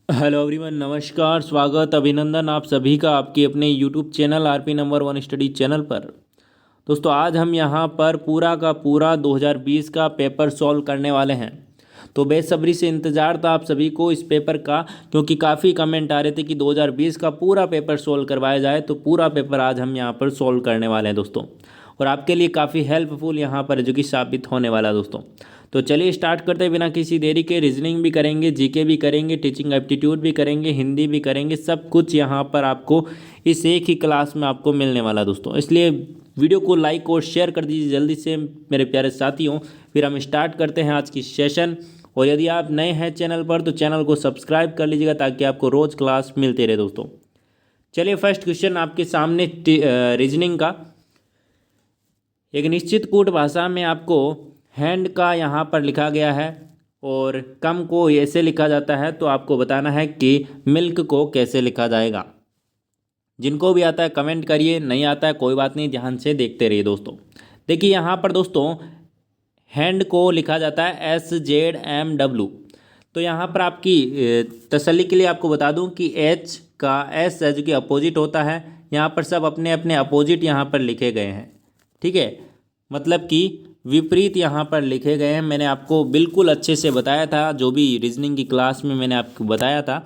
Hello everyone, नमस्कार, स्वागत, अभिनंदन आप सभी का आपके अपने YouTube channel RP number one study channel पर। दोस्तों, आज हम यहां पर पूरा का पूरा 2020 का पेपर सॉल्व करने वाले हैं। तो बेसब्री से इंतज़ार था आप सभी को इस पेपर का, क्योंकि काफ़ी कमेंट आ रहे थे कि 2020 का पूरा पेपर सॉल्व करवाया जाए। तो पूरा पेपर आज हम यहां पर सॉल्व करने वाले हैं दोस्तों, और आपके लिए काफ़ी हेल्पफुल यहाँ पर जो कि साबित होने वाला है दोस्तों। तो चलिए स्टार्ट करते हैं बिना किसी देरी के। रीजनिंग भी करेंगे, जीके भी करेंगे, टीचिंग एप्टीट्यूड भी करेंगे, हिंदी भी करेंगे, सब कुछ यहाँ पर आपको इस एक ही क्लास में आपको मिलने वाला है दोस्तों। इसलिए वीडियो को लाइक और शेयर कर दीजिए जल्दी से मेरे प्यारे साथियों। फिर हम स्टार्ट करते हैं आज की सेशन। और यदि आप नए हैं चैनल पर तो चैनल को सब्सक्राइब कर लीजिएगा ताकि आपको रोज़ क्लास मिलते रहे दोस्तों। चलिए फर्स्ट क्वेश्चन आपके सामने रीजनिंग का। एक निश्चित कूट भाषा में आपको हैंड का यहाँ पर लिखा गया है और कम को ऐसे लिखा जाता है। तो आपको बताना है कि मिल्क को कैसे लिखा जाएगा। जिनको भी आता है कमेंट करिए, नहीं आता है कोई बात नहीं, ध्यान से देखते रहिए दोस्तों। देखिए यहाँ पर दोस्तों हैंड को लिखा जाता है SZMW। तो यहाँ पर आपकी तसल्ली के लिए आपको बता दूं कि एच का एस जो कि अपोजिट होता है, यहाँ पर सब अपने अपने अपोजिट यहाँ पर लिखे गए हैं। ठीक है, मतलब कि विपरीत यहाँ पर लिखे गए हैं। मैंने आपको बिल्कुल अच्छे से बताया था, जो भी रीजनिंग की क्लास में मैंने आपको बताया था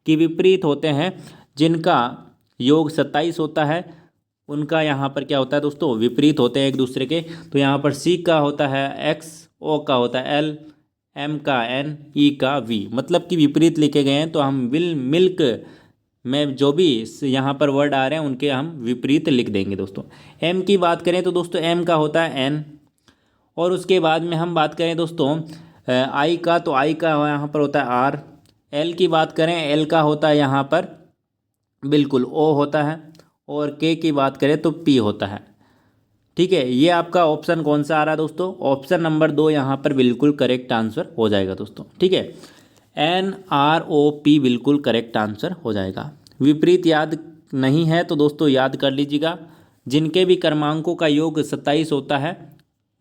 कि विपरीत होते हैं जिनका योग 27 होता है, उनका यहाँ पर क्या होता है दोस्तों, विपरीत होते हैं एक दूसरे के। तो यहाँ पर सी का होता है एक्स, ओ का होता है एल, एम का एन, ई का वी, मतलब कि विपरीत लिखे गए हैं। तो हम मिल्क में जो भी यहाँ पर वर्ड आ रहे हैं उनके हम विपरीत लिख देंगे दोस्तों। एम की बात करें तो दोस्तों एम का होता है एन, और उसके बाद में हम बात करें दोस्तों आई का, तो आई का यहाँ पर होता है आर। एल की बात करें, एल का होता है यहाँ पर बिल्कुल ओ होता है, और के की बात करें तो पी होता है। ठीक है, ये आपका ऑप्शन कौन सा आ रहा है दोस्तों, ऑप्शन नंबर 2 यहाँ पर बिल्कुल करेक्ट आंसर हो जाएगा दोस्तों। ठीक है, NROP बिल्कुल करेक्ट आंसर हो जाएगा। विपरीत याद नहीं है तो दोस्तों याद कर लीजिएगा, जिनके भी क्रमांकों का योग 27 होता है,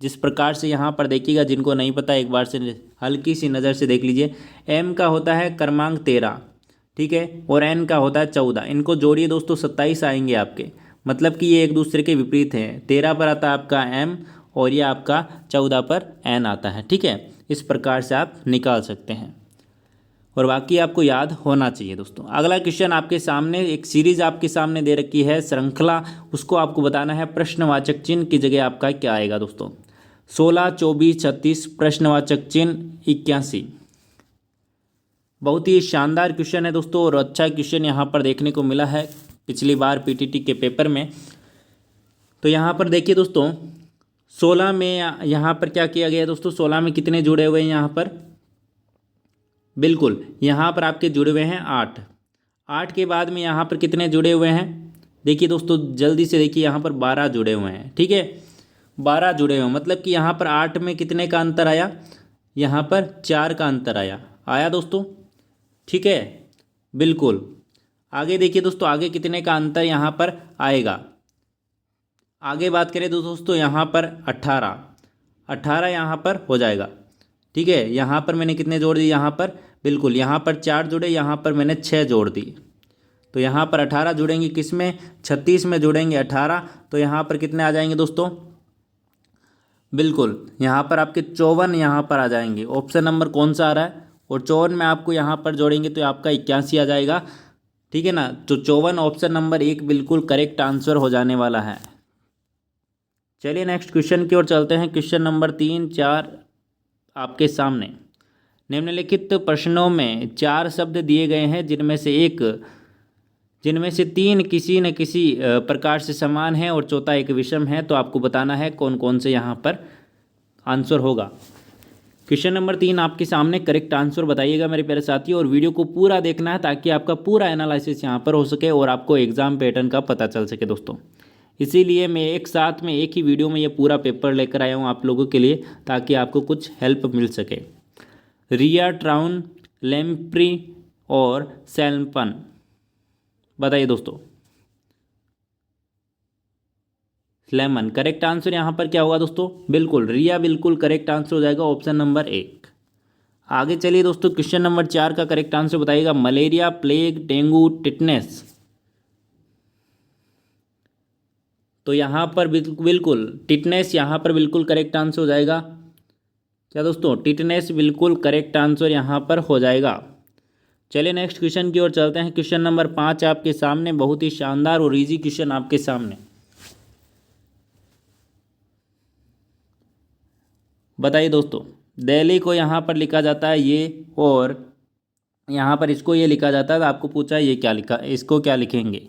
जिस प्रकार से यहाँ पर देखिएगा, जिनको नहीं पता एक बार से हल्की सी नज़र से देख लीजिए। एम का होता है क्रमांक 13, ठीक है, और एन का होता है 14। इनको जोड़िए दोस्तों, 27 आएंगे आपके, मतलब कि ये एक दूसरे के विपरीत हैं। 13 पर आता है आपका एम और ये आपका 14 पर एन आता है। ठीक है, इस प्रकार से आप निकाल सकते हैं, और बाकी आपको याद होना चाहिए दोस्तों। अगला क्वेश्चन आपके सामने, एक सीरीज आपके सामने दे रखी है श्रृंखला, उसको आपको बताना है प्रश्नवाचक चिन्ह की जगह आपका क्या आएगा दोस्तों। 16, 24, 36, प्रश्नवाचक चिन्ह 81। बहुत ही शानदार क्वेश्चन है दोस्तों, और अच्छा क्वेश्चन यहाँ पर देखने को मिला है पिछली बार पीटीटी के पेपर में। तो यहाँ पर देखिए दोस्तों 16 में यहाँ पर क्या किया गया है दोस्तों, 16 में कितने जुड़े हुए हैं यहाँ पर, बिल्कुल यहाँ पर आपके जुड़े हुए हैं 8। 8 के बाद में यहाँ पर कितने जुड़े हुए हैं, देखिए दोस्तों जल्दी से देखिए, यहाँ पर 12 जुड़े हुए हैं। ठीक है, 12 जुड़े हुए हैं, मतलब कि यहाँ पर 8 में कितने का अंतर आया, यहाँ पर 4 का अंतर आया आया दोस्तों। ठीक है, बिल्कुल। आगे देखिए दोस्तों, आगे कितने का अंतर यहाँ पर आएगा। आगे बात करें तो दोस्तों यहाँ पर 18 यहाँ पर हो जाएगा। ठीक है, यहाँ पर मैंने कितने जोड़ दिए, यहाँ पर बिल्कुल यहाँ पर 4 जुड़े, यहाँ पर मैंने 6 जोड़ दिए। तो यहाँ पर 18 जुड़ेंगे, किस में, 36 में जुड़ेंगे 18। तो यहाँ पर कितने आ जाएंगे दोस्तों, बिल्कुल यहाँ पर आपके 54 यहाँ पर आ जाएंगे। ऑप्शन नंबर कौन सा आ रहा है, और 54 में आपको यहाँ पर जोड़ेंगे तो आपका 81 आ जाएगा। ठीक है ना, तो 54 ऑप्शन नंबर 1 बिल्कुल करेक्ट आंसर हो जाने वाला है। चलिए नेक्स्ट क्वेश्चन की ओर चलते हैं। क्वेश्चन नंबर 3, 4 आपके सामने। निम्नलिखित प्रश्नों में 4 शब्द दिए गए हैं, जिनमें से 3 किसी न किसी प्रकार से समान है और चौथा एक विषम है। तो आपको बताना है कौन कौन से यहाँ पर आंसर होगा। क्वेश्चन नंबर 3 आपके सामने, करेक्ट आंसर बताइएगा मेरे प्यारे साथी, और वीडियो को पूरा देखना है ताकि आपका पूरा एनालिसिस यहाँ पर हो सके और आपको एग्जाम पैटर्न का पता चल सके दोस्तों। इसीलिए मैं एक साथ में एक ही वीडियो में ये पूरा पेपर लेकर आया हूँ आप लोगों के लिए, ताकि आपको कुछ हेल्प मिल सके। रिया, ट्राउन, लेम्प्री और सैल्पन, बताइए दोस्तों। लेमन करेक्ट आंसर यहाँ पर क्या होगा दोस्तों, बिल्कुल रिया बिल्कुल करेक्ट आंसर हो जाएगा, ऑप्शन नंबर 1। आगे चलिए दोस्तों, क्वेश्चन नंबर 4 का करेक्ट आंसर बताइएगा। Malaria, plague, dengue, tetanus. तो यहाँ पर बिल्कुल टिटनेस यहाँ पर बिल्कुल करेक्ट आंसर हो जाएगा। क्या दोस्तों, टिटनेस बिल्कुल करेक्ट आंसर यहाँ पर हो जाएगा। चलिए नेक्स्ट क्वेश्चन की ओर चलते हैं। क्वेश्चन नंबर 5 आपके सामने, बहुत ही शानदार और इजी क्वेश्चन आपके सामने। बताइए दोस्तों, दिल्ली को यहाँ पर लिखा जाता है ये, और यहाँ पर इसको ये लिखा जाता है। तो आपको पूछा है ये क्या लिखा, इसको क्या लिखेंगे।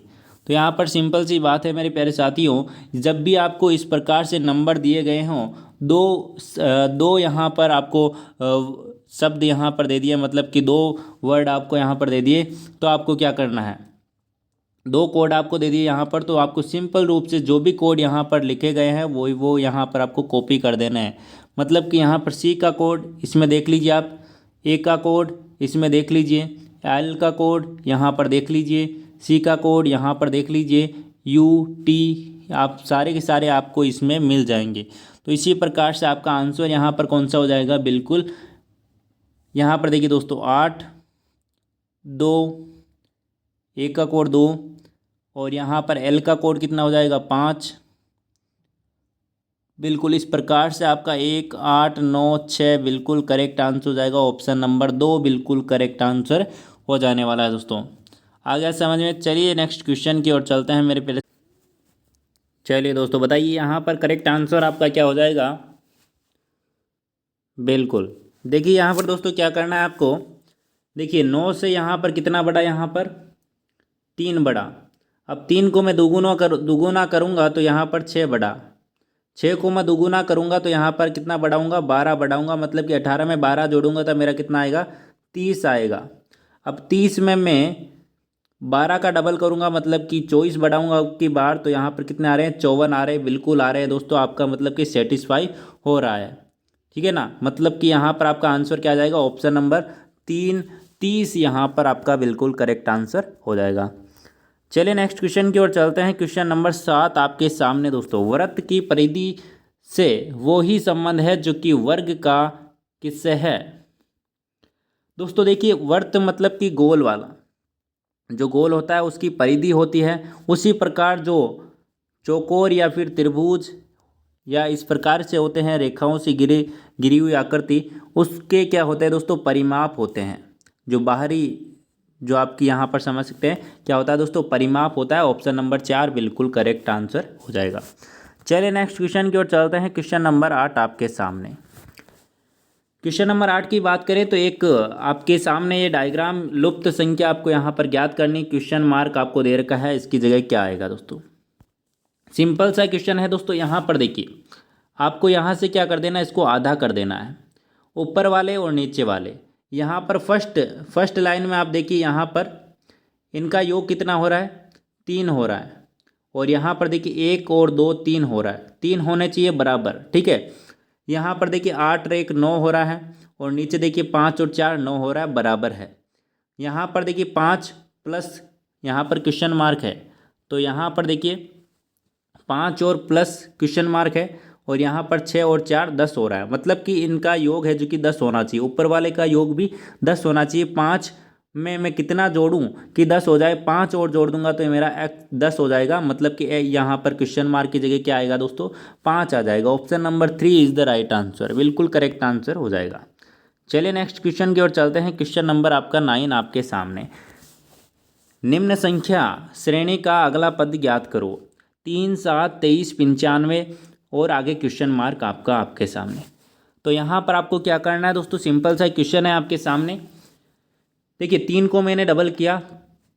तो यहाँ पर सिंपल सी बात है मेरे प्यारे साथियों, जब भी आपको इस प्रकार से नंबर दिए गए हों, दो यहाँ पर आपको शब्द यहाँ पर दे दिए, मतलब कि दो वर्ड आपको यहाँ पर दे दिए, तो आपको क्या करना है, दो कोड आपको दे दिए यहाँ पर, तो आपको सिंपल रूप से जो भी कोड यहाँ पर लिखे गए हैं वो यहाँ पर आपको कॉपी कर देना है। मतलब कि यहाँ पर सी का कोड इसमें देख लीजिए, आप ए का कोड इसमें देख लीजिए, एल का कोड यहाँ पर देख लीजिए, सी का कोड यहाँ पर देख लीजिए, यू टी, आप सारे के सारे आपको इसमें मिल जाएंगे। तो इसी प्रकार से आपका आंसर यहाँ पर कौन सा हो जाएगा, बिल्कुल यहाँ पर देखिए दोस्तों, 8 2, ए का कोड 2, और यहाँ पर एल का कोड कितना हो जाएगा, 5। बिल्कुल इस प्रकार से आपका 1 8 9 6 बिल्कुल करेक्ट आंसर हो जाएगा। ऑप्शन नंबर 2 बिल्कुल करेक्ट आंसर हो जाने वाला है दोस्तों। आ गया समझ में। चलिए नेक्स्ट क्वेश्चन की ओर चलते हैं मेरे पहले। चलिए दोस्तों बताइए, यहाँ पर करेक्ट आंसर आपका क्या हो जाएगा। बिल्कुल देखिए यहाँ पर दोस्तों क्या करना है आपको, देखिए 9 से यहाँ पर कितना बड़ा, यहाँ पर 3 बड़ा। अब 3 को मैं दुगुना करूँगा तो यहाँ पर 6 बड़ा। 6 को मैं दुगुना करूँगा तो यहाँ पर कितना बढ़ाऊँगा, 12 बढ़ाऊँगा। मतलब कि 18 में 12 जोड़ूंगा तो मेरा कितना आएगा, 30 आएगा। अब 30 में मैं 12 का डबल करूँगा, मतलब कि 24 बढ़ाऊँगा अब की बार, तो यहाँ पर कितने आ रहे हैं, 54 आ रहे हैं। बिल्कुल आ रहे हैं दोस्तों, आपका मतलब कि सेटिस्फाई हो रहा है, ठीक है ना। मतलब कि यहाँ पर आपका आंसर क्या आ जाएगा, ऑप्शन नंबर 3 30 यहाँ पर आपका बिल्कुल करेक्ट आंसर हो जाएगा। चलिए नेक्स्ट क्वेश्चन की ओर चलते हैं। क्वेश्चन नंबर 7 आपके सामने दोस्तों, वृत्त की परिधि से वो ही संबंध है जो कि वर्ग का किससे है। दोस्तों देखिए, वृत्त मतलब कि गोल वाला, जो गोल होता है उसकी परिधि होती है। उसी प्रकार जो चौकोर या फिर त्रिभुज या इस प्रकार से होते हैं, रेखाओं से गिरी हुई आकृति, उसके क्या होते हैं दोस्तों, परिमाप होते हैं। जो बाहरी, जो आपकी यहाँ पर समझ सकते हैं क्या होता है दोस्तों, परिमाप होता है। ऑप्शन नंबर 4 बिल्कुल करेक्ट आंसर हो जाएगा। चलिए नेक्स्ट क्वेश्चन की ओर चलते हैं। क्वेश्चन नंबर 8 आपके सामने। क्वेश्चन नंबर 8 की बात करें तो एक आपके सामने ये डायग्राम, लुप्त संख्या आपको यहाँ पर ज्ञात करनी, क्वेश्चन मार्क आपको दे रखा है, इसकी जगह क्या आएगा दोस्तों। सिंपल सा क्वेश्चन है दोस्तों। यहाँ पर देखिए, आपको यहाँ से क्या कर देना, इसको आधा कर देना है, ऊपर वाले और नीचे वाले। यहाँ पर फर्स्ट लाइन में आप देखिए, यहाँ पर इनका योग कितना हो रहा है, 3 हो रहा है। और यहाँ पर देखिए 1 और 2 3 हो रहा है, 3 होने चाहिए बराबर, ठीक है। यहाँ पर देखिए 8 और 1 9 हो रहा है, और नीचे देखिए 5 और 4 9 हो रहा है, बराबर है। यहाँ पर देखिए 5 प्लस यहाँ पर क्वेश्चन मार्क है, तो यहाँ पर देखिए 5 और प्लस क्वेश्चन मार्क है, और यहाँ पर 6 और 4 10 हो रहा है। मतलब कि इनका योग है जो कि 10 होना चाहिए, ऊपर वाले का योग भी 10 होना चाहिए। 5 में मैं कितना जोड़ूं कि 10 हो जाए, 5 और जोड़ दूंगा तो मेरा 10 हो जाएगा। मतलब कि यहाँ पर क्वेश्चन मार्क की जगह क्या आएगा दोस्तों, 5 आ जाएगा। Option number 3 is the right answer, बिल्कुल करेक्ट आंसर हो जाएगा। चलिए नेक्स्ट क्वेश्चन की ओर चलते हैं। क्वेश्चन नंबर आपका 9 आपके सामने। निम्न संख्या श्रेणी का अगला पद ज्ञात करो। 3 7 23 95 और आगे क्वेश्चन मार्क आपका आपके सामने। तो यहाँ पर आपको क्या करना है दोस्तों, सिंपल सा क्वेश्चन है आपके सामने। देखिए 3 को मैंने डबल किया,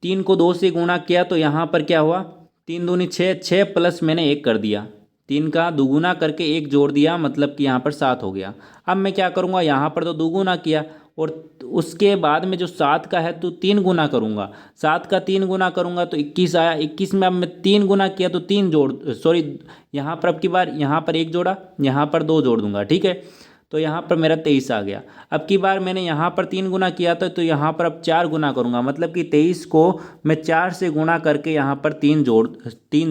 3 को 2 से गुणा किया, तो यहाँ पर क्या हुआ, 3 दूनी 6, 6 प्लस मैंने 1 कर दिया, 3 का दुगुना करके 1 जोड़ दिया, मतलब कि यहाँ पर 7 हो गया। अब मैं क्या करूँगा, यहाँ पर तो दुगुना किया, और उसके बाद में जो 7 का है तो 3 गुना करूँगा, 7 का 3 गुना करूँगा तो 21 आया। 21 में अब मैं 3 गुना किया तो 3 यहाँ पर अब की बार यहाँ पर 1 जोड़ा, यहाँ पर 2 जोड़ दूंगा, ठीक है। तो यहाँ पर मेरा 23 आ गया। अब की बार मैंने यहाँ पर 3 गुना किया था, तो यहाँ पर अब 4 गुना करूँगा, मतलब कि 23 को मैं 4 से गुना करके यहाँ पर 3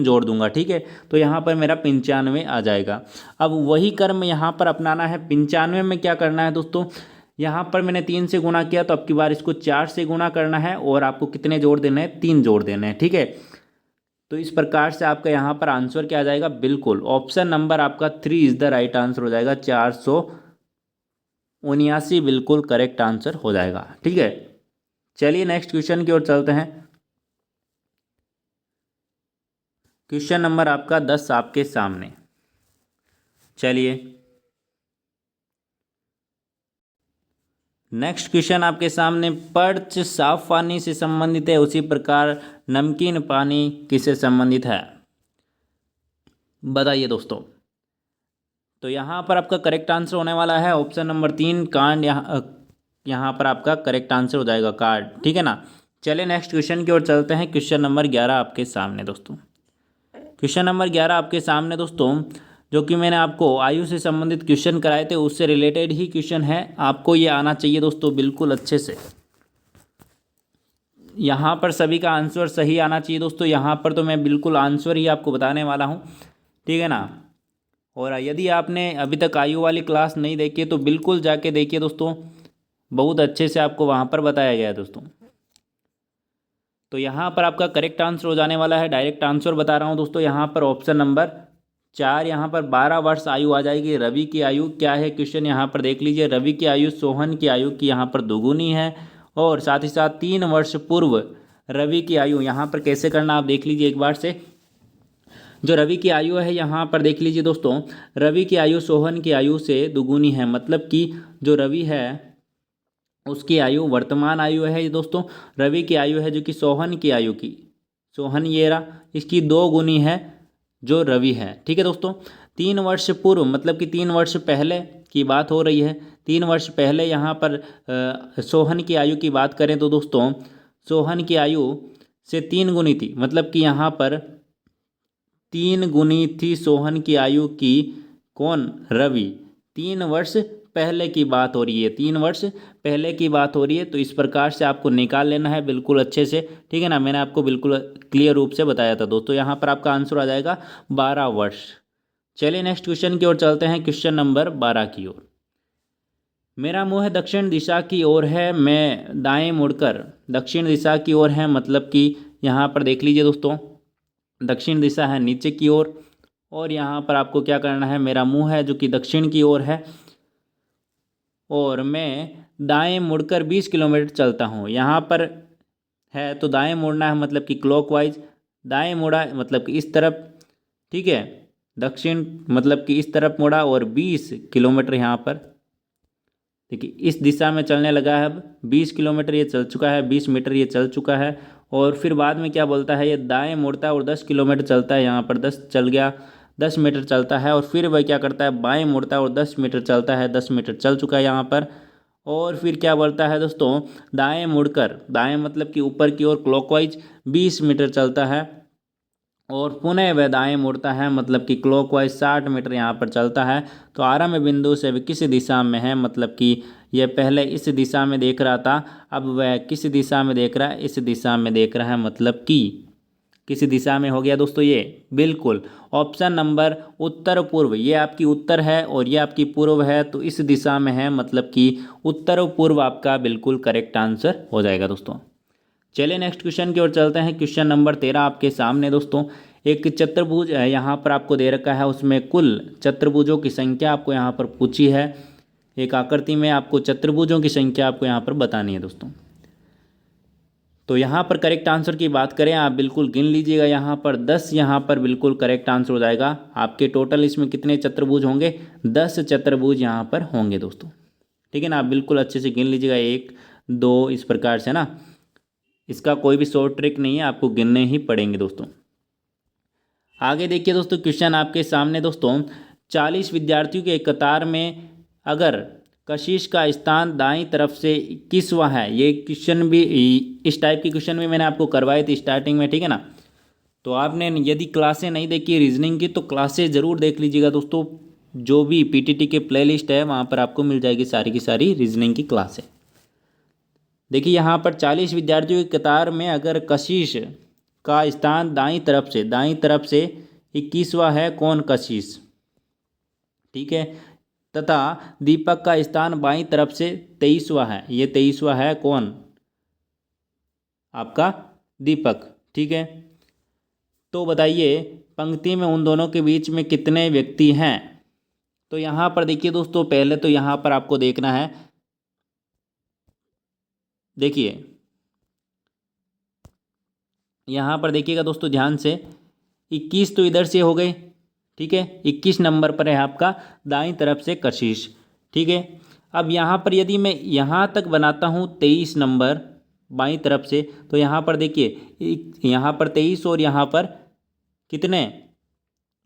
जोड़ दूंगा, ठीक है। तो यहाँ पर मेरा 95 आ जाएगा। अब वही कर्म यहाँ पर अपनाना है। 95 में क्या करना है दोस्तों, यहाँ पर मैंने 3 से गुणा किया, तो अब की बार इसको 4 से गुणा करना है और आपको कितने जोड़ देने हैं, 3 जोड़ देने हैं। ठीक है, तो इस प्रकार से आपका यहाँ पर आंसर क्या आ जाएगा, बिल्कुल ऑप्शन नंबर आपका 3 इज द राइट आंसर हो जाएगा। 479 बिल्कुल करेक्ट आंसर हो जाएगा। ठीक है, चलिए नेक्स्ट क्वेश्चन की ओर चलते हैं। क्वेश्चन नंबर आपका 10 आपके सामने। चलिए नेक्स्ट क्वेश्चन आपके सामने, पर्च साफ पानी से संबंधित है, उसी प्रकार नमकीन पानी किससे संबंधित है, बताइए दोस्तों। तो यहाँ पर आपका करेक्ट आंसर होने वाला है ऑप्शन नंबर 3 कार्ड। यहाँ पर आपका करेक्ट आंसर हो जाएगा कार्ड। ठीक है ना। चलिए नेक्स्ट क्वेश्चन की ओर चलते हैं। क्वेश्चन नंबर 11 आपके सामने दोस्तों। क्वेश्चन नंबर 11 आपके सामने दोस्तों, जो कि मैंने आपको आयु से संबंधित क्वेश्चन कराए थे उससे रिलेटेड ही क्वेश्चन है। आपको ये आना चाहिए दोस्तों बिल्कुल अच्छे से। यहाँ पर सभी का आंसर सही आना चाहिए दोस्तों। यहाँ पर तो मैं बिल्कुल आंसर ही आपको बताने वाला हूँ। ठीक है ना। और यदि आपने अभी तक आयु वाली क्लास नहीं देखी है तो बिल्कुल जाके देखिए दोस्तों, बहुत अच्छे से आपको वहाँ पर बताया गया है दोस्तों। तो यहाँ पर आपका करेक्ट आंसर हो जाने वाला है, डायरेक्ट आंसर बता रहा हूँ दोस्तों, यहाँ पर ऑप्शन नंबर 4। यहाँ पर 12 वर्ष आयु आ जाएगी। रवि की आयु क्या है, क्वेश्चन यहाँ पर देख लीजिए। रवि की आयु सोहन की आयु की यहाँ पर दोगुनी है, और साथ ही साथ 3 वर्ष पूर्व रवि की आयु, यहाँ पर कैसे करना आप देख लीजिए एक बार से। जो रवि की आयु है यहाँ पर देख लीजिए दोस्तों, रवि की आयु सोहन की आयु से दुगुनी है, मतलब कि जो रवि है उसकी आयु वर्तमान आयु है ये दोस्तों, रवि की आयु है जो कि सोहन की आयु की, सोहन ये रहा, इसकी 2 गुनी है जो रवि है। ठीक है दोस्तों। 3 वर्ष पूर्व मतलब कि 3 वर्ष पहले की बात हो रही है। 3 वर्ष पहले यहाँ पर सोहन की आयु की बात करें तो दोस्तों, सोहन की आयु से 3 गुनी थी, मतलब कि यहाँ पर 3 गुनी थी सोहन की आयु की। कौन, रवि। 3 वर्ष पहले की बात हो रही है, 3 वर्ष पहले की बात हो रही है। तो इस प्रकार से आपको निकाल लेना है बिल्कुल अच्छे से। ठीक है ना, मैंने आपको बिल्कुल क्लियर रूप से बताया था दोस्तों। यहाँ पर आपका आंसर आ जाएगा 12 वर्ष। चलिए नेक्स्ट क्वेश्चन की ओर चलते हैं, क्वेश्चन नंबर 12 की ओर। मेरा मुंह दक्षिण दिशा की ओर है, मैं दाएं मुड़कर दक्षिण दिशा की ओर है, मतलब कि यहाँ पर देख लीजिए दोस्तों, दक्षिण दिशा है नीचे की ओर, और यहाँ पर आपको क्या करना है, मेरा मुंह है जो कि दक्षिण की ओर है, और मैं दाएं मुड़कर 20 किलोमीटर चलता हूँ। यहाँ पर है तो दाएं मुड़ना है, मतलब कि क्लॉकवाइज। दाएं मुड़ा मतलब कि इस तरफ। ठीक है, दक्षिण मतलब कि इस तरफ मुड़ा, और 20 किलोमीटर यहाँ पर देखिए इस दिशा में चलने लगा है। अब 20 किलोमीटर ये चल चुका है, 20 मीटर ये चल चुका है, और फिर बाद में क्या बोलता है, ये दाएं मुड़ता है और 10 किलोमीटर चलता है। यहाँ पर 10 चल गया, 10 मीटर चलता है, और फिर वह क्या करता है, बाएं मुड़ता है और 10 मीटर चलता है। 10 मीटर चल चुका है यहाँ पर, और फिर क्या बोलता है दोस्तों, दाएं मुड़कर, दाएं मतलब कि ऊपर की ओर क्लॉकवाइज 20 मीटर चलता है, और पुनः वह दाएं मुड़ता है, मतलब कि क्लॉकवाइज 60 मीटर यहाँ पर चलता है। तो आरंभ बिंदु से वह किस दिशा में है, मतलब कि यह पहले इस दिशा में देख रहा था, अब वह किस दिशा में देख रहा है, इस दिशा में देख रहा है, मतलब कि किस दिशा में हो गया दोस्तों ये, बिल्कुल ऑप्शन नंबर उत्तर पूर्व। ये आपकी उत्तर है और ये आपकी पूर्व है, तो इस दिशा में है, मतलब कि उत्तर पूर्व आपका बिल्कुल करेक्ट आंसर हो जाएगा दोस्तों। चलिए नेक्स्ट क्वेश्चन की ओर चलते हैं। क्वेश्चन नंबर 13 आपके सामने दोस्तों। एक चतुर्भुज है यहाँ पर आपको दे रखा है, उसमें कुल चतुर्भुजों की संख्या आपको यहाँ पर पूछी है। एक आकृति में आपको चतुर्भुजों की संख्या आपको यहाँ पर बतानी है दोस्तों। तो यहाँ पर करेक्ट आंसर की बात करें, आप बिल्कुल गिन लीजिएगा। यहाँ पर 10 यहाँ पर बिल्कुल करेक्ट आंसर हो जाएगा। आपके टोटल इसमें कितने चतुर्भुज होंगे, 10 चतुर्भुज यहाँ पर होंगे दोस्तों। ठीक है ना, आप बिल्कुल अच्छे से गिन लीजिएगा, 1 2 इस प्रकार से ना। इसका कोई भी शॉर्ट ट्रिक नहीं है, आपको गिनने ही पड़ेंगे दोस्तों। आगे देखिए दोस्तों, क्वेश्चन आपके सामने दोस्तों, 40 विद्यार्थियों के एक कतार में अगर कशिश का स्थान दाईं तरफ से 21वां है, ये क्वेश्चन भी इस टाइप की क्वेश्चन भी मैंने आपको करवाए थे स्टार्टिंग में। ठीक है ना, तो आपने यदि क्लासें नहीं देखी रीजनिंग की तो क्लासें ज़रूर देख लीजिएगा दोस्तों। जो भी पीटीटी के प्लेलिस्ट है वहाँ पर आपको मिल जाएगी सारी की सारी रीजनिंग की क्लासें। देखिए यहाँ पर 40 विद्यार्थियों की कतार में अगर कशिश का स्थान दाईं तरफ से 21वां है, कौन, कशिश। ठीक है, तथा दीपक का स्थान बाईं तरफ से 23वां है। ये 23वां है कौन? आपका दीपक। ठीक है, तो बताइए पंक्ति में उन दोनों के बीच में कितने व्यक्ति हैं? तो यहाँ पर देखिए दोस्तों, पहले तो यहाँ पर आपको देखना है, देखिए यहाँ पर देखिएगा दोस्तों ध्यान से, 21 तो इधर से हो गए। ठीक है, 21 नंबर पर है आपका दाईं तरफ से कशिश। ठीक है, अब यहाँ पर यदि मैं यहाँ तक बनाता हूँ 23 नंबर बाईं तरफ से, तो यहाँ पर देखिए यहाँ पर 23 और यहाँ पर कितने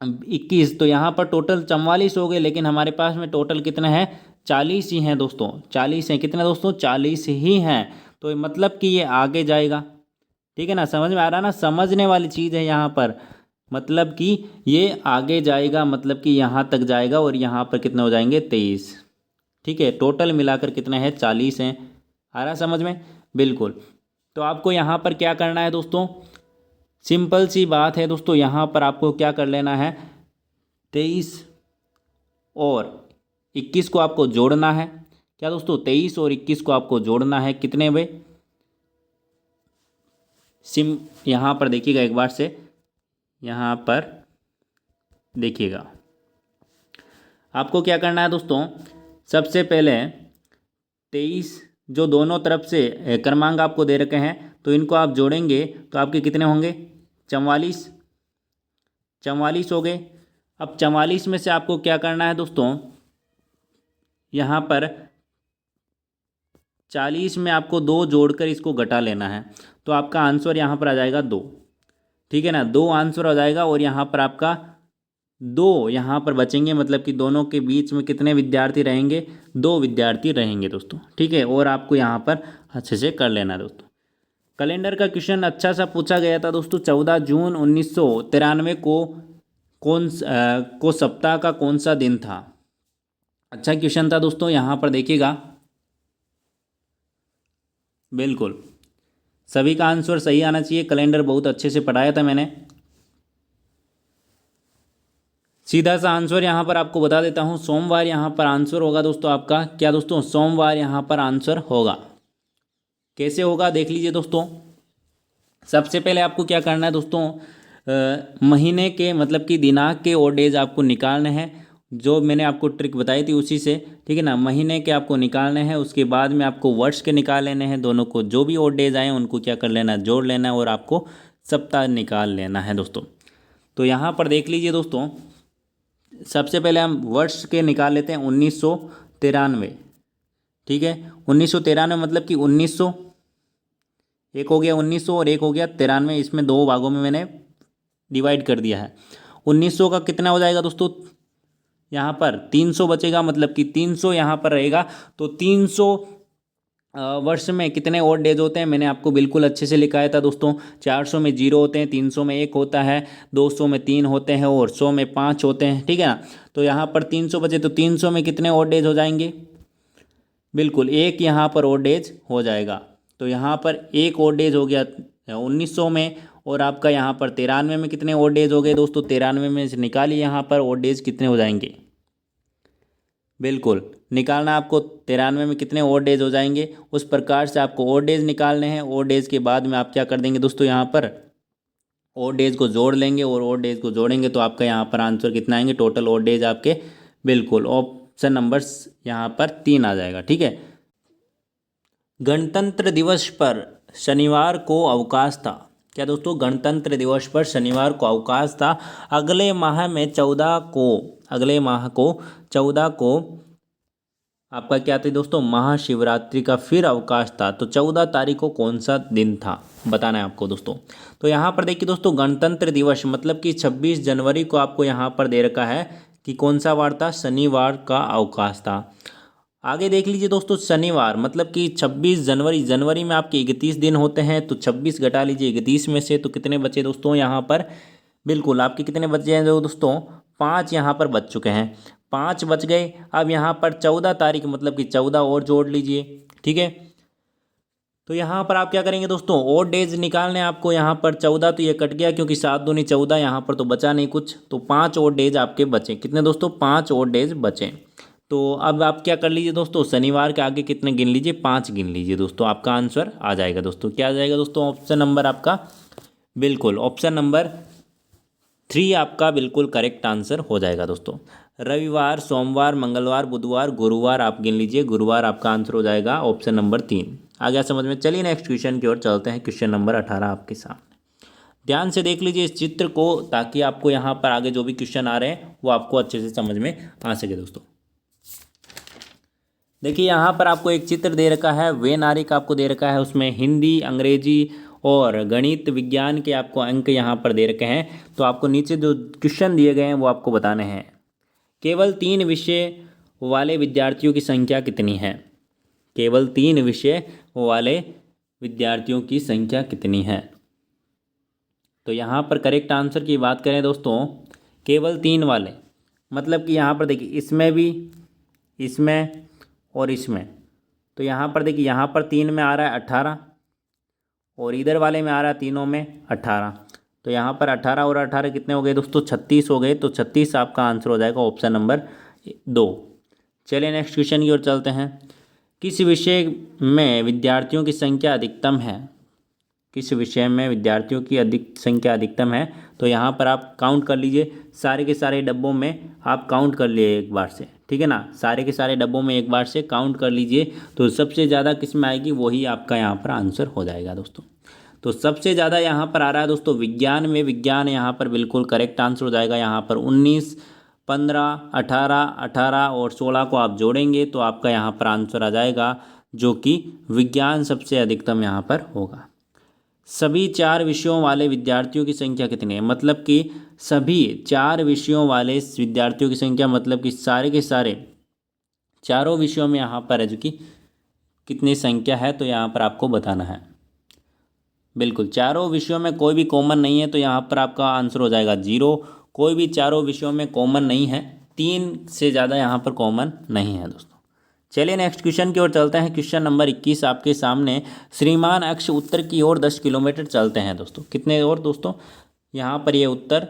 21, तो यहाँ पर टोटल 44 हो गए, लेकिन हमारे पास में टोटल कितने हैं? 40 ही हैं दोस्तों, 40 हैं। कितने दोस्तों? 40 ही हैं। तो मतलब कि ये आगे जाएगा। ठीक है ना, समझ में आ रहा ना, समझने वाली चीज़ है यहाँ पर। मतलब कि ये आगे जाएगा, मतलब कि यहाँ तक जाएगा और यहाँ पर कितने हो जाएंगे? 23। ठीक है, टोटल मिलाकर कितने हैं? 40 हैं। आ रहा समझ में? बिल्कुल। तो आपको यहाँ पर क्या करना है दोस्तों? सिंपल सी बात है दोस्तों, यहाँ पर आपको क्या कर लेना है? 23 और 21 को आपको जोड़ना है। क्या दोस्तों? 23 और 21 को आपको जोड़ना है। कितने बे? यहाँ पर देखिएगा एक बार से, यहाँ पर देखिएगा, आपको क्या करना है दोस्तों? सबसे पहले 23 जो दोनों तरफ से क्रमांक आपको दे रखे हैं, तो इनको आप जोड़ेंगे तो आपके कितने होंगे? 44। 44 हो गए। अब 44 में से आपको क्या करना है दोस्तों? यहाँ पर 40 में आपको 2 जोड़कर इसको घटा लेना है, तो आपका आंसर यहाँ पर आ जाएगा 2। ठीक है ना, 2 आंसर आ जाएगा और यहाँ पर आपका 2 यहाँ पर बचेंगे, मतलब कि दोनों के बीच में कितने विद्यार्थी रहेंगे? 2 विद्यार्थी रहेंगे दोस्तों। ठीक है, और आपको यहाँ पर अच्छे से कर लेना है दोस्तों। कैलेंडर का क्वेश्चन अच्छा सा पूछा गया था दोस्तों। 14 जून 1993 को सप्ताह का कौन सा दिन था? अच्छा क्वेश्चन था दोस्तों, यहाँ पर देखिएगा। बिल्कुल सभी का आंसर सही आना चाहिए। कैलेंडर बहुत अच्छे से पढ़ाया था मैंने। सीधा सा आंसर यहाँ पर आपको बता देता हूँ, सोमवार यहाँ पर आंसर होगा दोस्तों आपका। क्या दोस्तों? सोमवार यहाँ पर आंसर होगा। कैसे होगा देख लीजिए दोस्तों। सबसे पहले आपको क्या करना है दोस्तों? महीने के मतलब कि दिनांक के और डेज आपको निकालने हैं, जो मैंने आपको ट्रिक बताई थी उसी से। ठीक है ना, महीने के आपको निकालने हैं, उसके बाद में आपको वर्ष के निकाल लेने हैं। दोनों को जो भी और डेज आए उनको क्या कर लेना है? जोड़ लेना है, और आपको सप्ताह निकाल लेना है दोस्तों। तो यहाँ पर देख लीजिए दोस्तों, सबसे पहले हम वर्ष के निकाल लेते हैं 1993। ठीक है, 1993 मतलब कि 1900, एक हो गया 1900 और एक हो गया 93। इसमें 2 भागों में मैंने डिवाइड कर दिया है। 1900 का कितना हो जाएगा दोस्तों? यहाँ पर 300 बचेगा, मतलब कि 300 यहाँ पर रहेगा। तो 300 वर्ष में कितने और डेज होते हैं? मैंने आपको बिल्कुल अच्छे से लिखाया था दोस्तों। 400 में 0 होते हैं, 300 में 1 होता है, 200 में 3 होते हैं और 100 में 5 होते हैं। ठीक है ना, तो यहाँ पर 300 बचे, तो 300 में कितने और डेज हो जाएंगे? बिल्कुल एक यहाँ पर और डेज हो जाएगा। तो यहाँ पर एक और डेज हो गया 1900 में, और आपका यहाँ पर 93 में कितने और डेज हो गए दोस्तों? 93 में से निकालिए यहाँ पर और डेज कितने हो जाएंगे। बिल्कुल निकालना आपको 93 में कितने और डेज हो जाएंगे, उस प्रकार से आपको और डेज निकालने हैं। और डेज के बाद में आप क्या कर देंगे दोस्तों? यहाँ पर और डेज को जोड़ लेंगे, और डेज को जोड़ेंगे तो आपका यहाँ पर आंसर कितना आएंगे टोटल और डेज आपके? बिल्कुल ऑप्शन नंबर यहाँ पर 3 आ जाएगा। ठीक है, गणतंत्र दिवस पर शनिवार को अवकाश था। क्या दोस्तों? गणतंत्र दिवस पर शनिवार को अवकाश था। अगले माह में 14 को आपका क्या था दोस्तों? महाशिवरात्रि का फिर अवकाश था। तो 14 तारीख को कौन सा दिन था, बताना है आपको दोस्तों। तो यहाँ पर देखिए दोस्तों, गणतंत्र दिवस मतलब कि 26 जनवरी को आपको यहाँ पर दे रखा है कि कौन सा वार था? शनिवार का अवकाश था। आगे देख लीजिए दोस्तों, शनिवार मतलब कि 26 जनवरी, जनवरी में आपके 31 दिन होते हैं, तो 26 घटा लीजिए 31 में से, तो कितने बचे दोस्तों यहाँ पर? बिल्कुल आपके कितने बचे हैं दोस्तों? 5 यहाँ पर बच चुके हैं, 5 बच गए। अब यहाँ पर 14 तारीख मतलब कि 14 और जोड़ लीजिए। ठीक है, तो यहाँ पर आप क्या करेंगे दोस्तों? और डेज निकालने आपको। यहाँ पर 14 तो ये कट गया, क्योंकि 7 दूनी 14, यहाँ पर तो बचा नहीं कुछ, तो 5 और डेज आपके बचे। कितने दोस्तों? 5 और डेज बचे। तो अब आप क्या कर लीजिए दोस्तों, शनिवार के आगे कितने गिन लीजिए, 5 गिन लीजिए दोस्तों, आपका आंसर आ जाएगा दोस्तों। क्या आ जाएगा दोस्तों, ऑप्शन नंबर आपका, बिल्कुल ऑप्शन नंबर 3 आपका बिल्कुल करेक्ट आंसर हो जाएगा दोस्तों। रविवार, सोमवार, मंगलवार, बुधवार, गुरुवार आप गिन लीजिए, गुरुवार आपका आंसर हो जाएगा ऑप्शन नंबर 3। आ गया समझ में। चलिए नेक्स्ट क्वेश्चन की ओर चलते हैं। क्वेश्चन नंबर 18 आपके सामने, ध्यान से देख लीजिए इस चित्र को, ताकि आपको यहाँ पर आगे जो भी क्वेश्चन आ रहे हैं वो आपको अच्छे से समझ में आ सके दोस्तों। देखिए यहाँ पर आपको एक चित्र दे रखा है, वेनारी का आपको दे रखा है, उसमें हिंदी, अंग्रेजी और गणित विज्ञान के आपको अंक यहाँ पर दे रखे हैं। तो आपको नीचे जो क्वेश्चन दिए गए हैं वो आपको बताने हैं। केवल 3 विषय वाले विद्यार्थियों की संख्या कितनी है? केवल 3 विषय वाले विद्यार्थियों की संख्या कितनी है? तो यहाँ पर करेक्ट आंसर की बात करें दोस्तों, केवल 3 वाले, मतलब कि यहाँ पर देखिए इसमें भी, इसमें और इसमें। तो यहाँ पर देखिए, यहाँ पर 3 में आ रहा है 18 और इधर वाले में आ रहा है तीनों में 18। तो यहाँ पर 18 और 18 कितने हो गए दोस्तों, 36 हो गए। तो 36 आपका आंसर हो जाएगा ऑप्शन नंबर 2। चलिए नेक्स्ट क्वेश्चन की ओर चलते हैं। किस विषय में विद्यार्थियों की संख्या अधिकतम है? किस विषय में विद्यार्थियों की संख्या अधिकतम है? तो यहाँ पर आप काउंट कर लीजिए, सारे के सारे डब्बों में आप काउंट कर लिए एक बार से, ठीक है ना, सारे के सारे डब्बों में एक बार से काउंट कर लीजिए। तो सबसे ज़्यादा किस में आएगी, वही आपका यहाँ पर आंसर हो जाएगा दोस्तों। तो सबसे ज़्यादा यहाँ पर आ रहा है दोस्तों विज्ञान में, विज्ञान यहाँ पर बिल्कुल करेक्ट आंसर हो जाएगा। यहाँ पर 19, 15, 18, 18 और 16 को आप जोड़ेंगे तो आपका यहाँ पर आंसर आ जाएगा, जो कि विज्ञान सबसे अधिकतम यहाँ पर होगा। सभी 4 विषयों वाले विद्यार्थियों की संख्या कितनी है? मतलब कि सभी 4 विषयों वाले विद्यार्थियों की संख्या, मतलब कि सारे के सारे चारों विषयों में यहाँ पर है जो कि कितनी संख्या है, तो यहाँ पर आपको बताना है। बिल्कुल चारों विषयों में कोई भी कॉमन नहीं है, तो यहाँ पर आपका आंसर हो जाएगा 0। कोई भी चारों विषयों में कॉमन नहीं है, 3 से ज़्यादा यहाँ पर कॉमन नहीं है दोस्तों। चलिए नेक्स्ट क्वेश्चन की ओर चलते हैं। क्वेश्चन नंबर 21 आपके सामने, श्रीमान अक्ष उत्तर की ओर 10 किलोमीटर चलते हैं दोस्तों। कितने और दोस्तों, यहाँ पर ये उत्तर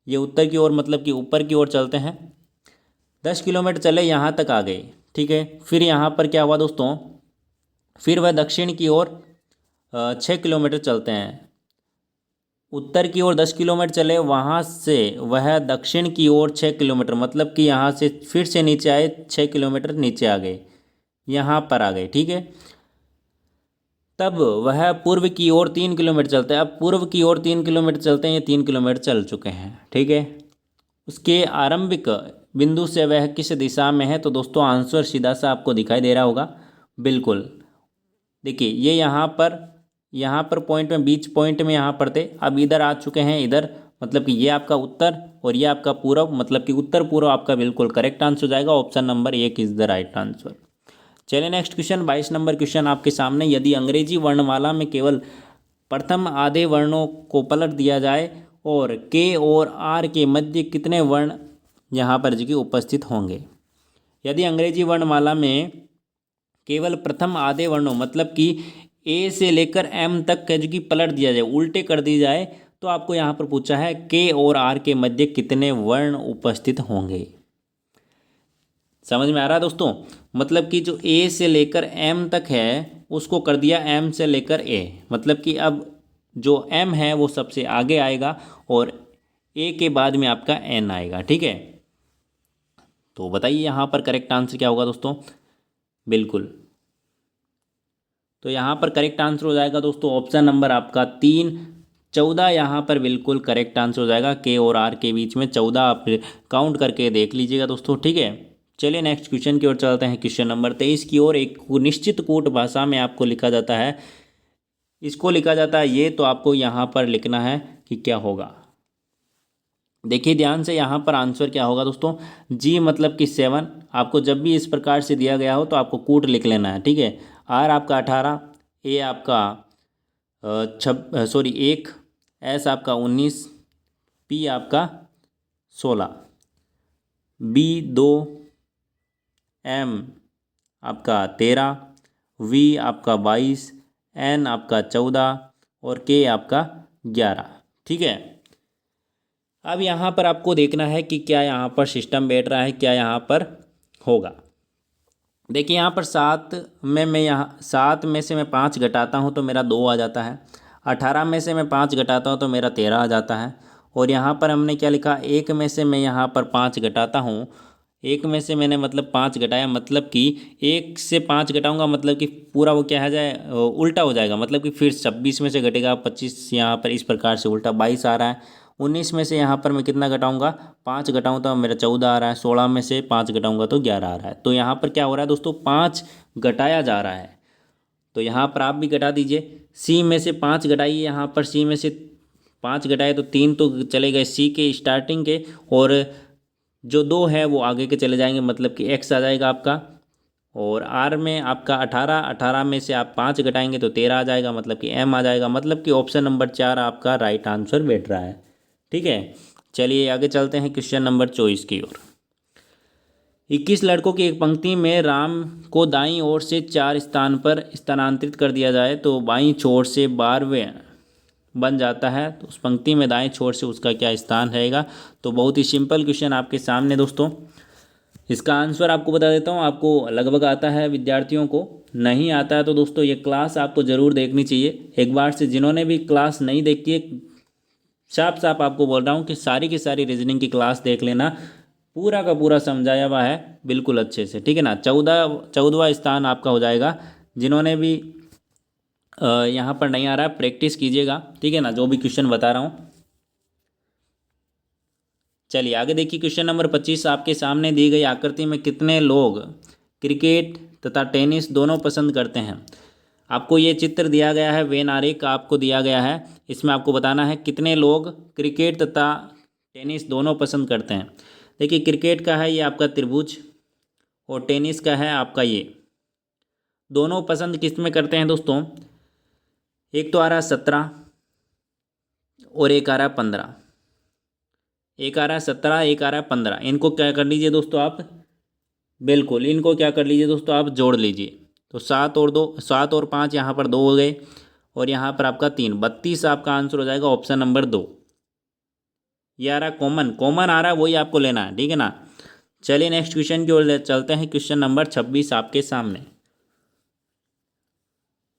की ओर, मतलब कि ऊपर की ओर चलते हैं। 10 किलोमीटर चले, यहाँ तक आ गए, ठीक है। फिर यहाँ पर क्या हुआ दोस्तों, फिर वह दक्षिण की ओर 6 किलोमीटर चलते हैं। उत्तर की ओर 10 किलोमीटर चले, वहाँ से वह दक्षिण की ओर 6 किलोमीटर, मतलब कि यहाँ से फिर से नीचे आए, 6 किलोमीटर नीचे आ गए, यहाँ पर आ गए, ठीक है। तब वह पूर्व की ओर 3 किलोमीटर चलते हैं। अब पूर्व की ओर 3 किलोमीटर चलते हैं, ये 3 किलोमीटर चल चुके हैं, ठीक है। उसके आरंभिक बिंदु से वह किस दिशा में है? तो दोस्तों आंसर सीधा सा आपको दिखाई दे रहा होगा, बिल्कुल देखिए ये यहाँ पर पॉइंट में, बीच पॉइंट में यहाँ पर थे, अब इधर आ चुके हैं, इधर, मतलब कि ये आपका उत्तर और ये आपका पूर्व, मतलब कि उत्तर पूर्व आपका बिल्कुल करेक्ट आंसर हो जाएगा। Option number 1 is the right answer. चलिए नेक्स्ट क्वेश्चन, 22 नंबर क्वेश्चन आपके सामने। यदि अंग्रेजी वर्णमाला में केवल प्रथम आधे वर्णों को पलट दिया जाए और के और आर के मध्य कितने वर्ण यहाँ पर जी उपस्थित होंगे? यदि अंग्रेजी वर्णमाला में केवल प्रथम आधे वर्णों, मतलब कि ए से लेकर एम तक का जो कि पलट दिया जाए, उल्टे कर दी जाए, तो आपको यहाँ पर पूछा है के और आर के मध्य कितने वर्ण उपस्थित होंगे। समझ में आ रहा है दोस्तों? मतलब कि जो ए से लेकर एम तक है उसको कर दिया एम से लेकर ए, मतलब कि अब जो एम है वो सबसे आगे आएगा और ए के बाद में आपका एन आएगा, ठीक है। तो बताइए यहाँ पर करेक्ट आंसर क्या होगा दोस्तों? बिल्कुल, तो यहाँ पर करेक्ट आंसर हो जाएगा दोस्तों ऑप्शन नंबर आपका 3, 14 यहाँ पर बिल्कुल करेक्ट आंसर हो जाएगा। के और आर के बीच में 14 आप काउंट करके देख लीजिएगा दोस्तों, ठीक है। चलिए नेक्स्ट क्वेश्चन की ओर चलते हैं। क्वेश्चन नंबर 23 की ओर, एक निश्चित कूट भाषा में आपको लिखा जाता है, इसको लिखा जाता है ये, तो आपको यहाँ पर लिखना है कि क्या होगा। देखिए ध्यान से, यहाँ पर आंसर क्या होगा दोस्तों, जी मतलब कि 7। आपको जब भी इस प्रकार से दिया गया हो तो आपको कूट लिख लेना है, ठीक है। आर आपका 18, ए आपका 1, एस आपका 19, पी आपका 16, बी 2, एम आपका 13, वी आपका 22, एन आपका 14 और के आपका 11, ठीक है। अब यहाँ पर आपको देखना है कि क्या यहाँ पर सिस्टम बैठ रहा है, क्या यहाँ पर होगा। देखिए यहाँ पर 7 में मैं यहाँ 7 में से मैं 5 घटाता हूँ तो मेरा 2 आ जाता है। 18 में से मैं 5 घटाता हूँ तो मेरा 13 आ जाता है। और यहाँ पर हमने क्या लिखा, 1 में से मैं यहाँ पर 5 घटाता हूँ, 1 में से मैंने मतलब 5 घटाया, मतलब कि 1 से 5 घटाऊंगा मतलब कि पूरा वो क्या है जाए उल्टा हो जाएगा, मतलब कि फिर 26 में से घटेगा 25, यहाँ पर इस प्रकार से उल्टा 22 आ रहा है। 19 में से यहाँ पर मैं कितना घटाऊंगा, 5 घटाऊँ तो मेरा 14 आ रहा है। 16 में से 5 घटाऊंगा तो 11 आ रहा है। तो यहाँ पर क्या हो रहा है दोस्तों, 5 घटाया जा रहा है। तो यहाँ पर आप भी घटा दीजिए। सी में से 5 घटाइए, यहाँ पर सी में से 5 घटाए तो 3 तो चले गए सी के स्टार्टिंग के, और जो 2 है वो आगे के चले जाएंगे, मतलब कि एक्स आ जाएगा आपका। और आर में आपका 18, 18 में से आप 5 घटाएंगे तो 13 आ जाएगा, मतलब कि एम आ जाएगा। मतलब कि ऑप्शन नंबर 4 आपका राइट आंसर बैठ रहा है। ठीक है, चलिए आगे चलते हैं क्वेश्चन नंबर 24 की ओर। 21 लड़कों की एक पंक्ति में राम को दाईं ओर से 4 स्थान पर स्थानांतरित कर दिया जाए तो बाईं छोर से 12वें बन जाता है, तो उस पंक्ति में दाएं छोर से उसका क्या स्थान रहेगा। तो बहुत ही सिंपल क्वेश्चन आपके सामने दोस्तों। इसका आंसर आपको बता देता हूँ, आपको लगभग आता है, विद्यार्थियों को नहीं आता है तो दोस्तों ये क्लास आपको ज़रूर देखनी चाहिए एक बार से। जिन्होंने भी क्लास नहीं देखी है, साफ साफ आपको बोल रहा हूँ कि सारी की सारी रीजनिंग की क्लास देख लेना, पूरा का पूरा समझाया हुआ है बिल्कुल अच्छे से। ठीक है ना, 14वां स्थान आपका हो जाएगा। जिन्होंने भी यहाँ पर नहीं आ रहा है, प्रैक्टिस कीजिएगा। ठीक है ना, जो भी क्वेश्चन बता रहा हूँ। चलिए आगे देखिए, क्वेश्चन नंबर 25 आपके सामने दी गई आकृति में कितने लोग क्रिकेट तथा टेनिस दोनों पसंद करते हैं। आपको ये चित्र दिया गया है, वेन आरेख आपको दिया गया है। इसमें आपको बताना है कितने लोग क्रिकेट तथा टेनिस दोनों पसंद करते हैं। देखिए क्रिकेट का है ये आपका त्रिभुज, और टेनिस का है आपका ये। दोनों पसंद किस में करते हैं दोस्तों, एक तो आ रहा है 17 और एक आ रहा है 15। एक आ रहा है 17, एक आ रहा है 15। इनको क्या कर लीजिए दोस्तों आप, बिल्कुल इनको क्या कर लीजिए दोस्तों आप, जोड़ लीजिए। तो 7 और 5 यहाँ पर 2 हो गए, और यहाँ पर आपका 3, 32 आपका आंसर हो जाएगा ऑप्शन नंबर 2। ये आ रहा है कॉमन, कॉमन आ रहा है वही आपको लेना है। ठीक है ना, चलिए नेक्स्ट क्वेश्चन की ओर चलते हैं। क्वेश्चन नंबर 26 आपके सामने,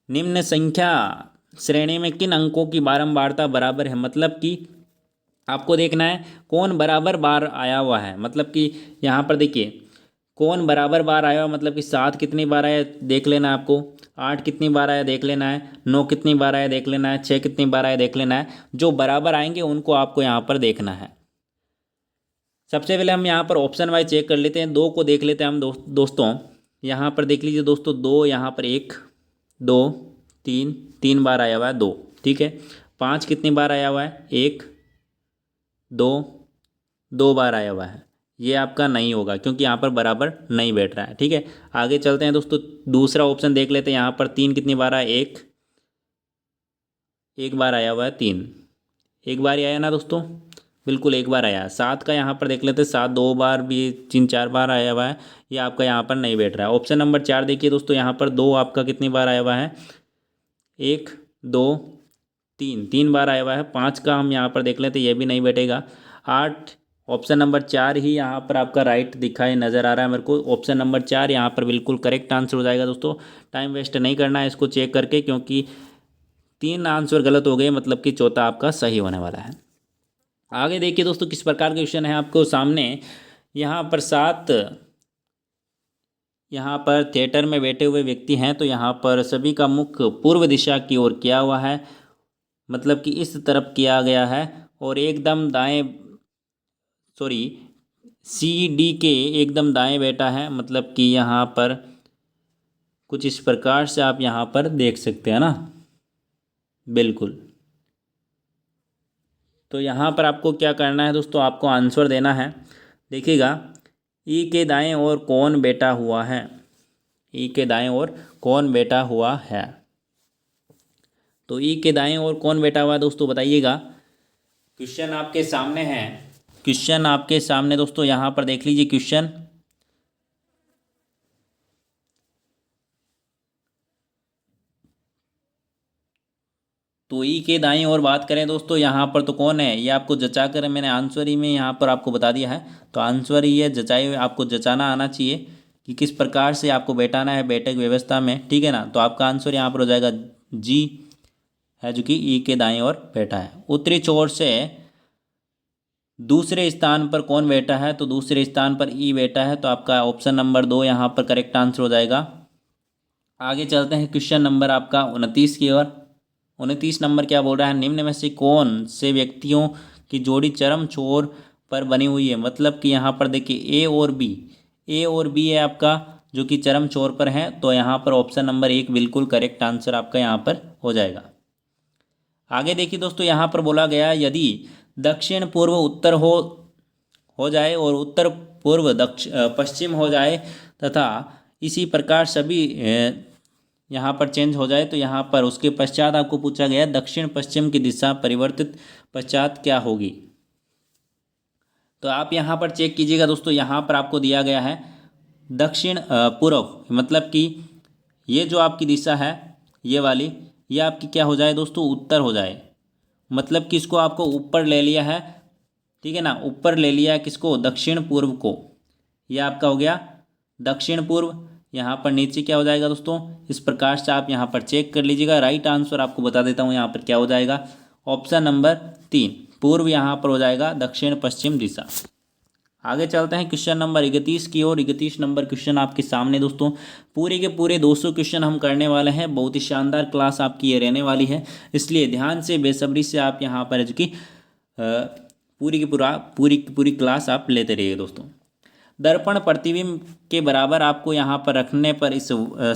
निम्न संख्या श्रेणी में किन अंकों की बारंबारता बराबर है। मतलब कि आपको देखना है कौन बराबर बार आया हुआ है। मतलब कि यहाँ पर देखिए कौन बराबर बार आया हुआ, मतलब कि 7 कितनी बार आया देख लेना है आपको, 8 कितनी बार आया देख लेना है, 9 कितनी बार आया देख लेना है, 6 कितनी बार आया देख लेना है। जो बराबर आएंगे उनको आपको यहाँ पर देखना है। सबसे पहले हम यहाँ पर ऑप्शन वाइज चेक कर लेते हैं। 2 को देख लेते हैं हम दोस्तों। यहाँ पर देख लीजिए दोस्तों, 2 यहाँ पर 1 2 3, 3 बार आया हुआ है 2। ठीक है, 5 कितनी बार आया हुआ है, 1 2, 2 बार आया हुआ है। ये आपका नहीं होगा क्योंकि यहाँ पर बराबर नहीं बैठ रहा है। ठीक है, आगे चलते हैं दोस्तों, दूसरा ऑप्शन देख लेते हैं। यहाँ पर 3 कितनी बार आया, 1 बार आया हुआ है 3। एक बार ही आया ना दोस्तों, बिल्कुल एक बार आया। 7 का यहाँ पर देख लेते हैं, 7 2 बार भी 3 4 बार आया हुआ है। ये आपका यहाँ पर नहीं बैठ रहा है। ऑप्शन नंबर 4 देखिए दोस्तों, यहाँ पर 2 आपका कितनी बार आया हुआ है, 1 2 3, 3 बार आया हुआ है। 5 का हम यहाँ पर देख लेते हैं, ये भी नहीं बैठेगा। 8, ऑप्शन नंबर 4 ही यहाँ पर आपका राइट दिखाई नज़र आ रहा है मेरे को। ऑप्शन नंबर 4 यहाँ पर बिल्कुल करेक्ट आंसर हो जाएगा दोस्तों। टाइम वेस्ट नहीं करना है इसको चेक करके, क्योंकि 3 आंसर गलत हो गए, मतलब कि चौथा आपका सही होने वाला है। आगे देखिए दोस्तों, किस प्रकार के क्वेश्चन है आपको सामने। यहाँ पर 7 यहाँ पर थिएटर में बैठे हुए व्यक्ति हैं, तो यहाँ पर सभी का मुख पूर्व दिशा की ओर किया हुआ है, मतलब कि इस तरफ किया गया है। और एकदम दाएं, सॉरी, सी डी के एकदम दाएं बैठा है, मतलब कि यहाँ पर कुछ इस प्रकार से आप यहाँ पर देख सकते हैं ना, बिल्कुल। तो यहाँ पर आपको क्या करना है दोस्तों, आपको आंसर देना है। देखिएगा, ई के दाएं ओर कौन बैठा हुआ है, ई के दाएं ओर कौन बैठा हुआ है। तो ई के दाएं ओर कौन बैठा हुआ है दोस्तों, बताइएगा। क्वेश्चन आपके सामने है, क्वेश्चन आपके सामने दोस्तों, यहाँ पर देख लीजिए क्वेश्चन। तो ई के दाईं ओर बात करें दोस्तों, यहाँ पर तो कौन है, ये आपको जचा कर मैंने आंसर ही में यहाँ पर आपको बता दिया है। तो आंसर ही है, जचाए हुए आपको जचाना आना चाहिए। कि किस प्रकार से आपको बैठाना है बैठक व्यवस्था में, ठीक है ना। तो आपका आंसर यहाँ पर हो जाएगा जी है, जो कि ई के दाएं ओर बैठा है। उत्तरी छोर से दूसरे स्थान पर कौन बैठा है, तो दूसरे स्थान पर ई बैठा है, तो आपका ऑप्शन नंबर 2 यहाँ पर करेक्ट आंसर हो जाएगा। आगे चलते हैं क्वेश्चन नंबर आपका 29 की ओर। 29 नंबर क्या बोल रहा है, निम्न में से कौन से व्यक्तियों की जोड़ी चरम छोर पर बनी हुई है। मतलब कि यहाँ पर देखिए ए और बी है आपका, जो कि चरम छोर पर है। तो यहाँ पर ऑप्शन नंबर 1 बिल्कुल करेक्ट आंसर आपका यहाँ पर हो जाएगा। आगे देखिए दोस्तों, यहाँ पर बोला गया यदि दक्षिण पूर्व उत्तर हो जाए और उत्तर पूर्व पश्चिम हो जाए तथा इसी प्रकार सभी यहाँ पर चेंज हो जाए, तो यहाँ पर उसके पश्चात आपको पूछा गया दक्षिण पश्चिम की दिशा परिवर्तित पश्चात क्या होगी। तो आप यहाँ पर चेक कीजिएगा दोस्तों, यहाँ पर आपको दिया गया है दक्षिण पूर्व, मतलब कि ये जो आपकी दिशा है ये वाली, ये आपकी क्या हो जाए दोस्तों, उत्तर हो जाए। मतलब कि इसको आपको ऊपर ले लिया है, ठीक है ना, ऊपर ले लिया है किसको, दक्षिण पूर्व को। ये आपका हो गया दक्षिण पूर्व। यहाँ पर नीचे क्या हो जाएगा दोस्तों, इस प्रकार से आप यहाँ पर चेक कर लीजिएगा। राइट आंसर आपको बता देता हूँ, यहाँ पर क्या हो जाएगा, ऑप्शन नंबर 3 पूर्व यहाँ पर हो जाएगा दक्षिण पश्चिम दिशा। आगे चलते हैं क्वेश्चन नंबर 31 की ओर। 31 नंबर क्वेश्चन आपके सामने दोस्तों, पूरे के पूरे 200 क्वेश्चन हम करने वाले हैं। बहुत ही शानदार क्लास आपकी ये रहने वाली है, इसलिए ध्यान से बेसब्री से आप यहाँ पर जो कि पूरी की पूरी क्लास आप लेते रहिए दोस्तों। दर्पण प्रतिबिंब के बराबर आपको यहाँ पर रखने पर इस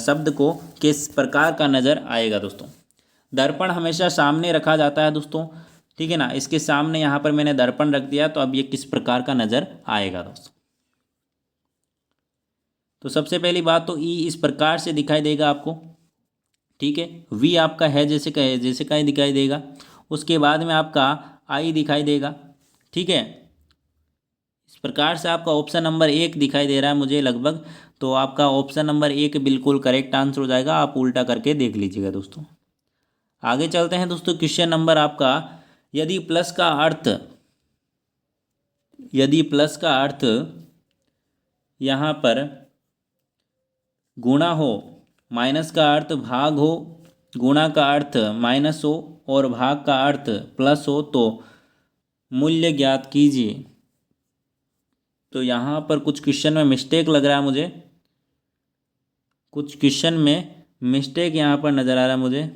शब्द को किस प्रकार का नज़र आएगा दोस्तों। दर्पण हमेशा सामने रखा जाता है दोस्तों, ठीक है ना। इसके सामने यहाँ पर मैंने दर्पण रख दिया, तो अब ये किस प्रकार का नज़र आएगा दोस्तों। तो सबसे पहली बात तो ई इस प्रकार से दिखाई देगा आपको, ठीक है। वी आपका है जैसे का ही दिखाई देगा। उसके बाद में आपका आई दिखाई देगा, ठीक है। इस प्रकार से आपका ऑप्शन नंबर 1 दिखाई दे रहा है मुझे लगभग, तो आपका ऑप्शन नंबर 1 बिल्कुल करेक्ट आंसर हो जाएगा। आप उल्टा करके देख लीजिएगा दोस्तों। आगे चलते हैं दोस्तों, क्वेश्चन नंबर आपका, यदि प्लस का अर्थ यहाँ पर गुणा हो, माइनस का अर्थ भाग हो, गुणा का अर्थ माइनस हो और भाग का अर्थ प्लस हो, तो मूल्य ज्ञात कीजिए। तो यहाँ पर कुछ क्वेश्चन में मिस्टेक लग रहा है मुझे, कुछ क्वेश्चन में मिस्टेक यहाँ पर नज़र आ रहा है मुझे।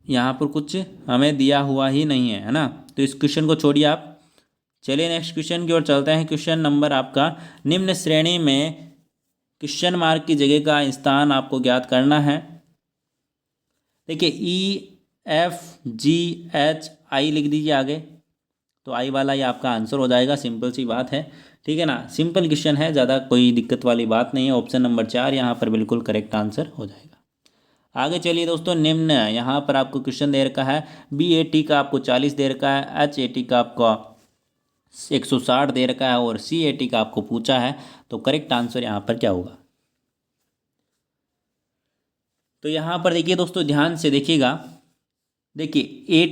यहाँ पर कुछ हमें दिया हुआ ही नहीं है ना, तो इस क्वेश्चन को छोड़िए आप। चलिए नेक्स्ट क्वेश्चन की ओर चलते हैं। क्वेश्चन नंबर आपका, निम्न श्रेणी में क्वेश्चन मार्क की जगह का स्थान आपको ज्ञात करना है। देखिए E F G H I लिख दीजिए आगे, तो आई वाला ये आपका आंसर हो जाएगा। सिंपल सी बात है, ठीक है ना, सिंपल क्वेश्चन है, ज़्यादा कोई दिक्कत वाली बात नहीं है। ऑप्शन नंबर 4 यहाँ पर बिल्कुल करेक्ट आंसर हो जाएगा। आगे चलिए दोस्तों, निम्न यहाँ पर आपको क्वेश्चन दे रखा है, BAT का आपको 40 दे रखा है, HAT का आपका 160 दे रखा है और CAT का आपको पूछा है, तो करेक्ट आंसर यहाँ पर क्या होगा। तो यहाँ पर देखिए दोस्तों, ध्यान से देखिएगा। देखिए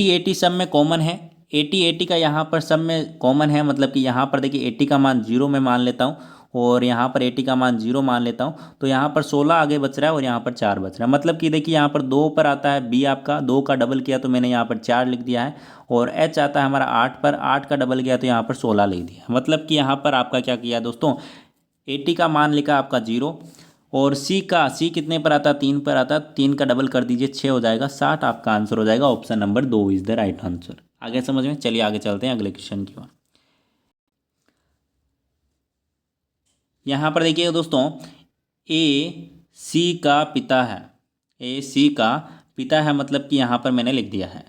80 सब में कॉमन है, 80 का यहाँ पर सब में कॉमन है। मतलब कि यहाँ पर देखिए 80 का मान 0 में मान लेता हूँ और यहाँ पर 80 का मान 0 मान लेता हूँ, तो यहाँ पर 16 आगे बच रहा है और यहाँ पर 4 बच रहा है। मतलब कि देखिए यहाँ पर 2 पर आता है बी आपका, 2 का डबल किया तो मैंने यहाँ पर 4 लिख दिया है, और एच आता है हमारा 8 पर, 8 का डबल किया तो यहाँ पर 16 लिख दिया। मतलब कि यहाँ पर आपका क्या किया दोस्तों, 80 का मान लिखा आपका 0, और सी कितने पर आता है, 3 पर आता है, 3 का डबल कर दीजिए 6 हो जाएगा, 60 आपका आंसर हो जाएगा। Option number 2 is the right answer. आगे समझ में, चलिए आगे चलते हैं अगले क्वेश्चन की ओर। यहाँ पर देखिए दोस्तों, AC का पिता है, AC का पिता है, मतलब कि यहाँ पर मैंने लिख दिया है।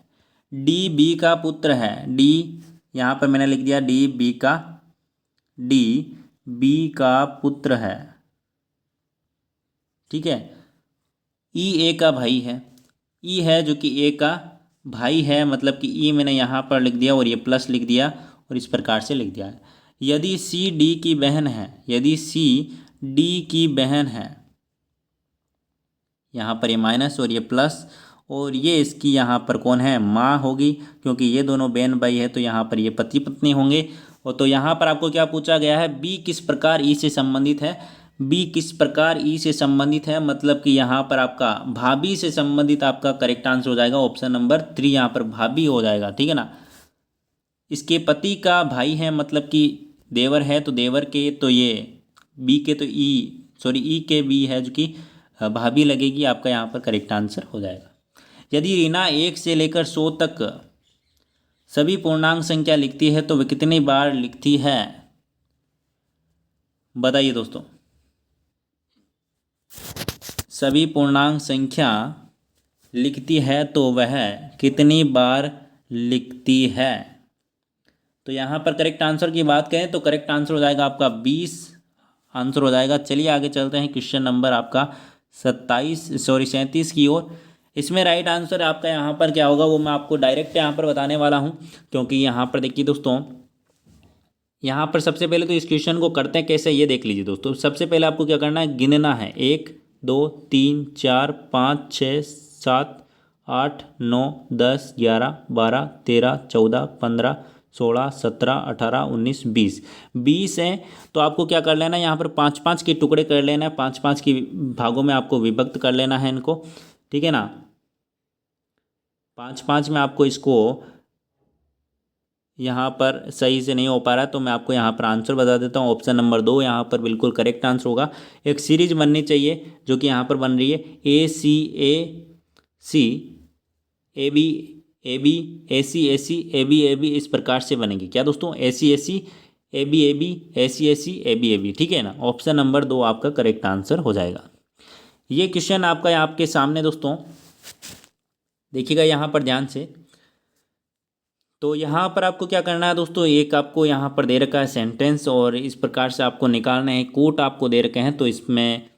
DB का पुत्र है, D यहाँ पर मैंने लिख दिया DB का पुत्र है, ठीक है। EA का भाई है, E है जो कि A का भाई है, मतलब कि E मैंने यहाँ पर लिख दिया और ये प्लस लिख दिया और इस प्रकार से लिख दिया है। यदि CD की बहन है, यदि CD की बहन है, यहाँ पर ये माइनस और ये प्लस, और ये इसकी यहाँ पर कौन है, माँ होगी, क्योंकि ये दोनों बहन भाई है, तो यहाँ पर ये पति पत्नी होंगे। और तो यहाँ पर आपको क्या पूछा गया है, बी किस प्रकार ई से संबंधित है। बी किस प्रकार ई से संबंधित है, मतलब कि यहाँ पर आपका भाभी से संबंधित आपका करेक्ट आंसर हो जाएगा ऑप्शन नंबर 3, यहाँ पर भाभी हो जाएगा, ठीक है ना। इसके पति का भाई है, मतलब कि देवर है, तो देवर के तो ये बी के तो ई के बी है जो कि भाभी लगेगी, आपका यहाँ पर करेक्ट आंसर हो जाएगा। यदि रीना 1 से लेकर 100 तक सभी पूर्णांक संख्या लिखती है तो वह कितनी बार लिखती है, बताइए दोस्तों। सभी पूर्णांक संख्या लिखती है तो वह कितनी बार लिखती है। तो यहाँ पर करेक्ट आंसर की बात करें तो करेक्ट आंसर हो जाएगा आपका 20 आंसर हो जाएगा। चलिए आगे चलते हैं क्वेश्चन नंबर आपका 37 की ओर। इसमें राइट आंसर आपका यहाँ पर क्या होगा वो मैं आपको डायरेक्ट यहाँ पर बताने वाला हूँ, क्योंकि यहाँ पर देखिए दोस्तों, यहाँ पर सबसे पहले तो इस क्वेश्चन को करते हैं कैसे ये देख लीजिए दोस्तों। सबसे पहले आपको क्या करना है, गिनना है 1 2 3 4 5 6 7 8 9 10 11 12 13 14 15 16 17 18 19 20 है। तो आपको क्या कर लेना है, यहाँ पर 5-5 के टुकड़े कर लेना है, 5-5 के भागों में आपको विभक्त कर लेना है इनको, ठीक है ना। 5-5 में आपको इसको यहाँ पर सही से नहीं हो पा रहा है तो मैं आपको यहाँ पर आंसर बता देता हूँ। ऑप्शन नंबर 2 यहाँ पर बिल्कुल करेक्ट आंसर होगा। एक सीरीज बननी चाहिए जो कि यहाँ पर बन रही है AC AB AB AC AB इस प्रकार से बनेगी। क्या दोस्तों, AC AB AC AB, ठीक है ना। ऑप्शन नंबर 2 आपका करेक्ट आंसर हो जाएगा। ये क्वेश्चन आपका आपके सामने दोस्तों देखिएगा यहाँ पर ध्यान से। तो यहाँ पर आपको क्या करना है दोस्तों, एक आपको यहाँ पर दे रखा है सेंटेंस और इस प्रकार से आपको निकालना है। कोट आपको दे रखे हैं तो इसमें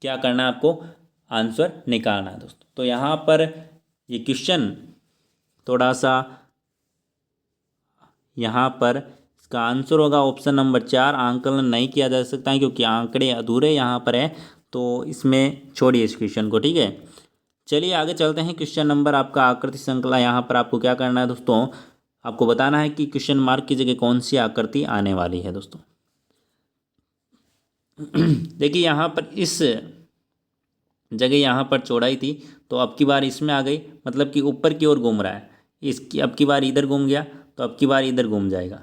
क्या करना है, आपको आंसर निकालना है दोस्तों। तो यहाँ पर ये क्वेश्चन थोड़ा सा यहाँ पर इसका आंसर होगा ऑप्शन नंबर 4। आंकलन नहीं किया जा सकता है क्योंकि आंकड़े अधूरे यहाँ पर है, तो इसमें छोड़िए इस क्वेश्चन को, ठीक है। चलिए आगे चलते हैं। क्वेश्चन नंबर आपका आकृति श्रृंखला। यहाँ पर आपको क्या करना है दोस्तों, आपको बताना है कि क्वेश्चन मार्क की जगह कौन सी आकृति आने वाली है दोस्तों। देखिए यहाँ पर इस जगह यहाँ पर चौड़ाई थी तो अब की बार इसमें आ गई, मतलब कि ऊपर की ओर घूम रहा है। इसकी अब की बार इधर घूम गया तो अब की बार इधर घूम जाएगा।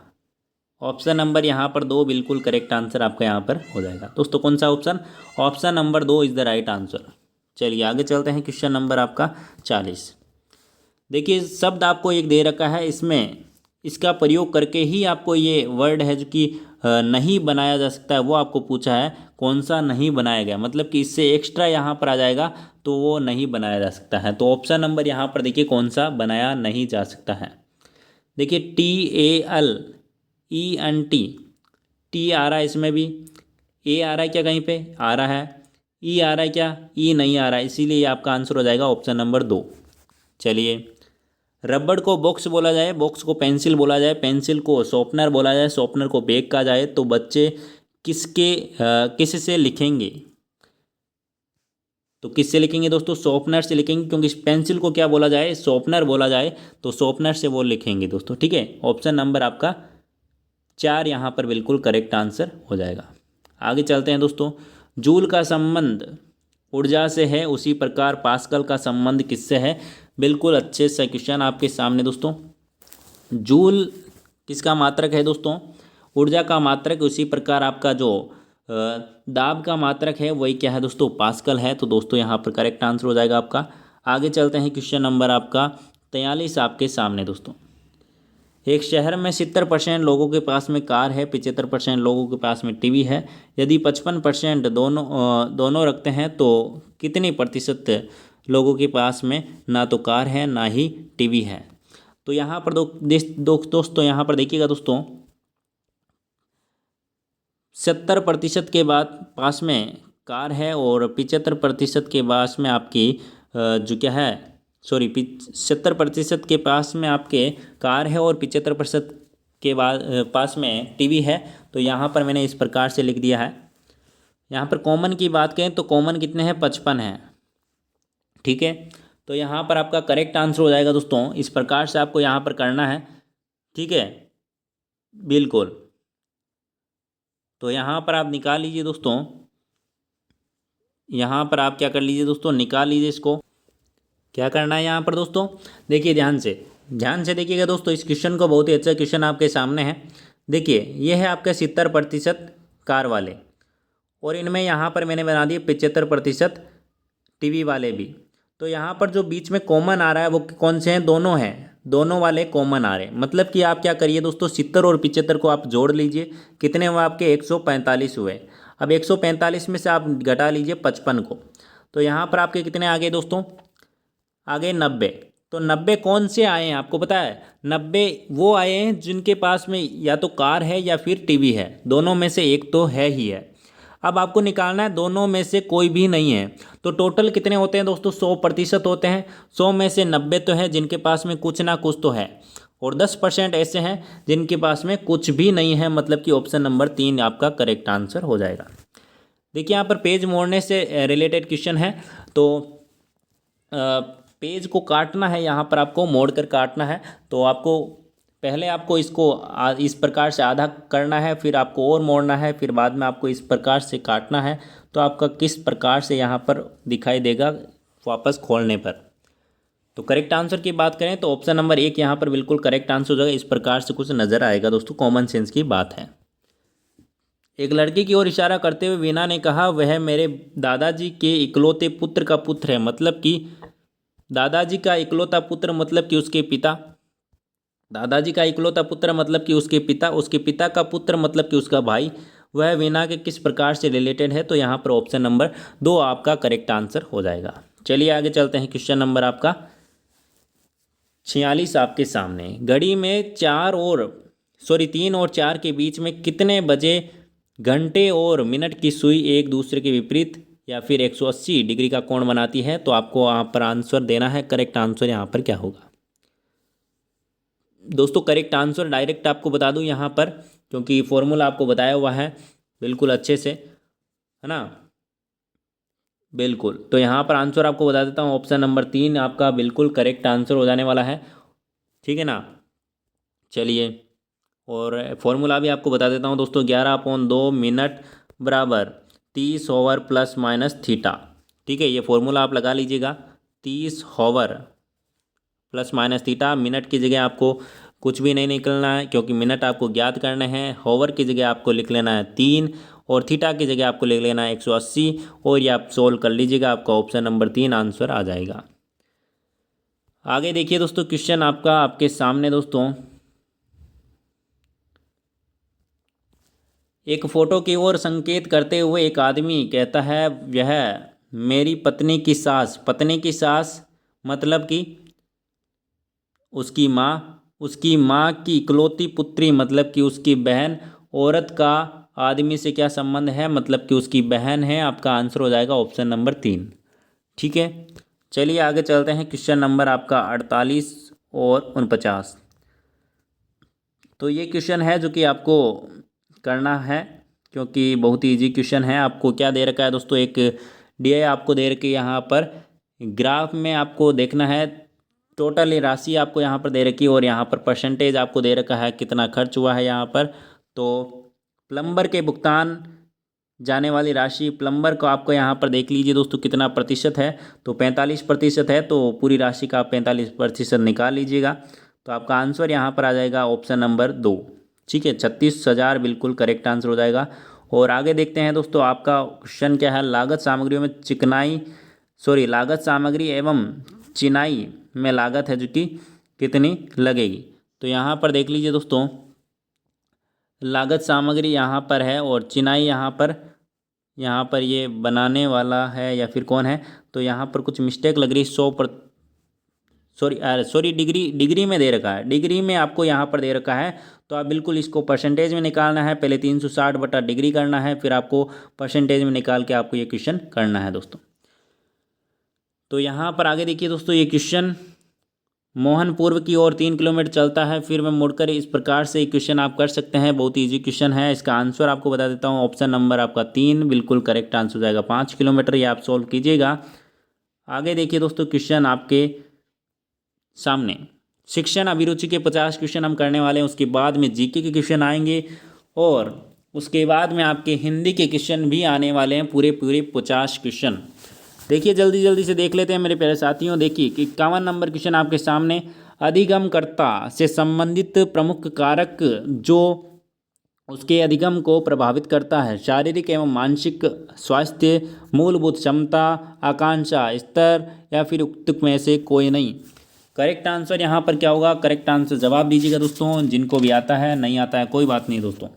ऑप्शन नंबर यहाँ पर 2 बिल्कुल करेक्ट आंसर आपका यहाँ पर हो जाएगा दोस्तों। कौन सा option, option number 2 is the right answer. चलिए आगे चलते हैं। क्वेश्चन नंबर आपका 40। देखिए शब्द आपको एक दे रखा है, इसमें इसका प्रयोग करके ही आपको ये वर्ड है जो कि नहीं बनाया जा सकता है वो आपको पूछा है। कौन सा नहीं बनाया गया, मतलब कि इससे एक्स्ट्रा यहाँ पर आ जाएगा तो वो नहीं बनाया जा सकता है। तो ऑप्शन नंबर यहाँ पर देखिए कौन सा बनाया नहीं जा सकता है। देखिए TALENT, टी आ रहा है इसमें भी, ए आ रहा है क्या, कहीं पे आ रहा है, ई आ रहा है क्या, ई नहीं आ रहा है, इसीलिए आपका आंसर हो जाएगा ऑप्शन नंबर 2। चलिए, रबड़ को बॉक्स बोला जाए, बॉक्स को पेंसिल बोला जाए, पेंसिल को शॉर्पनर बोला जाए, शॉर्पनर को बैग कहा जाए, तो बच्चे किससे लिखेंगे, तो किससे लिखेंगे दोस्तों, शॉर्पनर से लिखेंगे, क्योंकि पेंसिल को क्या बोला जाए, शॉर्पनर बोला जाए, तो शॉर्पनर से वो लिखेंगे दोस्तों, ठीक है। ऑप्शन नंबर आपका 4 यहाँ पर बिल्कुल करेक्ट आंसर हो जाएगा। आगे चलते हैं दोस्तों। जूल का संबंध ऊर्जा से है, उसी प्रकार पास्कल का संबंध किससे है। बिल्कुल अच्छे से क्वेश्चन आपके सामने दोस्तों। जूल किसका मात्रक है दोस्तों, ऊर्जा का मात्रक, उसी प्रकार आपका जो दाब का मात्रक है वही क्या है दोस्तों, पास्कल है। तो दोस्तों यहाँ पर करेक्ट आंसर हो जाएगा आपका। आगे चलते हैं। क्वेश्चन नंबर आपका 43 आपके सामने दोस्तों। एक शहर में 70% लोगों के पास में कार है, 75% लोगों के पास में टीवी है। यदि 55% दोनों रखते हैं तो कितनी प्रतिशत लोगों के पास में ना तो कार है ना ही टीवी है। तो यहाँ पर दोस्तों यहाँ पर देखिएगा दोस्तों, 70% के बाद पास में कार है और 75% के पास में आपकी जो क्या है, सॉरी 70% के पास में आपके कार है और 75% के बाद पास में टीवी है। तो यहाँ पर मैंने इस प्रकार से लिख दिया है। यहाँ पर कॉमन की बात करें तो कॉमन कितने हैं, 55 हैं, ठीक है। तो यहाँ पर आपका करेक्ट आंसर हो जाएगा दोस्तों। इस प्रकार से आपको यहाँ पर करना है, ठीक है। बिल्कुल। तो यहाँ पर आप निकाल लीजिए दोस्तों, यहाँ पर आप क्या कर लीजिए दोस्तों, निकाल लीजिए इसको। क्या करना है यहाँ पर दोस्तों, देखिए ध्यान से देखिएगा दोस्तों इस क्वेश्चन को, बहुत ही अच्छा क्वेश्चन आपके सामने है। देखिए ये है आपका 70% कार वाले, और इनमें यहाँ पर मैंने बना दिए 75% टीवी वाले भी। तो यहाँ पर जो बीच में कॉमन आ रहा है वो कौन से हैं, दोनों हैं, दोनों वाले कॉमन आ रहे हैं। मतलब कि आप क्या करिए दोस्तों, 70 और 75 को आप जोड़ लीजिए, कितने हुए आपके 145 हुए। अब 145 में से आप घटा लीजिए 55 को, तो यहाँ पर आपके कितने आ गए दोस्तों, आ गए 90। तो 90 कौन से आए हैं आपको पता है, 90 वो आए हैं जिनके पास में या तो कार है या फिर टीवी है, दोनों में से एक तो है ही है। अब आपको निकालना है दोनों में से कोई भी नहीं है। तो टोटल कितने होते हैं दोस्तों, 100% होते हैं। 100 में से 90 तो है जिनके पास में कुछ ना कुछ तो है, और 10% ऐसे हैं जिनके पास में कुछ भी नहीं है। मतलब कि ऑप्शन नंबर 3 आपका करेक्ट आंसर हो जाएगा। देखिए यहाँ पर पेज मोड़ने से रिलेटेड क्वेश्चन है। तो पेज को काटना है, यहाँ पर आपको मोड़ कर काटना है। तो आपको पहले आपको इसको इस प्रकार से आधा करना है, फिर आपको और मोड़ना है, फिर बाद में आपको इस प्रकार से काटना है। तो आपका किस प्रकार से यहाँ पर दिखाई देगा वापस खोलने पर। तो करेक्ट आंसर की बात करें तो ऑप्शन नंबर 1 यहाँ पर बिल्कुल करेक्ट आंसर हो जाएगा। इस प्रकार से कुछ नज़र आएगा दोस्तों, कॉमन सेंस की बात है। एक लड़की की ओर इशारा करते हुए वीना ने कहा, वह मेरे दादाजी के इकलौते पुत्र का पुत्र है। मतलब कि दादाजी का इकलौता पुत्र मतलब कि उसके पिता, दादाजी का इकलौता पुत्र मतलब कि उसके पिता का पुत्र मतलब कि उसका भाई, वह वीना के किस प्रकार से रिलेटेड है। तो यहाँ पर ऑप्शन नंबर 2 आपका करेक्ट आंसर हो जाएगा। चलिए आगे चलते हैं। क्वेश्चन नंबर आपका 46 आपके सामने। घड़ी में 3 और 4 के बीच में कितने बजे घंटे और मिनट की सुई एक दूसरे के विपरीत या फिर 180 डिग्री का कोण बनाती है। तो आपको यहाँ पर आंसर देना है। करेक्ट आंसर यहाँ पर क्या होगा दोस्तों, करेक्ट आंसर डायरेक्ट आपको बता दूं यहाँ पर, क्योंकि फॉर्मूला आपको बताया हुआ है बिल्कुल अच्छे से, है ना। बिल्कुल, तो यहाँ पर आंसर आपको बता देता हूँ। ऑप्शन नंबर 3 आपका बिल्कुल करेक्ट आंसर हो जाने वाला है, ठीक है ना। चलिए, और फॉर्मूला भी आपको बता देता हूँ दोस्तों। 11/2 मिनट बराबर 30 ओवर प्लस माइनस थीटा, ठीक है। ये फॉर्मूला आप लगा लीजिएगा, 30 over plus minus theta. Minute की जगह आपको कुछ भी नहीं निकलना है, क्योंकि मिनट आपको ज्ञात करने हैं। होवर की जगह आपको लिख लेना है 3, और थीटा की जगह आपको लिख लेना है 180, और ये आप सोल्व कर लीजिएगा, आपका ऑप्शन नंबर 3 आंसर आ जाएगा। आगे देखिए दोस्तों, क्वेश्चन आपका आपके सामने दोस्तों, एक फोटो की ओर संकेत करते हुए एक आदमी कहता है, यह मेरी पत्नी की सास। पत्नी की सास मतलब कि उसकी माँ की इकलौती पुत्री मतलब कि उसकी बहन। औरत का आदमी से क्या संबंध है, मतलब कि उसकी बहन है। आपका आंसर हो जाएगा ऑप्शन नंबर 3, ठीक है। चलिए आगे चलते हैं। क्वेश्चन नंबर आपका 48 और 49। तो ये क्वेश्चन है जो कि आपको करना है, क्योंकि बहुत ही ईजी क्वेश्चन है। आपको क्या दे रखा है दोस्तों, एक डी आपको दे रखी है। यहाँ पर ग्राफ में आपको देखना है, टोटल राशि आपको यहाँ पर दे रखी है, और यहाँ पर परसेंटेज आपको दे रखा है कितना खर्च हुआ है यहाँ पर। तो प्लम्बर के भुगतान जाने वाली राशि, प्लम्बर को आपको यहाँ पर देख लीजिए दोस्तों कितना प्रतिशत है। तो 45% है, तो पूरी राशि का आप 45% निकाल लीजिएगा। तो आपका आंसर यहाँ पर आ जाएगा ऑप्शन नंबर 2, ठीक है। 36,000 बिल्कुल करेक्ट आंसर हो जाएगा। और आगे देखते हैं दोस्तों, आपका क्वेश्चन क्या है। लागत सामग्रियों में लागत सामग्री एवं चिनाई में लागत है जो कि कितनी लगेगी। तो यहाँ पर देख लीजिए दोस्तों, लागत सामग्री यहाँ पर है और चिनाई यहाँ पर ये बनाने वाला है या फिर कौन है। तो यहाँ पर कुछ मिस्टेक लग रही है। डिग्री में दे रखा है, डिग्री में आपको यहाँ पर दे रखा है। तो आप बिल्कुल इसको परसेंटेज में निकालना है। पहले 360/डिग्री करना है, फिर आपको परसेंटेज में निकाल के आपको ये क्वेश्चन करना है दोस्तों। तो यहाँ पर आगे देखिए दोस्तों, ये क्वेश्चन मोहन पूर्व की ओर 3 किलोमीटर चलता है, फिर मैं मुड़कर इस प्रकार से क्वेश्चन आप कर सकते हैं। बहुत ईजी क्वेश्चन है। इसका आंसर आपको बता देता हूँ। ऑप्शन नंबर आपका 3 बिल्कुल करेक्ट आंसर हो जाएगा। 5 किलोमीटर ये आप सॉल्व कीजिएगा। आगे देखिए दोस्तों, क्वेश्चन आपके सामने शिक्षण अभिरुचि के 50 क्वेश्चन हम करने वाले हैं। उसके बाद में जीके के क्वेश्चन आएंगे और उसके बाद में आपके हिंदी के क्वेश्चन भी आने वाले हैं, पूरे पूरे 50 क्वेश्चन। देखिए जल्दी जल्दी से देख लेते हैं मेरे प्यारे साथियों। देखिए कि 51 नंबर क्वेश्चन आपके सामने, अधिगमकर्ता से संबंधित प्रमुख कारक जो उसके अधिगम को प्रभावित करता है, शारीरिक एवं मानसिक स्वास्थ्य, मूलभूत क्षमता, आकांक्षा स्तर या फिर उक्त में से कोई नहीं। करेक्ट आंसर यहाँ पर क्या होगा? करेक्ट आंसर जवाब दीजिएगा दोस्तों, जिनको भी आता है, नहीं आता है कोई बात नहीं दोस्तों।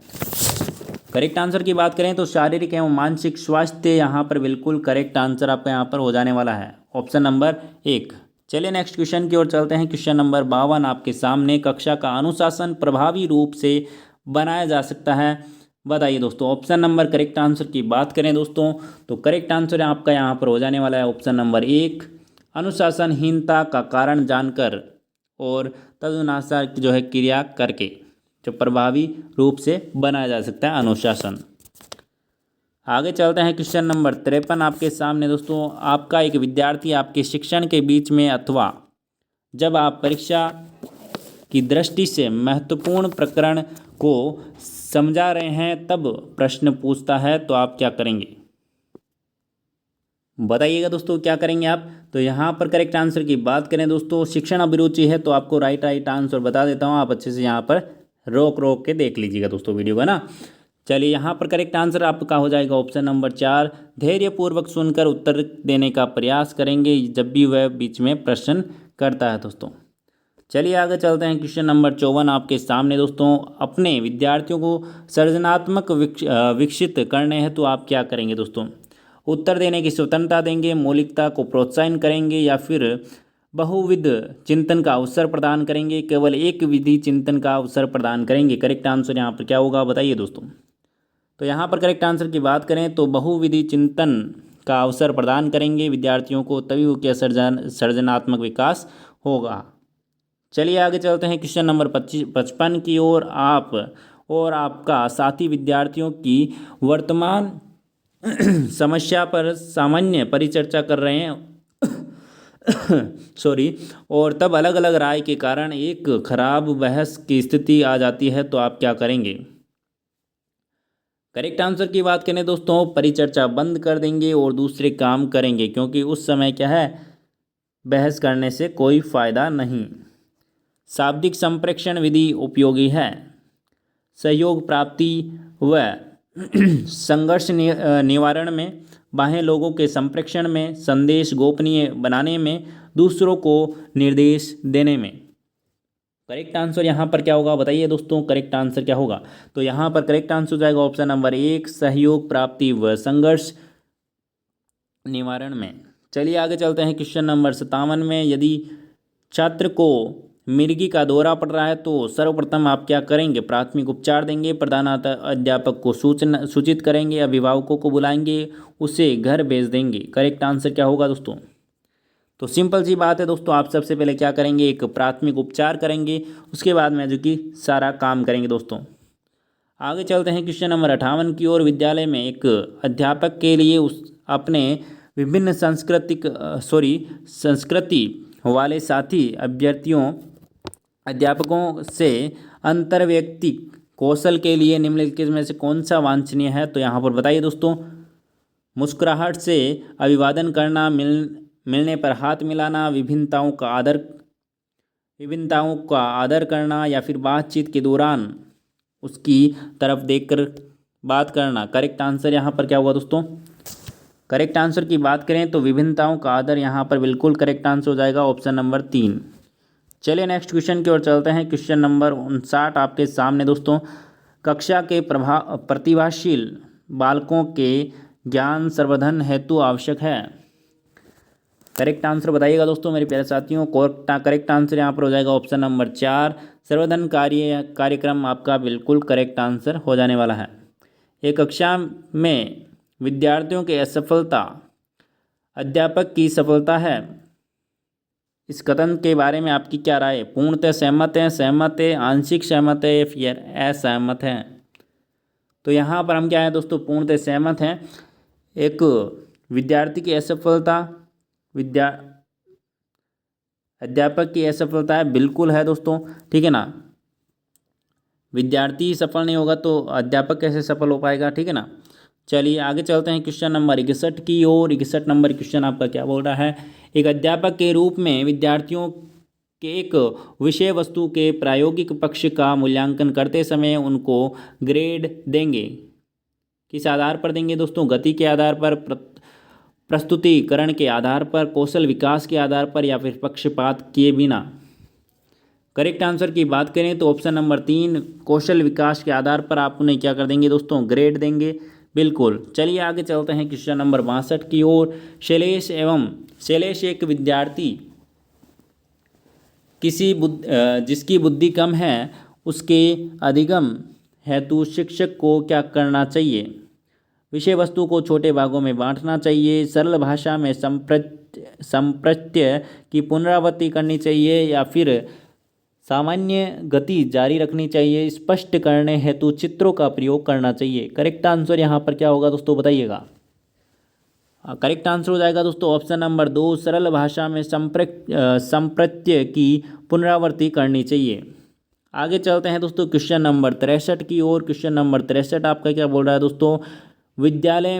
करेक्ट आंसर की बात करें तो शारीरिक एवं मानसिक स्वास्थ्य यहाँ पर बिल्कुल करेक्ट आंसर आपका यहाँ पर हो जाने वाला है, ऑप्शन नंबर 1। चलिए नेक्स्ट क्वेश्चन की ओर चलते हैं। क्वेश्चन नंबर 52 आपके सामने, कक्षा का अनुशासन प्रभावी रूप से बनाया जा सकता है, बताइए दोस्तों। ऑप्शन नंबर करेक्ट आंसर की बात करें दोस्तों तो करेक्ट आंसर आपका यहाँ पर हो जाने वाला है ऑप्शन नंबर 1, अनुशासनहीनता का कारण जानकर और तदनुसार जो है क्रिया करके जो प्रभावी रूप से बनाया जा सकता है अनुशासन। आगे चलते हैं। क्वेश्चन नंबर 53 आपके सामने दोस्तों, आपका एक विद्यार्थी आपके शिक्षण के बीच में अथवा जब आप परीक्षा की दृष्टि से महत्वपूर्ण प्रकरण को समझा रहे हैं तब प्रश्न पूछता है, तो आप क्या करेंगे? बताइएगा दोस्तों क्या करेंगे आप। तो यहाँ पर करेक्ट आंसर की बात करें दोस्तों, शिक्षण अभिरुचि है तो आपको राइट आंसर बता देता हूँ, आप अच्छे से यहाँ पर रोक के देख लीजिएगा दोस्तों वीडियो का ना। चलिए यहाँ पर करेक्ट आंसर आपका हो जाएगा ऑप्शन नंबर 4, धैर्यपूर्वक सुनकर उत्तर देने का प्रयास करेंगे जब भी वह बीच में प्रश्न करता है दोस्तों। चलिए आगे चलते हैं। क्वेश्चन नंबर 54 आपके सामने दोस्तों, अपने विद्यार्थियों को सृजनात्मक विकसित करने हैं तो आप क्या करेंगे दोस्तों? उत्तर देने की स्वतंत्रता देंगे, मौलिकता को प्रोत्साहन करेंगे या फिर बहुविध चिंतन का अवसर प्रदान करेंगे, केवल एक विधि चिंतन का अवसर प्रदान करेंगे? करेक्ट आंसर यहाँ पर क्या होगा बताइए दोस्तों। तो यहाँ पर करेक्ट आंसर की बात करें तो बहुविधि चिंतन का अवसर प्रदान करेंगे विद्यार्थियों को, तभी उनका सृजनात्मक विकास होगा। चलिए आगे चलते हैं क्वेश्चन नंबर 55 की ओर। आप और आपका साथी विद्यार्थियों की वर्तमान समस्या पर सामान्य परिचर्चा कर रहे हैं सॉरी, और तब अलग अलग राय के कारण एक खराब बहस की स्थिति आ जाती है, तो आप क्या करेंगे? करेक्ट आंसर की बात करें दोस्तों, परिचर्चा बंद कर देंगे और दूसरे काम करेंगे, क्योंकि उस समय क्या है, बहस करने से कोई फायदा नहीं। शाब्दिक संप्रेषण विधि उपयोगी है, सहयोग प्राप्ति व संघर्ष निवारण में, बाह्य लोगों के संप्रेषण में, संदेश गोपनीय बनाने में, दूसरों को निर्देश देने में। करेक्ट आंसर यहाँ पर क्या होगा बताइए दोस्तों, करेक्ट आंसर क्या होगा? तो यहाँ पर करेक्ट आंसर हो जाएगा ऑप्शन नंबर 1, सहयोग प्राप्ति व संघर्ष निवारण में। चलिए आगे चलते हैं। क्वेश्चन नंबर 57 में, यदि छात्र को मिर्गी का दौरा पड़ रहा है तो सर्वप्रथम आप क्या करेंगे? प्राथमिक उपचार देंगे, प्रधान अध्यापक को सूचित करेंगे, अभिभावकों को बुलाएंगे, उसे घर भेज देंगे? करेक्ट आंसर क्या होगा दोस्तों? तो सिंपल सी बात है दोस्तों, आप सबसे पहले क्या करेंगे? एक प्राथमिक उपचार करेंगे, उसके बाद में जो कि सारा काम करेंगे दोस्तों। आगे चलते हैं क्वेश्चन नंबर 58 की ओर। विद्यालय में एक अध्यापक के लिए अपने विभिन्न संस्कृति वाले साथी अध्यापकों से अंतर्व्यक्ति कौशल के लिए निम्नलिखित में से कौन सा वांछनीय है? तो यहाँ पर बताइए दोस्तों। मुस्कुराहट से अभिवादन करना, मिलने पर हाथ मिलाना, विभिन्नताओं का आदर करना या फिर बातचीत के दौरान उसकी तरफ देखकर बात करना? करेक्ट आंसर यहाँ पर क्या होगा दोस्तों? करेक्ट आंसर की बात करें तो विभिन्नताओं का आदर यहाँ पर बिल्कुल करेक्ट आंसर हो जाएगा ऑप्शन नंबर 3। चलिए नेक्स्ट क्वेश्चन की ओर चलते हैं। क्वेश्चन नंबर 59 आपके सामने दोस्तों, कक्षा के प्रतिभाशील बालकों के ज्ञान संवर्धन हेतु आवश्यक है। करेक्ट आंसर बताइएगा दोस्तों मेरे प्यारे साथियों। करेक्ट आंसर यहाँ पर हो जाएगा ऑप्शन नंबर 4, संवर्धन कार्यक्रम आपका बिल्कुल करेक्ट आंसर हो जाने वाला है। एक कक्षा में विद्यार्थियों की असफलता अध्यापक की सफलता है, इस कथन के बारे में आपकी क्या राय है? पूर्णतः सहमत है, आंशिक सहमत है या फिर असहमत है? तो यहाँ पर हम क्या है दोस्तों, पूर्णतः सहमत हैं। एक विद्यार्थी की असफलता अध्यापक की असफलता है, बिल्कुल है दोस्तों, ठीक है ना। विद्यार्थी सफल नहीं होगा तो अध्यापक कैसे सफल हो पाएगा, ठीक है ना। चलिए आगे चलते हैं क्वेश्चन नंबर 61 की ओर। 61 नंबर क्वेश्चन आपका क्या बोल रहा है। एक अध्यापक के रूप में विद्यार्थियों के एक विषय वस्तु के प्रायोगिक पक्ष का मूल्यांकन करते समय उनको ग्रेड देंगे। किस आधार पर देंगे दोस्तों, गति के आधार पर, प्रस्तुतिकरण के आधार पर, कौशल विकास के आधार पर, या फिर पक्षपात किए बिना। करेक्ट आंसर की बात करें तो ऑप्शन नंबर 3 कौशल विकास के आधार पर आप उन्हें क्या कर देंगे दोस्तों, ग्रेड देंगे, बिल्कुल। चलिए आगे चलते हैं क्वेश्चन नंबर 62 की ओर। शैलेश एक विद्यार्थी जिसकी बुद्धि कम है उसके अधिगम हेतु शिक्षक को क्या करना चाहिए। विषय वस्तु को छोटे भागों में बांटना चाहिए, सरल भाषा में संप्रत्यय की पुनरावृत्ति करनी चाहिए, या फिर सामान्य गति जारी रखनी चाहिए, स्पष्ट करने हेतु चित्रों का प्रयोग करना चाहिए। करेक्ट आंसर यहाँ पर क्या होगा दोस्तों, बताइएगा। करेक्ट आंसर हो जाएगा दोस्तों ऑप्शन नंबर 2 सरल भाषा में संप्रत्यय की पुनरावृत्ति करनी चाहिए। आगे चलते हैं दोस्तों क्वेश्चन नंबर 63 की ओर। क्वेश्चन नंबर 63 आपका क्या बोल रहा है दोस्तों, विद्यालय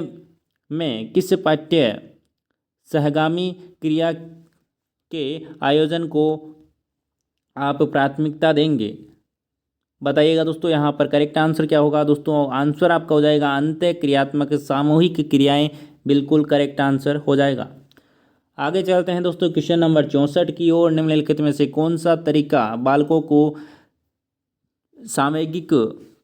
में किस पाठ्य सहगामी क्रिया के आयोजन को आप प्राथमिकता देंगे, बताइएगा दोस्तों। यहाँ पर करेक्ट आंसर क्या होगा दोस्तों, आंसर आपका हो जाएगा अंत्य क्रियात्मक सामूहिक क्रियाएं, बिल्कुल करेक्ट आंसर हो जाएगा। आगे चलते हैं दोस्तों क्वेश्चन नंबर 64 की ओर। निम्नलिखित में से कौन सा तरीका बालकों को सामयिक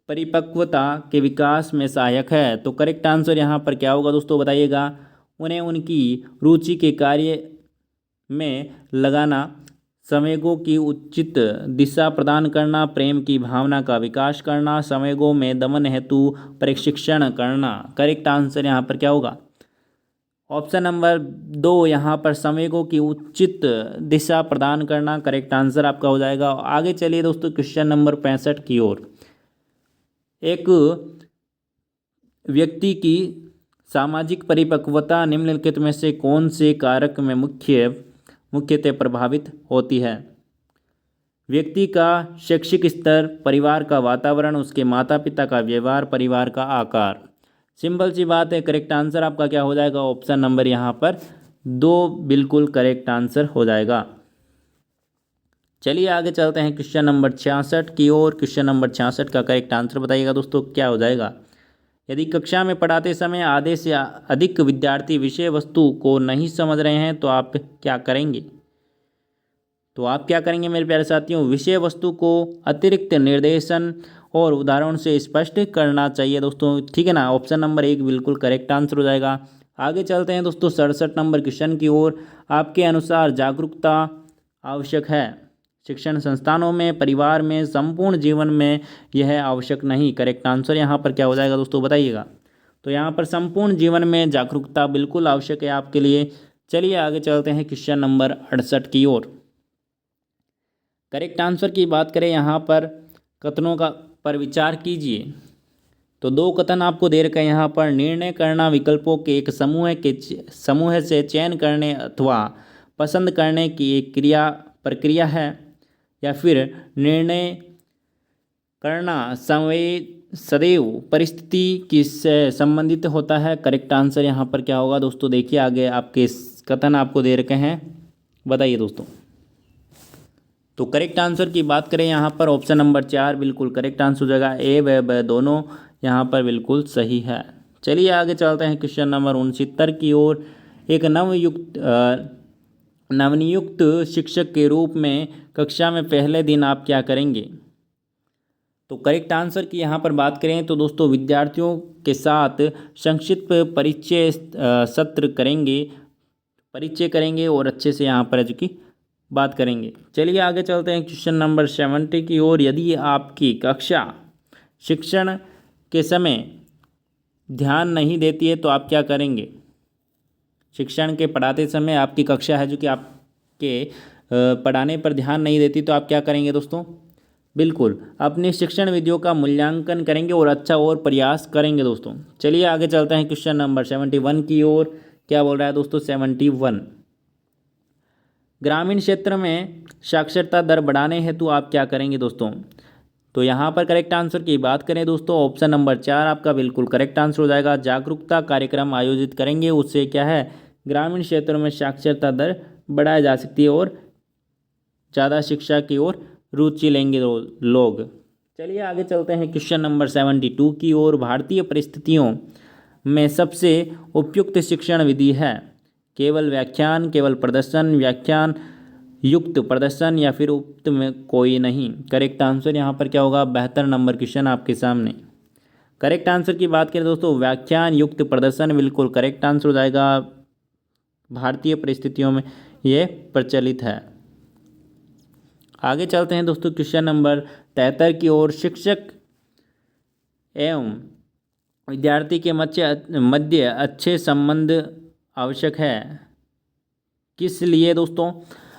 परिपक्वता के विकास में सहायक है। तो करेक्ट आंसर यहाँ पर क्या होगा दोस्तों, बताइएगा। उन्हें उनकी रुचि के कार्य में लगाना, संवेगों की उचित दिशा प्रदान करना, प्रेम की भावना का विकास करना, संवेगों में दमन हेतु प्रशिक्षण करना। करेक्ट आंसर यहाँ पर क्या होगा, ऑप्शन नंबर 2 यहाँ पर संवेगों की उचित दिशा प्रदान करना करेक्ट आंसर आपका हो जाएगा। आगे चलिए दोस्तों क्वेश्चन नंबर 65 की ओर। एक व्यक्ति की सामाजिक परिपक्वता निम्नलिखित में से कौन से कारक में मुख्यतः प्रभावित होती है। व्यक्ति का शैक्षिक स्तर, परिवार का वातावरण, उसके माता पिता का व्यवहार, परिवार का आकार। सिंपल सी बात है, करेक्ट आंसर आपका क्या हो जाएगा, ऑप्शन नंबर यहाँ पर 2 बिल्कुल करेक्ट आंसर हो जाएगा। चलिए आगे चलते हैं क्वेश्चन नंबर 66 की ओर। क्वेश्चन नंबर 66 का करेक्ट आंसर बताइएगा दोस्तों, क्या हो जाएगा। यदि कक्षा में पढ़ाते समय आधे से अधिक विद्यार्थी विषय वस्तु को नहीं समझ रहे हैं तो आप क्या करेंगे। तो आप क्या करेंगे मेरे प्यारे साथियों, विषय वस्तु को अतिरिक्त निर्देशन और उदाहरण से स्पष्ट करना चाहिए दोस्तों, ठीक है ना। ऑप्शन नंबर 1 बिल्कुल करेक्ट आंसर हो जाएगा। आगे चलते हैं दोस्तों 67 नंबर क्वेश्चन की ओर। आपके अनुसार जागरूकता आवश्यक है शिक्षण संस्थानों में, परिवार में, संपूर्ण जीवन में यह आवश्यक नहीं। करेक्ट आंसर यहाँ पर क्या हो जाएगा दोस्तों, बताइएगा। तो यहाँ पर संपूर्ण जीवन में जागरूकता बिल्कुल आवश्यक है आपके लिए। चलिए आगे चलते हैं क्वेश्चन नंबर 68 की ओर। करेक्ट आंसर की बात करें यहाँ पर कथनों का पर विचार कीजिए। तो 2 कथन आपको दे रखे हैं यहाँ पर। निर्णय करना विकल्पों के एक समूह से चयन करने अथवा पसंद करने की एक प्रक्रिया है, या फिर निर्णय करना सदैव परिस्थिति की से संबंधित होता है। करेक्ट आंसर यहाँ पर क्या होगा दोस्तों, देखिए आगे आपके कथन आपको दे रखे हैं, बताइए दोस्तों। तो करेक्ट आंसर की बात करें यहाँ पर ऑप्शन नंबर 4 बिल्कुल करेक्ट आंसर हो जाएगा। ए व ब दोनों यहाँ पर बिल्कुल सही है। चलिए आगे चलते हैं क्वेश्चन नंबर 69 की ओर। एक नवनियुक्त शिक्षक के रूप में कक्षा में पहले दिन आप क्या करेंगे। तो करेक्ट आंसर की यहाँ पर बात करें तो दोस्तों विद्यार्थियों के साथ संक्षिप्त परिचय सत्र करेंगे और अच्छे से यहाँ पर की बात करेंगे। चलिए आगे चलते हैं क्वेश्चन नंबर 70 की ओर। यदि आपकी कक्षा शिक्षण के समय ध्यान नहीं देती है तो आप क्या करेंगे। शिक्षण के पढ़ाते समय आपकी कक्षा है जो कि आपके पढ़ाने पर ध्यान नहीं देती तो आप क्या करेंगे दोस्तों, बिल्कुल अपनी शिक्षण विधियों का मूल्यांकन करेंगे और अच्छा और प्रयास करेंगे दोस्तों। चलिए आगे चलते हैं क्वेश्चन नंबर 71 की ओर। क्या बोल रहा है दोस्तों 71। ग्रामीण क्षेत्र में साक्षरता दर बढ़ाने हेतु आप क्या करेंगे दोस्तों? तो यहाँ पर करेक्ट आंसर की बात करें दोस्तों, ऑप्शन नंबर 4 आपका बिल्कुल करेक्ट आंसर हो जाएगा। जागरूकता कार्यक्रम आयोजित करेंगे, उससे क्या है, ग्रामीण क्षेत्रों में साक्षरता दर बढ़ाई जा सकती है और ज़्यादा शिक्षा की ओर रुचि लेंगे लोग। चलिए आगे चलते हैं क्वेश्चन नंबर 72 की ओर। भारतीय परिस्थितियों में सबसे उपयुक्त शिक्षण विधि है? केवल व्याख्यान, केवल प्रदर्शन, व्याख्यान युक्त प्रदर्शन या फिर उक्त में कोई नहीं? करेक्ट आंसर यहाँ पर क्या होगा? 72 नंबर क्वेश्चन आपके सामने। करेक्ट आंसर की बात करें दोस्तों, व्याख्यान युक्त प्रदर्शन बिल्कुल करेक्ट आंसर हो जाएगा। भारतीय परिस्थितियों में ये प्रचलित है। आगे चलते हैं दोस्तों क्वेश्चन नंबर 73 की ओर। शिक्षक एवं विद्यार्थी के मध्य अच्छे संबंध आवश्यक है। किस लिए दोस्तों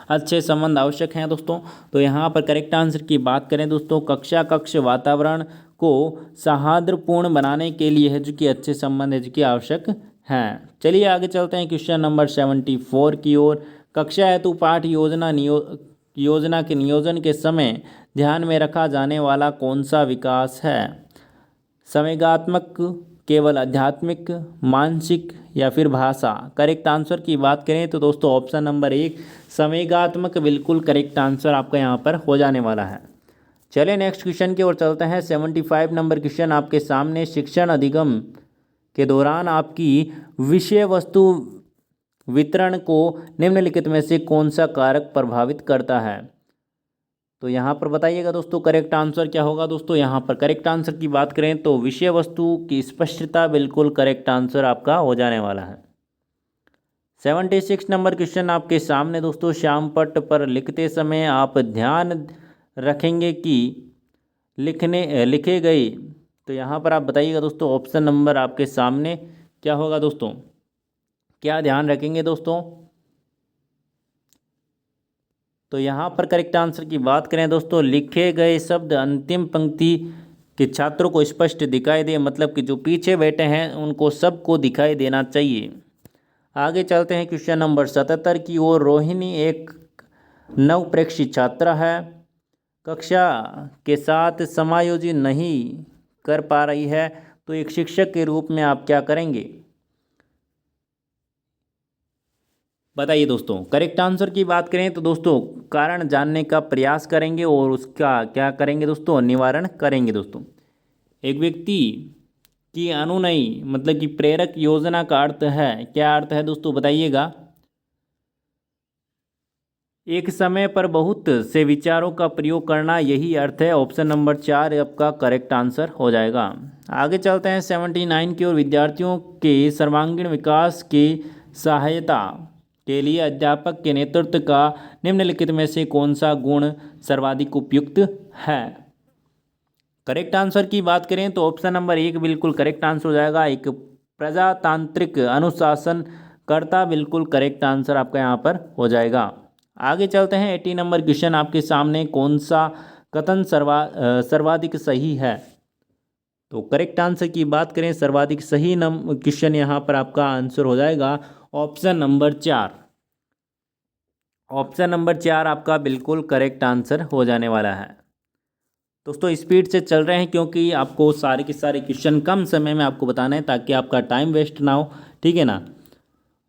अच्छे संबंध आवश्यक हैं दोस्तों? तो यहाँ पर करेक्ट आंसर की बात करें दोस्तों, कक्ष वातावरण को सौहार्दपूर्ण बनाने के लिए है जो कि अच्छे संबंध है जो कि आवश्यक हैं। चलिए आगे चलते हैं क्वेश्चन नंबर 74 की ओर। कक्षा हेतु पाठ योजना के नियोजन के समय ध्यान में रखा जाने वाला कौन सा विकास है? संवेगात्मक, केवल आध्यात्मिक, मानसिक या फिर भाषा? करेक्ट आंसर की बात करें तो दोस्तों ऑप्शन नंबर 1 संवेगात्मक बिल्कुल करेक्ट आंसर आपका यहाँ पर हो जाने वाला है। चलिए नेक्स्ट क्वेश्चन की ओर चलते हैं। 75 नंबर क्वेश्चन आपके सामने। शिक्षण अधिगम के दौरान आपकी विषय वस्तु वितरण को निम्नलिखित में से कौन सा कारक प्रभावित करता है? तो यहाँ पर बताइएगा दोस्तों करेक्ट आंसर क्या होगा दोस्तों? यहाँ पर करेक्ट आंसर की बात करें तो विषय वस्तु की स्पष्टता बिल्कुल करेक्ट आंसर आपका हो जाने वाला है। 76 नंबर क्वेश्चन आपके सामने दोस्तों। श्यामपट्ट पर लिखते समय आप ध्यान रखेंगे कि लिखे गए, तो यहाँ पर आप बताइएगा दोस्तों ऑप्शन नंबर आपके सामने क्या होगा दोस्तों? क्या ध्यान रखेंगे दोस्तों? तो यहाँ पर करेक्ट आंसर की बात करें दोस्तों, लिखे गए शब्द अंतिम पंक्ति के छात्रों को स्पष्ट दिखाई दे, मतलब कि जो पीछे बैठे हैं उनको सबको दिखाई देना चाहिए। आगे चलते हैं क्वेश्चन नंबर 77 की ओर। रोहिणी एक नवप्रेक्षी छात्रा है, कक्षा के साथ समायोजित नहीं कर पा रही है, तो एक शिक्षक के रूप में आप क्या करेंगे? बताइए दोस्तों। करेक्ट आंसर की बात करें तो दोस्तों कारण जानने का प्रयास करेंगे और उसका क्या करेंगे दोस्तों? निवारण करेंगे दोस्तों। एक व्यक्ति की अनुनयी मतलब कि प्रेरक योजना का अर्थ है, क्या अर्थ है दोस्तों बताइएगा? एक समय पर बहुत से विचारों का प्रयोग करना, यही अर्थ है। ऑप्शन नंबर 4 आपका करेक्ट आंसर हो जाएगा। आगे चलते हैं 79 की ओर। विद्यार्थियों के सर्वांगीण विकास की सहायता के लिए अध्यापक के नेतृत्व का निम्नलिखित में से कौन सा गुण सर्वाधिक उपयुक्त है? करेक्ट आंसर की बात करें तो ऑप्शन नंबर 1 बिल्कुल करेक्ट आंसर हो जाएगा। एक प्रजातांत्रिक अनुशासनकर्ता बिल्कुल करेक्ट आंसर आपका यहाँ पर हो जाएगा। आगे चलते हैं 80 नंबर क्वेश्चन आपके सामने। कौन सा कथन सर्वाधिक सही है? तो करेक्ट आंसर की बात करें, सर्वाधिक सही क्वेश्चन यहाँ पर आपका आंसर हो जाएगा ऑप्शन नंबर 4। ऑप्शन नंबर 4 आपका बिल्कुल करेक्ट आंसर हो जाने वाला है। दोस्तों स्पीड से चल रहे हैं क्योंकि आपको सारे के सारे क्वेश्चन कम समय में आपको बताना है ताकि आपका टाइम वेस्ट ना हो, ठीक है ना।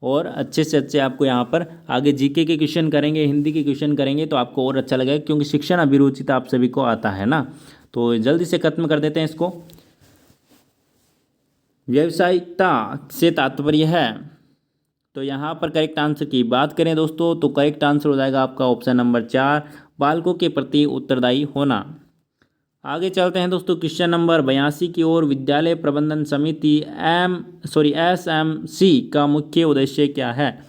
और अच्छे से अच्छे आपको यहाँ पर आगे जीके के क्वेश्चन करेंगे, हिंदी के क्वेश्चन करेंगे तो आपको और अच्छा लगेगा, क्योंकि शिक्षण अभिरुचिता आप सभी को आता है ना। तो जल्दी से खत्म कर देते हैं इसको। व्यावसायिकता से तात्पर्य है, तो यहाँ पर करेक्ट आंसर की बात करें दोस्तों तो करेक्ट आंसर हो जाएगा आपका ऑप्शन नंबर 4 बालकों के प्रति उत्तरदायी होना। आगे चलते हैं दोस्तों क्वेश्चन नंबर 82 की ओर। विद्यालय प्रबंधन समिति SMC का मुख्य उद्देश्य क्या है?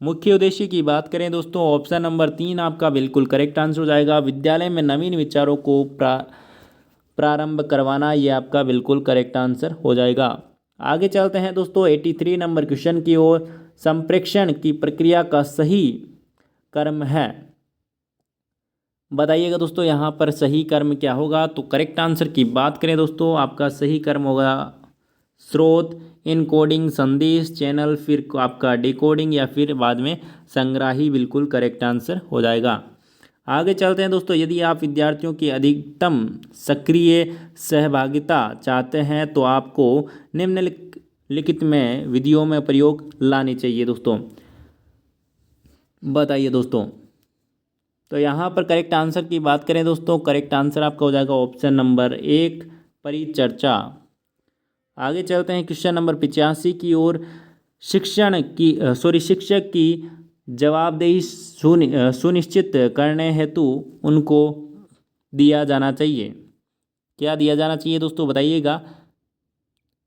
मुख्य उद्देश्य की बात करें दोस्तों ऑप्शन नंबर 3 आपका बिल्कुल करेक्ट आंसर हो जाएगा। विद्यालय में नवीन विचारों को प्रारंभ करवाना, ये आपका बिल्कुल करेक्ट आंसर हो जाएगा। आगे चलते हैं दोस्तों 83 नंबर क्वेश्चन की ओर। संप्रेषण की प्रक्रिया का सही कर्म है, बताइएगा दोस्तों यहाँ पर सही कर्म क्या होगा? तो करेक्ट आंसर की बात करें दोस्तों आपका सही कर्म होगा स्रोत, इनकोडिंग, संदेश, चैनल, फिर आपका डिकोडिंग या फिर बाद में संग्राही बिल्कुल करेक्ट आंसर हो जाएगा। आगे चलते हैं दोस्तों। यदि आप विद्यार्थियों की अधिकतम सक्रिय सहभागिता चाहते हैं तो आपको निम्नलिखित में विधियों में प्रयोग लानी चाहिए दोस्तों। बताइए दोस्तों। तो यहाँ पर करेक्ट आंसर की बात करें दोस्तों, करेक्ट आंसर आपका हो जाएगा ऑप्शन नंबर 1 परिचर्चा। आगे चलते हैं क्वेश्चन नंबर 85 की ओर। शिक्षक की जवाबदेही सुनिश्चित करने हेतु उनको दिया जाना चाहिए। क्या दिया जाना चाहिए दोस्तों, बताइएगा।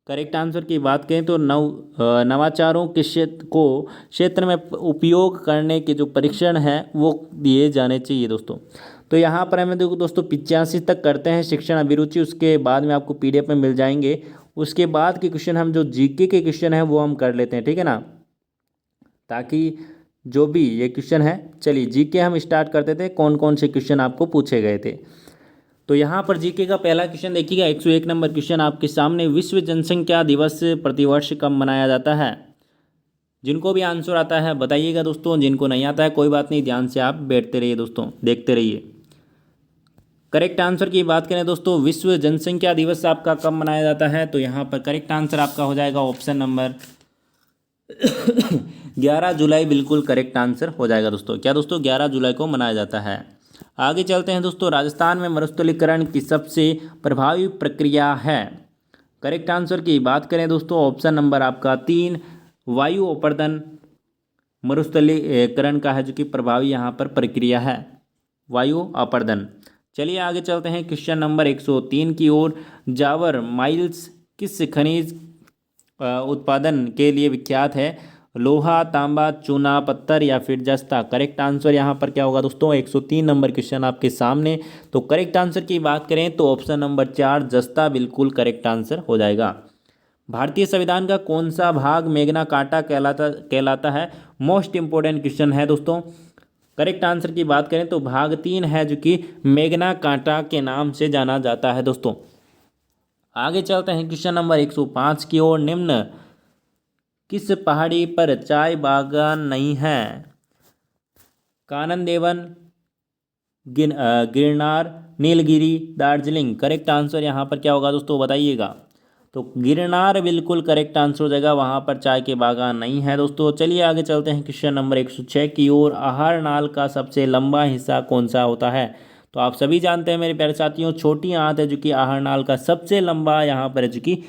करेक्ट आंसर की बात करें तो नवाचारों के क्षेत्र में उपयोग करने के जो परीक्षण है वो दिए जाने चाहिए दोस्तों। तो यहाँ पर हमें देखो दोस्तों 85 तक करते हैं शिक्षण अभिरुचि, उसके बाद में आपको PDF में मिल जाएंगे। उसके बाद के क्वेश्चन हम जो GK के क्वेश्चन हैं वो हम कर लेते हैं, ठीक है ना, ताकि जो भी ये क्वेश्चन है। चलिए GK हम स्टार्ट करते थे, कौन कौन से क्वेश्चन आपको पूछे गए थे। तो यहाँ पर GK का पहला क्वेश्चन देखिएगा, 101 नंबर क्वेश्चन आपके सामने। विश्व जनसंख्या दिवस प्रतिवर्ष कब मनाया जाता है? जिनको भी आंसर आता है बताइएगा दोस्तों, जिनको नहीं आता है कोई बात नहीं, ध्यान से आप बैठते रहिए दोस्तों, देखते रहिए। करेक्ट आंसर की बात करें दोस्तों, विश्व जनसंख्या दिवस आपका कब मनाया जाता है? तो यहाँ पर करेक्ट आंसर आपका हो जाएगा ऑप्शन नंबर 11 जुलाई बिल्कुल करेक्ट आंसर हो जाएगा दोस्तों। क्या दोस्तों, 11 जुलाई को मनाया जाता है। आगे चलते हैं दोस्तों। राजस्थान में मरुस्थलीकरण की सबसे प्रभावी प्रक्रिया है। करेक्ट आंसर की बात करें दोस्तों, ऑप्शन नंबर आपका 3 वायु अपर्दन मरुस्थलीकरण का है जो कि प्रभावी यहाँ पर प्रक्रिया है, वायु अपर्दन। चलिए आगे चलते हैं क्वेश्चन नंबर 103 की ओर। जावर माइल्स किस खनिज उत्पादन के लिए विख्यात है? लोहा, तांबा, चूना, पत्थर या फिर जस्ता? करेक्ट आंसर यहाँ पर क्या होगा दोस्तों, 103 नंबर क्वेश्चन आपके सामने। तो करेक्ट आंसर की बात करें तो ऑप्शन नंबर 4 जस्ता बिल्कुल करेक्ट आंसर हो जाएगा। भारतीय संविधान का कौन सा भाग मेग्ना कार्टा कहलाता है? मोस्ट इंपोर्टेंट क्वेश्चन है दोस्तों। करेक्ट आंसर की बात करें तो भाग 3 है जो कि मेग्ना कार्टा के नाम से जाना जाता है दोस्तों। आगे चलते हैं क्वेश्चन नंबर 105 की ओर। निम्न किस पहाड़ी पर चाय बागान नहीं है? कानन देवन, गिरनार, नीलगिरी, दार्जिलिंग? करेक्ट आंसर यहाँ पर क्या होगा दोस्तों, बताइएगा। तो गिरनार बिल्कुल करेक्ट आंसर हो जाएगा, वहाँ पर चाय के बागान नहीं है दोस्तों। चलिए आगे चलते हैं क्वेश्चन नंबर 106 की ओर। आहार नाल का सबसे लंबा हिस्सा कौन सा होता है? तो आप सभी जानते हैं मेरे प्यारे साथियों, छोटी आंत है जो कि आहार नाल का सबसे लंबा यहाँ पर जो कि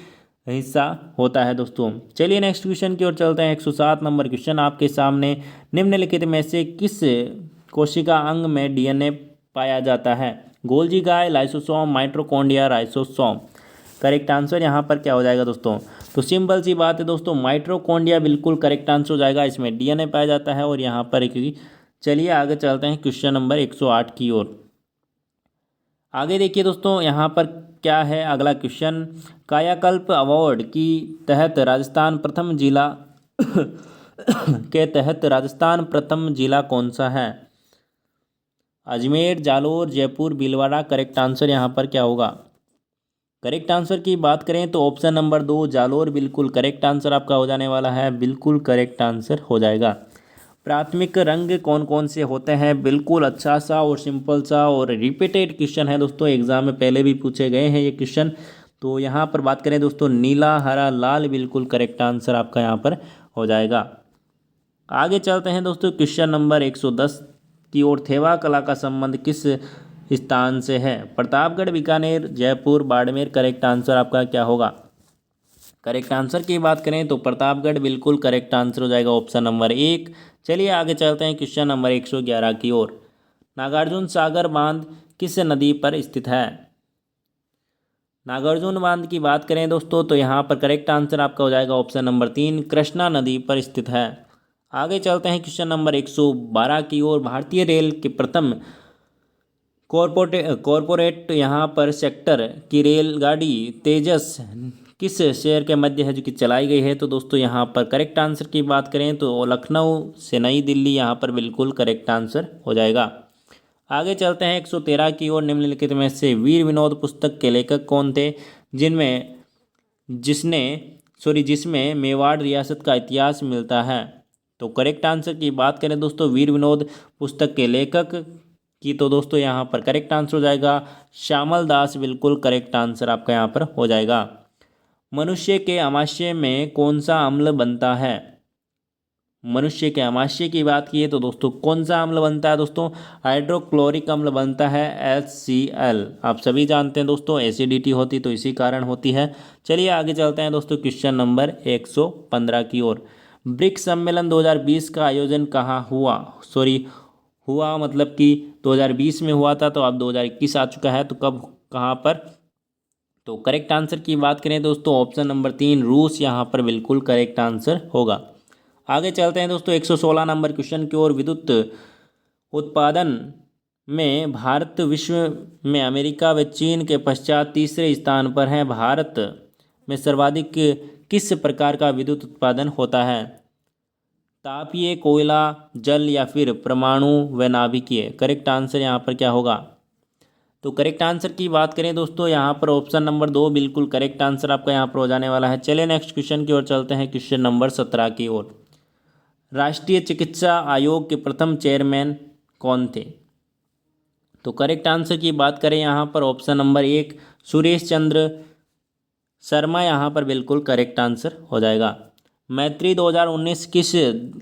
हिस्सा होता है दोस्तों। चलिए नेक्स्ट क्वेश्चन की ओर चलते हैं। 107 नंबर क्वेश्चन आपके सामने। निम्नलिखित में से किस कोशिका अंग में DNA पाया जाता है? गोल्जी गाय, lysosome, mitochondria, ribosome? Correct answer यहाँ पर क्या हो जाएगा दोस्तों? तो सिंपल सी बात है दोस्तों, माइटोकॉन्ड्रिया बिल्कुल करेक्ट आंसर हो जाएगा, इसमें DNA पाया जाता है और यहाँ पर क्योंकि। चलिए आगे चलते हैं क्वेश्चन नंबर 108 की ओर। आगे देखिए दोस्तों, यहाँ पर क्या है अगला क्वेश्चन। कायाकल्प अवार्ड की तहत राजस्थान प्रथम जिला कौन सा है? अजमेर, जालोर, जयपुर, भीलवाड़ा? करेक्ट आंसर यहाँ पर क्या होगा? करेक्ट आंसर की बात करें तो ऑप्शन नंबर 2 जालोर बिल्कुल करेक्ट आंसर आपका हो जाने वाला है, बिल्कुल करेक्ट आंसर हो जाएगा। प्राथमिक रंग कौन कौन से होते हैं? बिल्कुल अच्छा सा और सिंपल सा और रिपीटेड क्वेश्चन है दोस्तों, एग्जाम में पहले भी पूछे गए हैं ये क्वेश्चन। तो यहाँ पर बात करें दोस्तों, नीला, हरा, लाल बिल्कुल करेक्ट आंसर आपका यहाँ पर हो जाएगा। आगे चलते हैं दोस्तों क्वेश्चन नंबर 110 की ओर। थेवा कला का संबंध किस स्थान से है? प्रतापगढ़, बीकानेर, जयपुर, बाड़मेर? करेक्ट आंसर आपका क्या होगा? करेक्ट आंसर की बात करें तो प्रतापगढ़ बिल्कुल करेक्ट आंसर हो जाएगा, ऑप्शन नंबर 1। चलिए आगे चलते हैं क्वेश्चन नंबर 111 की ओर। नागार्जुन सागर बांध किस नदी पर स्थित है? नागार्जुन बांध की बात करें दोस्तों तो यहाँ पर करेक्ट आंसर आपका हो जाएगा ऑप्शन नंबर 3, कृष्णा नदी पर स्थित है। आगे चलते हैं क्वेश्चन नंबर 112 की ओर। भारतीय रेल के प्रथम कॉरपोरेट यहाँ पर सेक्टर की रेलगाड़ी तेजस किस शहर के मध्य है जो कि चलाई गई है? तो दोस्तों यहाँ पर करेक्ट आंसर की बात करें तो लखनऊ से नई दिल्ली यहाँ पर बिल्कुल करेक्ट आंसर हो जाएगा। आगे चलते हैं 113 की ओर। निम्नलिखित में से वीर विनोद पुस्तक के लेखक कौन थे? जिनमें जिसमें मेवाड़ रियासत का इतिहास मिलता है। तो करेक्ट आंसर की बात करें दोस्तों वीर विनोद पुस्तक के लेखक की, तो दोस्तों यहाँ पर करेक्ट आंसर हो जाएगा श्यामल दास, बिल्कुल करेक्ट आंसर आपका यहाँ पर हो जाएगा। मनुष्य के आमाशय में कौन सा अम्ल बनता है? मनुष्य के आमाशय की बात की तो दोस्तों कौन सा अम्ल बनता है दोस्तों? हाइड्रोक्लोरिक अम्ल बनता है, HCl। आप सभी जानते हैं दोस्तों एसिडिटी होती तो इसी कारण होती है। चलिए आगे चलते हैं दोस्तों क्वेश्चन नंबर 115 की ओर। ब्रिक्स सम्मेलन 2020 का आयोजन कहाँ हुआ? हुआ मतलब कि 2020 में हुआ था, तो अब 2021 आ चुका है, तो कब कहाँ पर? तो करेक्ट आंसर की बात करें दोस्तों ऑप्शन नंबर 3 रूस, यहाँ पर बिल्कुल करेक्ट आंसर होगा। आगे चलते हैं दोस्तों 116 नंबर क्वेश्चन की ओर। विद्युत उत्पादन में भारत विश्व में अमेरिका व चीन के पश्चात तीसरे स्थान पर है। भारत में सर्वाधिक किस प्रकार का विद्युत उत्पादन होता है? तापीय, कोयला, जल या फिर परमाणु व नाभिकीय? करेक्ट आंसर यहाँ पर क्या होगा? तो करेक्ट आंसर की बात करें दोस्तों यहाँ पर ऑप्शन नंबर 2 बिल्कुल करेक्ट आंसर आपका यहाँ पर हो जाने वाला है। चलिए नेक्स्ट क्वेश्चन की ओर चलते हैं, क्वेश्चन नंबर 17 की ओर। राष्ट्रीय चिकित्सा आयोग के प्रथम चेयरमैन कौन थे? तो करेक्ट आंसर की बात करें यहाँ पर ऑप्शन नंबर 1 सुरेश चंद्र शर्मा, यहाँ पर बिल्कुल करेक्ट आंसर हो जाएगा। मैत्री 2019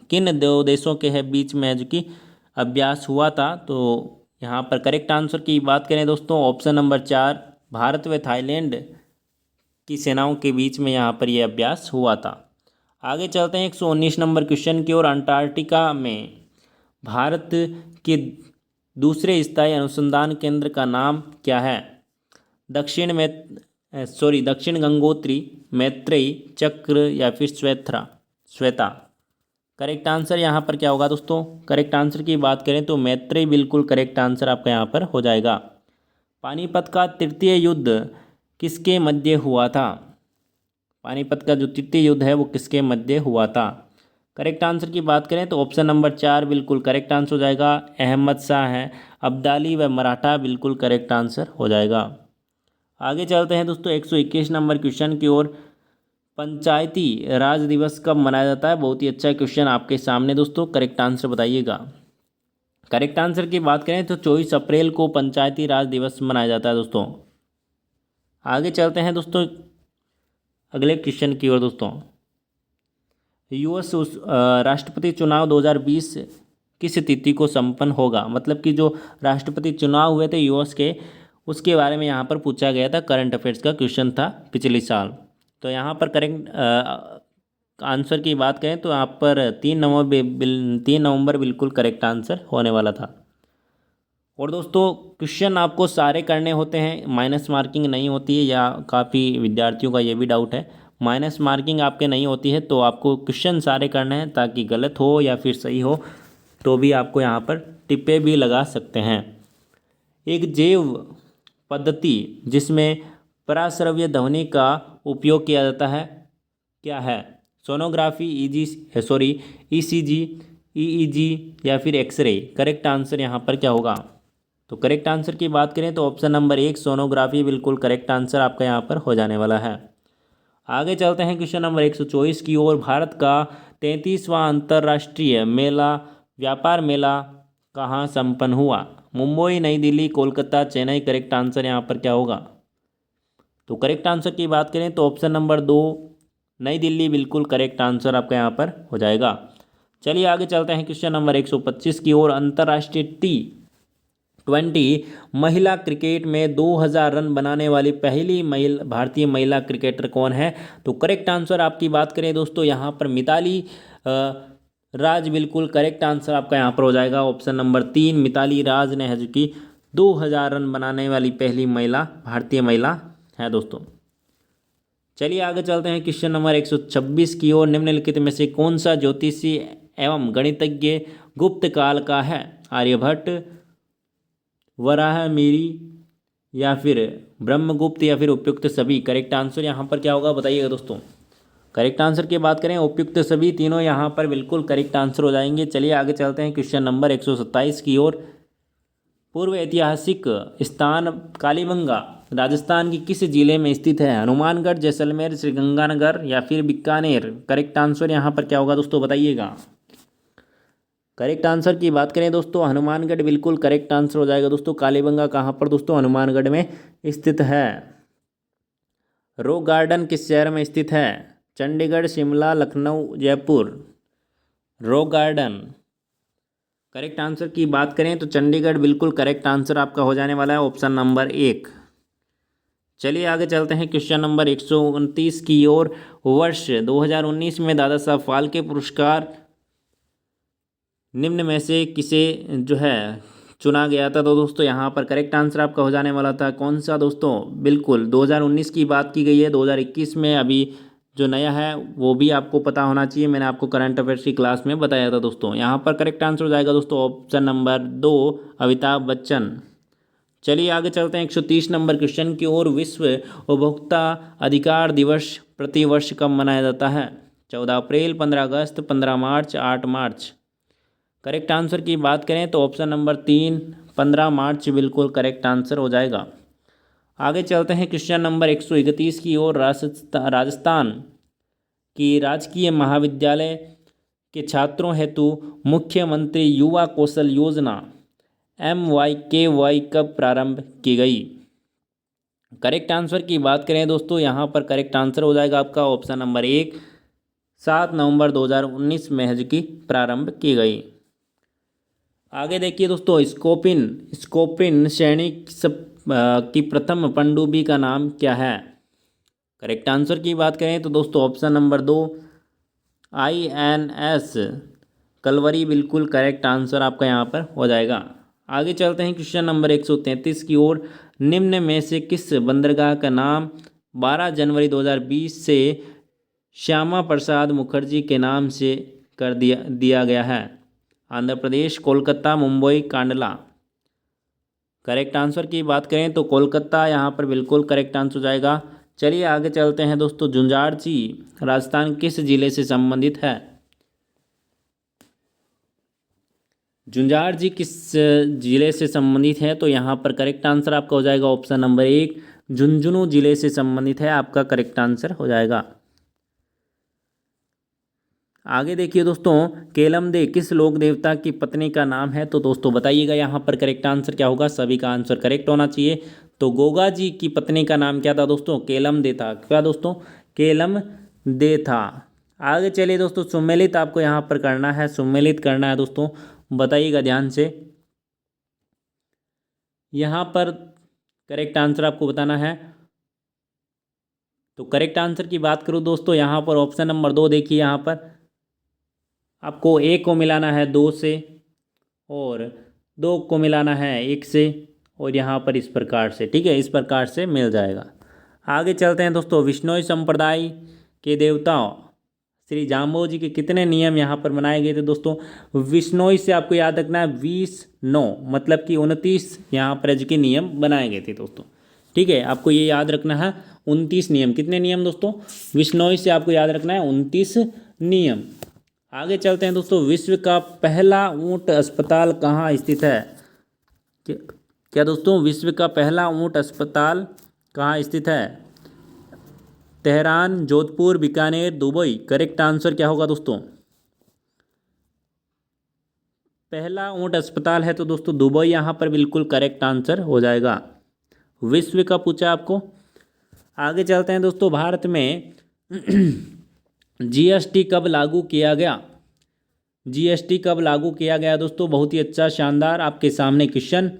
किन दो देशों के है बीच में है जो कि अभ्यास हुआ था? तो यहाँ पर करेक्ट आंसर की बात करें दोस्तों ऑप्शन नंबर 4 भारत व थाईलैंड की सेनाओं के बीच में यहाँ पर यह अभ्यास हुआ था। आगे चलते हैं 119 नंबर क्वेश्चन की ओर। अंटार्कटिका में भारत के दूसरे स्थायी अनुसंधान केंद्र का नाम क्या है? दक्षिण गंगोत्री, मैत्रेयी, चक्र या फिर श्वेता? करेक्ट आंसर यहाँ पर क्या होगा दोस्तों? करेक्ट आंसर की बात करें तो मैत्रेयी, बिल्कुल करेक्ट आंसर आपका यहाँ पर हो जाएगा। पानीपत का तृतीय युद्ध किसके मध्य हुआ था? पानीपत का जो तृतीय युद्ध है वो किसके मध्य हुआ था? करेक्ट आंसर की बात करें तो ऑप्शन नंबर 4 बिल्कुल करेक्ट आंसर हो जाएगा। अहमद शाह है, अब्दाली व मराठा, बिल्कुल करेक्ट आंसर हो जाएगा। आगे चलते हैं दोस्तों 121 नंबर क्वेश्चन की ओर। पंचायती राज दिवस कब मनाया जाता है? बहुत ही अच्छा क्वेश्चन आपके सामने दोस्तों, करेक्ट आंसर बताइएगा। करेक्ट आंसर की बात करें तो 24 अप्रैल को पंचायती राज दिवस मनाया जाता है दोस्तों। आगे चलते हैं दोस्तों अगले क्वेश्चन की ओर दोस्तों। यूएस राष्ट्रपति चुनाव 2020 किस तिथि को संपन्न होगा? मतलब कि जो राष्ट्रपति चुनाव हुए थे यूएस के, उसके बारे में यहाँ पर पूछा गया था, करंट अफेयर्स का क्वेश्चन था पिछले साल। तो यहाँ पर करेक्ट आंसर की बात करें तो यहाँ पर 3 नवंबर बिल्कुल करेक्ट आंसर होने वाला था। और दोस्तों क्वेश्चन आपको सारे करने होते हैं, माइनस मार्किंग नहीं होती है, या काफ़ी विद्यार्थियों का ये भी डाउट है, माइनस मार्किंग आपके नहीं होती है। तो आपको क्वेश्चन सारे करने हैं, ताकि गलत हो या फिर सही हो तो भी आपको यहाँ पर टिप्पे भी लगा सकते हैं। एक जैव पद्धति जिसमें पराश्रव्य ध्वनि का उपयोग किया जाता है क्या है? सोनोग्राफी, ECG, EEG या फिर एक्सरे? करेक्ट आंसर यहाँ पर क्या होगा? तो करेक्ट आंसर की बात करें तो ऑप्शन नंबर 1 सोनोग्राफी, बिल्कुल करेक्ट आंसर आपका यहाँ पर हो जाने वाला है। आगे चलते हैं क्वेश्चन नंबर 124 की ओर। भारत का 33वां अंतर्राष्ट्रीय व्यापार मेला कहाँ संपन्न हुआ? मुंबई, नई दिल्ली, कोलकाता, चेन्नई? करेक्ट आंसर यहाँ पर क्या होगा? तो करेक्ट आंसर की बात करें तो ऑप्शन नंबर 2 नई दिल्ली, बिल्कुल करेक्ट आंसर आपका यहाँ पर हो जाएगा। चलिए आगे चलते हैं क्वेश्चन नंबर 125 की ओर। अंतर्राष्ट्रीय T20 महिला क्रिकेट में 2000 रन बनाने वाली पहली भारतीय महिला क्रिकेटर कौन है? तो करेक्ट आंसर आपकी बात करें दोस्तों यहाँ पर मिताली राज, बिल्कुल करेक्ट आंसर आपका यहाँ पर हो जाएगा। ऑप्शन नंबर 3 मिताली राज ने है जो कि 2000 रन बनाने वाली पहली भारतीय महिला है दोस्तों। चलिए आगे चलते हैं क्वेश्चन नंबर 126 की ओर। निम्नलिखित में से कौन सा ज्योतिषी एवं गणितज्ञ गुप्त काल का है? आर्यभट्ट, वराहमिहिर या फिर ब्रह्मगुप्त या फिर उपयुक्त सभी? करेक्ट आंसर यहाँ पर क्या होगा बताइएगा दोस्तों। करेक्ट आंसर की बात करें उपयुक्त सभी, तीनों यहाँ पर बिल्कुल करेक्ट आंसर हो जाएंगे। चलिए आगे चलते हैं क्वेश्चन नंबर 127 की ओर। पूर्व ऐतिहासिक स्थान कालीबंगा राजस्थान की किस जिले में स्थित है? हनुमानगढ़, जैसलमेर, श्रीगंगानगर या फिर बीकानेर? करेक्ट आंसर यहाँ पर क्या होगा दोस्तों, बताइएगा। करेक्ट आंसर की बात करें दोस्तों, हनुमानगढ़ बिल्कुल करेक्ट आंसर हो जाएगा दोस्तों। कालीबंगा कहाँ पर दोस्तों? हनुमानगढ़ में स्थित है। रॉक गार्डन किस शहर में स्थित है? Chandigarh, Shimla, Lucknow, Jaipur? Rock garden correct answer की बात करें तो चंडीगढ़ बिल्कुल करेक्ट आंसर आपका हो जाने वाला है, ऑप्शन नंबर 1। चलिए आगे चलते हैं क्वेश्चन नंबर 129 की ओर। वर्ष 2019 में दादा साहब फाल्के पुरस्कार निम्न में से किसे जो है चुना गया था? तो दोस्तों यहाँ पर करेक्ट आंसर आपका हो जाने वाला था कौन सा दोस्तों? बिल्कुल 2019 की बात की गई है। 2021 में अभी जो नया है वो भी आपको पता होना चाहिए, मैंने आपको करंट अफेयर्स की क्लास में बताया था दोस्तों। यहाँ पर करेक्ट आंसर हो जाएगा दोस्तों ऑप्शन नंबर 2, अमिताभ बच्चन। चलिए आगे चलते हैं 130 नंबर क्वेश्चन की ओर। विश्व उपभोक्ता अधिकार दिवस प्रतिवर्ष कब मनाया जाता है? 14 अप्रैल, 15 अगस्त, 15 मार्च, 8 मार्च? करेक्ट आंसर की बात करें तो ऑप्शन नंबर 3, 15 मार्च बिल्कुल करेक्ट आंसर हो जाएगा। आगे चलते हैं क्वेश्चन नंबर 131 की ओर। राजस्थान की राजकीय महाविद्यालय के छात्रों हेतु मुख्यमंत्री युवा कौशल योजना MYKY कब प्रारंभ की गई? करेक्ट आंसर की बात करें दोस्तों, यहाँ पर करेक्ट आंसर हो जाएगा आपका ऑप्शन नंबर 1, 7 नवंबर 2019 में की प्रारंभ की गई। आगे देखिए दोस्तों, स्कोपिन श्रेणी की प्रथम पनडुब्बी का नाम क्या है? करेक्ट आंसर की बात करें तो दोस्तों ऑप्शन नंबर 2, INS कलवरी बिल्कुल करेक्ट आंसर आपका यहाँ पर हो जाएगा। आगे चलते हैं क्वेश्चन नंबर 133 की ओर। निम्न में से किस बंदरगाह का नाम 12 जनवरी 2020 से श्यामा प्रसाद मुखर्जी के नाम से कर दिया गया है? आंध्र प्रदेश, कोलकाता, मुंबई, कांडला? करेक्ट आंसर की बात करें तो कोलकाता यहाँ पर बिल्कुल करेक्ट आंसर हो जाएगा। चलिए आगे चलते हैं दोस्तों। झुंझारची राजस्थान किस जिले से संबंधित है? झुंझारची किस जिले से संबंधित है? तो यहाँ पर करेक्ट आंसर आपका हो जाएगा ऑप्शन नंबर 1, झुंझुनू जिले से संबंधित है, आपका करेक्ट आंसर हो जाएगा। आगे देखिए दोस्तों, केलमदे किस लोक देवता की पत्नी का नाम है? तो दोस्तों बताइएगा यहाँ पर करेक्ट आंसर क्या होगा, सभी का आंसर करेक्ट होना चाहिए। तो गोगा जी की पत्नी का नाम क्या था दोस्तों? केलमदे था। क्या दोस्तों? केलमदे था। आगे चलिए दोस्तों, सुमेलित आपको यहाँ पर करना है, सुमेलित करना है दोस्तों, बताइएगा ध्यान से। यहाँ पर करेक्ट आंसर आपको बताना है। तो करेक्ट आंसर की बात करूँ दोस्तों, यहाँ पर ऑप्शन नंबर 2 देखिए, यहाँ पर आपको 1 को मिलाना है 2 से और 2 को मिलाना है 1 से, और यहाँ पर इस प्रकार से, ठीक है, इस प्रकार से मिल जाएगा। आगे चलते हैं दोस्तों। विश्नोई संप्रदाय के देवता श्री जाम्बो जी के कितने नियम यहाँ पर बनाए गए थे दोस्तों? विश्नोई से आपको याद रखना है 20-9, मतलब कि 29 यहाँ पर के नियम बनाए गए थे दोस्तों, ठीक है, आपको ये याद रखना है 29 नियम। कितने नियम दोस्तों? विश्नोई से आपको याद रखना है 29 नियम। आगे चलते हैं दोस्तों। विश्व का पहला ऊंट अस्पताल कहाँ स्थित है? क्या दोस्तों? विश्व का पहला ऊंट अस्पताल कहाँ स्थित है? Tehran, Jodhpur, Bikaner, Dubai? Correct answer क्या होगा दोस्तों? पहला ऊंट अस्पताल है तो दोस्तों दुबई यहाँ पर बिल्कुल करेक्ट आंसर हो जाएगा। विश्व का पूछा आपको। आगे चलते हैं दोस्तों। भारत में GST कब लागू किया गया? GST कब लागू किया गया दोस्तों? बहुत ही अच्छा, शानदार आपके सामने क्वेश्चन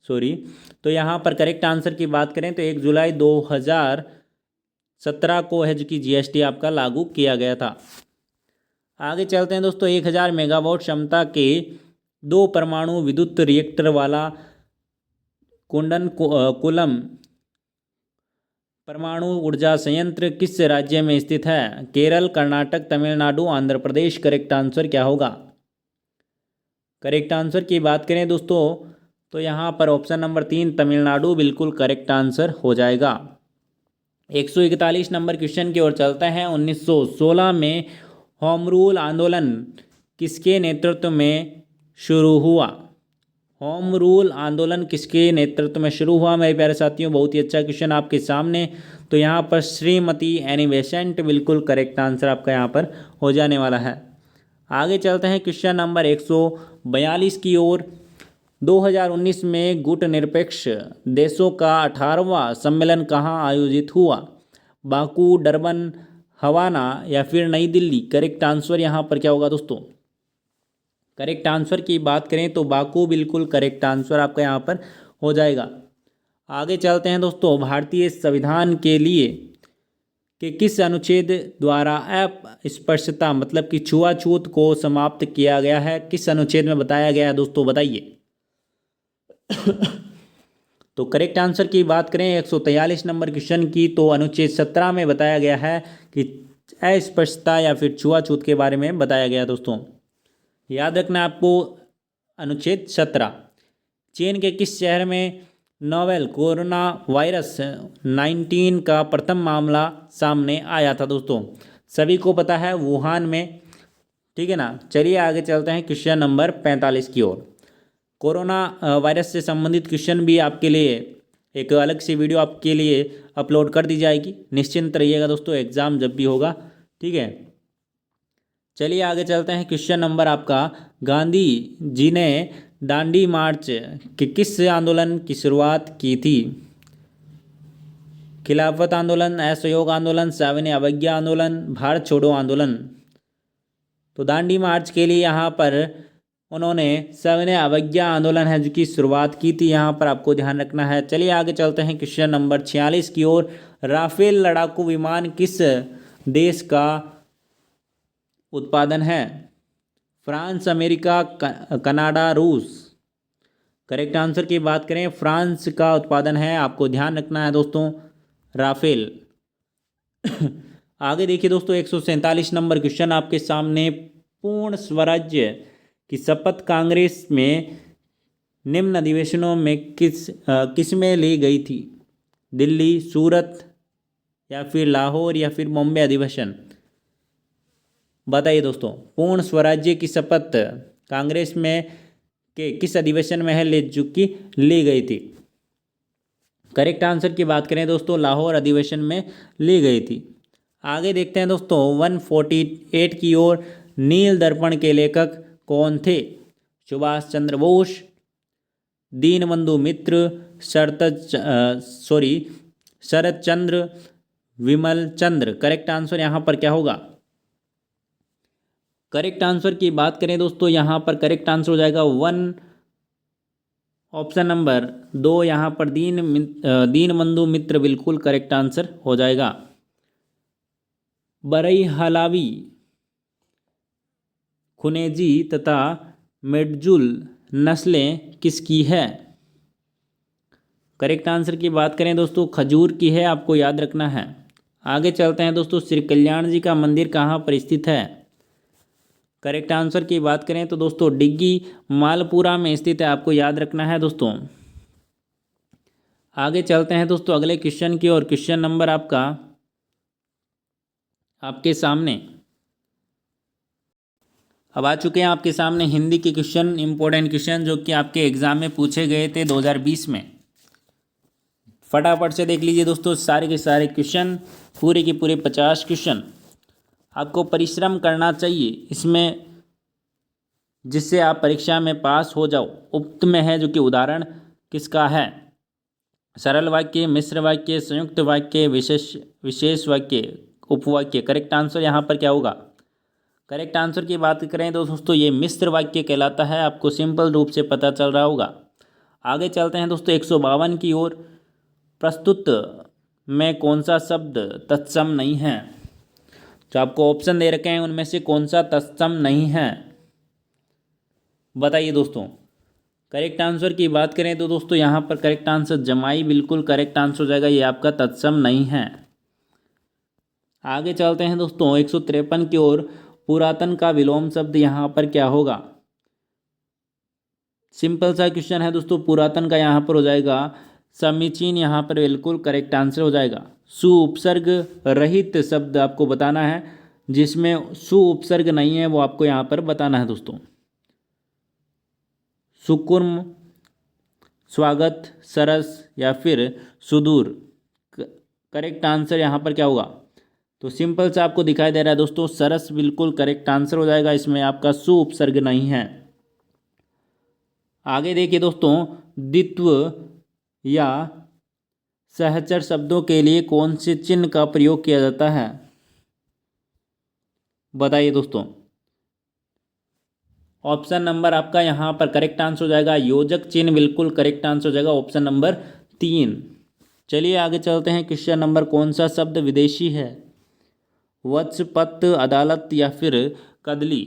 सॉरी। तो यहाँ पर करेक्ट आंसर की बात करें तो 1 जुलाई 2017 को की GST आपका लागू किया गया था। आगे चलते हैं दोस्तों। 1000 मेगावाट क्षमता के 2 परमाणु विद्युत रिएक्टर वाला कुंडनकुलम परमाणु ऊर्जा संयंत्र किस राज्य में स्थित है? केरल, कर्नाटक, तमिलनाडु, आंध्र प्रदेश? करेक्ट आंसर क्या होगा? करेक्ट आंसर की बात करें दोस्तों तो यहाँ पर ऑप्शन नंबर 3, तमिलनाडु बिल्कुल करेक्ट आंसर हो जाएगा। 141 नंबर क्वेश्चन की ओर चलते हैं। 1916 में होम रूल आंदोलन किसके नेतृत्व में शुरू हुआ? होम रूल आंदोलन किसके नेतृत्व में शुरू हुआ मेरे प्यारे साथियों? बहुत ही अच्छा क्वेश्चन आपके सामने। तो यहाँ पर श्रीमती एनी बेसेंट बिल्कुल करेक्ट आंसर आपका यहाँ पर हो जाने वाला है। आगे चलते हैं क्वेश्चन नंबर 142 की ओर। 2019 में गुट निरपेक्ष देशों का 18वां सम्मेलन कहाँ आयोजित हुआ? बाकू, डरबन, हवाना या फिर नई दिल्ली? करेक्ट आंसर यहाँ पर क्या होगा दोस्तों? करेक्ट आंसर की बात करें तो बाकू बिल्कुल करेक्ट आंसर आपका यहाँ पर हो जाएगा। आगे चलते हैं दोस्तों। भारतीय संविधान के लिए कि किस अनुच्छेद द्वारा अस्पृश्यता मतलब कि छुआछूत को समाप्त किया गया है? किस अनुच्छेद में बताया गया है दोस्तों, बताइए। तो करेक्ट आंसर की बात करें 143 नंबर क्वेश्चन की, तो अनुच्छेद 17 में बताया गया है कि अस्पृश्यता या फिर छुआछूत के बारे में बताया गया दोस्तों। याद रखना आपको अनुच्छेद 17। चीन के किस शहर में नोवेल कोरोना वायरस 19 का प्रथम मामला सामने आया था दोस्तों? सभी को पता है वुहान में, ठीक है ना। चलिए आगे चलते हैं क्वेश्चन नंबर 45 की ओर। कोरोना वायरस से संबंधित क्वेश्चन भी आपके लिए एक अलग सी वीडियो आपके लिए अपलोड कर दी जाएगी, निश्चिंत रहिएगा दोस्तों, एग्ज़ाम जब भी होगा, ठीक है। चलिए आगे चलते हैं। क्वेश्चन नंबर आपका, गांधी जी ने दांडी मार्च के किस आंदोलन की शुरुआत की थी? खिलाफत आंदोलन, असहयोग आंदोलन, सविनय अवज्ञा आंदोलन, भारत छोड़ो आंदोलन? तो दांडी मार्च के लिए यहाँ पर उन्होंने सविनय अवज्ञा आंदोलन है जो की शुरुआत की थी, यहाँ पर आपको ध्यान रखना है। चलिए आगे चलते हैं क्वेश्चन नंबर 46 की ओर। राफेल लड़ाकू विमान किस देश का उत्पादन है? फ्रांस, अमेरिका, कनाडा, रूस? करेक्ट आंसर की बात करें फ्रांस का उत्पादन है, आपको ध्यान रखना है दोस्तों, राफेल। आगे देखिए दोस्तों 147 नंबर क्वेश्चन आपके सामने। पूर्ण स्वराज्य की शपथ कांग्रेस में निम्न अधिवेशनों में किस में ली गई थी? दिल्ली, सूरत या फिर लाहौर या फिर मुंबई अधिवेशन? बताइए दोस्तों। पूर्ण स्वराज्य की शपथ कांग्रेस में के किस अधिवेशन में है ले चुकी ली गई थी? करेक्ट आंसर की बात करें दोस्तों लाहौर अधिवेशन में ली गई थी। आगे देखते हैं दोस्तों 148 की ओर। नील दर्पण के लेखक कौन थे? सुभाष चंद्र बोस, दीनबंधु मित्र, शरद चंद्र, विमल चंद्र? करेक्ट आंसर यहाँ पर क्या होगा? करेक्ट आंसर की बात करें दोस्तों यहाँ पर करेक्ट आंसर हो जाएगा ऑप्शन नंबर 2, यहाँ पर दीनबंधु मित्र बिल्कुल करेक्ट आंसर हो जाएगा। बरईहलावी, खुनेजी तथा मेडजुल नस्लें किसकी है? करेक्ट आंसर की बात करें दोस्तों खजूर की है, आपको याद रखना है। आगे चलते हैं दोस्तों। श्री कल्याण जी का मंदिर कहाँ पर स्थित है? करेक्ट आंसर की बात करें तो दोस्तों डिग्गी मालपुरा में स्थित है, आपको याद रखना है दोस्तों। आगे चलते हैं दोस्तों अगले क्वेश्चन की ओर। क्वेश्चन नंबर आपका आपके सामने अब आ चुके हैं आपके सामने हिंदी के क्वेश्चन, इंपॉर्टेंट क्वेश्चन जो कि आपके एग्जाम में पूछे गए थे 2020 में। फटाफट से देख लीजिए दोस्तों सारे के सारे क्वेश्चन, पूरे के पूरे 50 क्वेश्चन। आपको परिश्रम करना चाहिए इसमें जिससे आप परीक्षा में पास हो जाओ। उक्त में है जो कि उदाहरण किसका है? सरल वाक्य, मिश्र वाक्य, संयुक्त वाक्य, विशेष वाक्य, उपवाक्य? करेक्ट आंसर यहाँ पर क्या होगा? करेक्ट आंसर की बात करें तो दोस्तों ये मिश्र वाक्य कहलाता है, आपको सिंपल रूप से पता चल रहा होगा। आगे चलते हैं दोस्तों 152 की ओर। प्रस्तुत में कौन सा शब्द तत्सम नहीं है? जो आपको ऑप्शन दे रखे हैं उनमें से कौन सा तत्सम नहीं है? बताइए दोस्तों। करेक्ट आंसर की बात करें तो दोस्तों यहाँ पर करेक्ट आंसर जमाई बिल्कुल करेक्ट आंसर हो जाएगा, ये आपका तत्सम नहीं है। आगे चलते हैं दोस्तों 153 की ओर। पुरातन का विलोम शब्द यहाँ पर क्या होगा? सिंपल सा क्वेश्चन है दोस्तों, पुरातन का यहाँ पर हो जाएगा समीचीन, यहाँ पर बिल्कुल करेक्ट आंसर हो जाएगा। सु उपसर्ग रहित शब्द आपको बताना है, जिसमें सु उपसर्ग नहीं है वो आपको यहाँ पर बताना है दोस्तों। सुकुर्म, स्वागत, सरस या फिर सुदूर। करेक्ट आंसर यहाँ पर क्या होगा? तो सिंपल सा आपको दिखाई दे रहा है दोस्तों, सरस बिल्कुल करेक्ट आंसर हो जाएगा, इसमें आपका सु उपसर्ग नहीं है। आगे देखिए दोस्तों, द्वित्व या सहचर शब्दों के लिए कौन से चिन्ह का प्रयोग किया जाता है? बताइए दोस्तों। ऑप्शन नंबर आपका यहाँ पर करेक्ट आंसर हो जाएगा योजक चिन्ह, बिल्कुल करेक्ट आंसर हो जाएगा ऑप्शन नंबर 3। चलिए आगे चलते हैं। क्वेश्चन नंबर, कौन सा शब्द विदेशी है? वत्स, पत्त, अदालत या फिर कदली।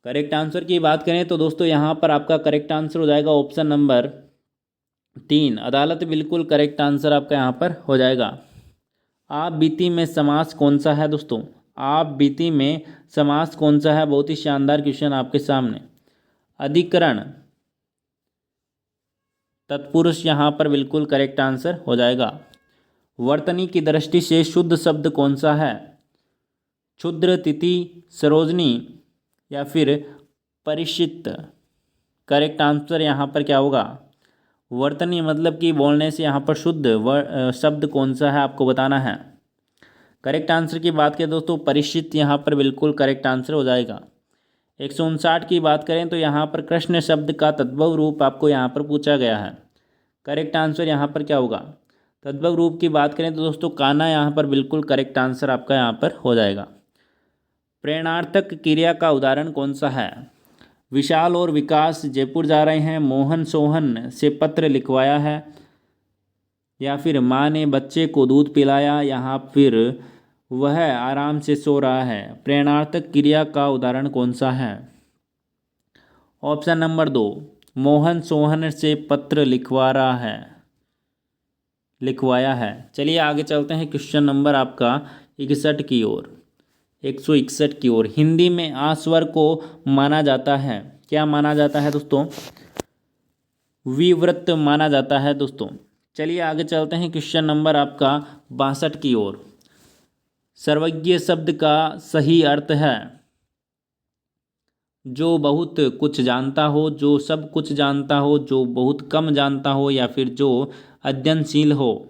करेक्ट आंसर की बात करें तो दोस्तों यहाँ पर आपका करेक्ट आंसर हो जाएगा ऑप्शन नंबर 3, अदालत बिल्कुल करेक्ट आंसर आपका यहाँ पर हो जाएगा। आप बीती में समास कौन सा है दोस्तों? आप बीती में समास कौन सा है? बहुत ही शानदार क्वेश्चन आपके सामने। अधिकरण, तत्पुरुष यहाँ पर बिल्कुल करेक्ट आंसर हो जाएगा। वर्तनी की दृष्टि से शुद्ध शब्द कौन सा है? क्षुद्र, तिथि, सरोजनी या फिर परिचित। करेक्ट आंसर यहाँ पर क्या होगा? वर्तनी मतलब कि बोलने से यहाँ पर शुद्ध शब्द कौन सा है आपको बताना है। करेक्ट आंसर की बात करें दोस्तों, परिचित यहाँ पर बिल्कुल करेक्ट आंसर हो जाएगा। 159 की बात करें तो यहाँ पर कृष्ण शब्द का तद्भव रूप आपको यहाँ पर पूछा गया है। करेक्ट आंसर यहाँ पर क्या होगा? तद्भव रूप की बात करें तो दोस्तों कान्हा यहाँ पर बिल्कुल करेक्ट आंसर आपका यहाँ पर हो जाएगा। प्रेरणार्थक क्रिया का उदाहरण कौन सा है? विशाल और विकास जयपुर जा रहे हैं, मोहन सोहन से पत्र लिखवाया है, या फिर माँ ने बच्चे को दूध पिलाया, यहाँ फिर वह आराम से सो रहा है। प्रेरणार्थक क्रिया का उदाहरण कौन सा है? ऑप्शन नंबर 2, मोहन सोहन से पत्र लिखवाया है। चलिए आगे चलते हैं क्वेश्चन नंबर आपका 61 की ओर, 161 की ओर। हिंदी में आ स्वर को माना जाता है, क्या माना जाता है दोस्तों? विवृत माना जाता है दोस्तों। चलिए आगे चलते हैं क्वेश्चन नंबर आपका 62 की ओर। सर्वज्ञ शब्द का सही अर्थ है जो बहुत कुछ जानता हो, जो सब कुछ जानता हो, जो बहुत कम जानता हो या फिर जो अध्ययनशील हो।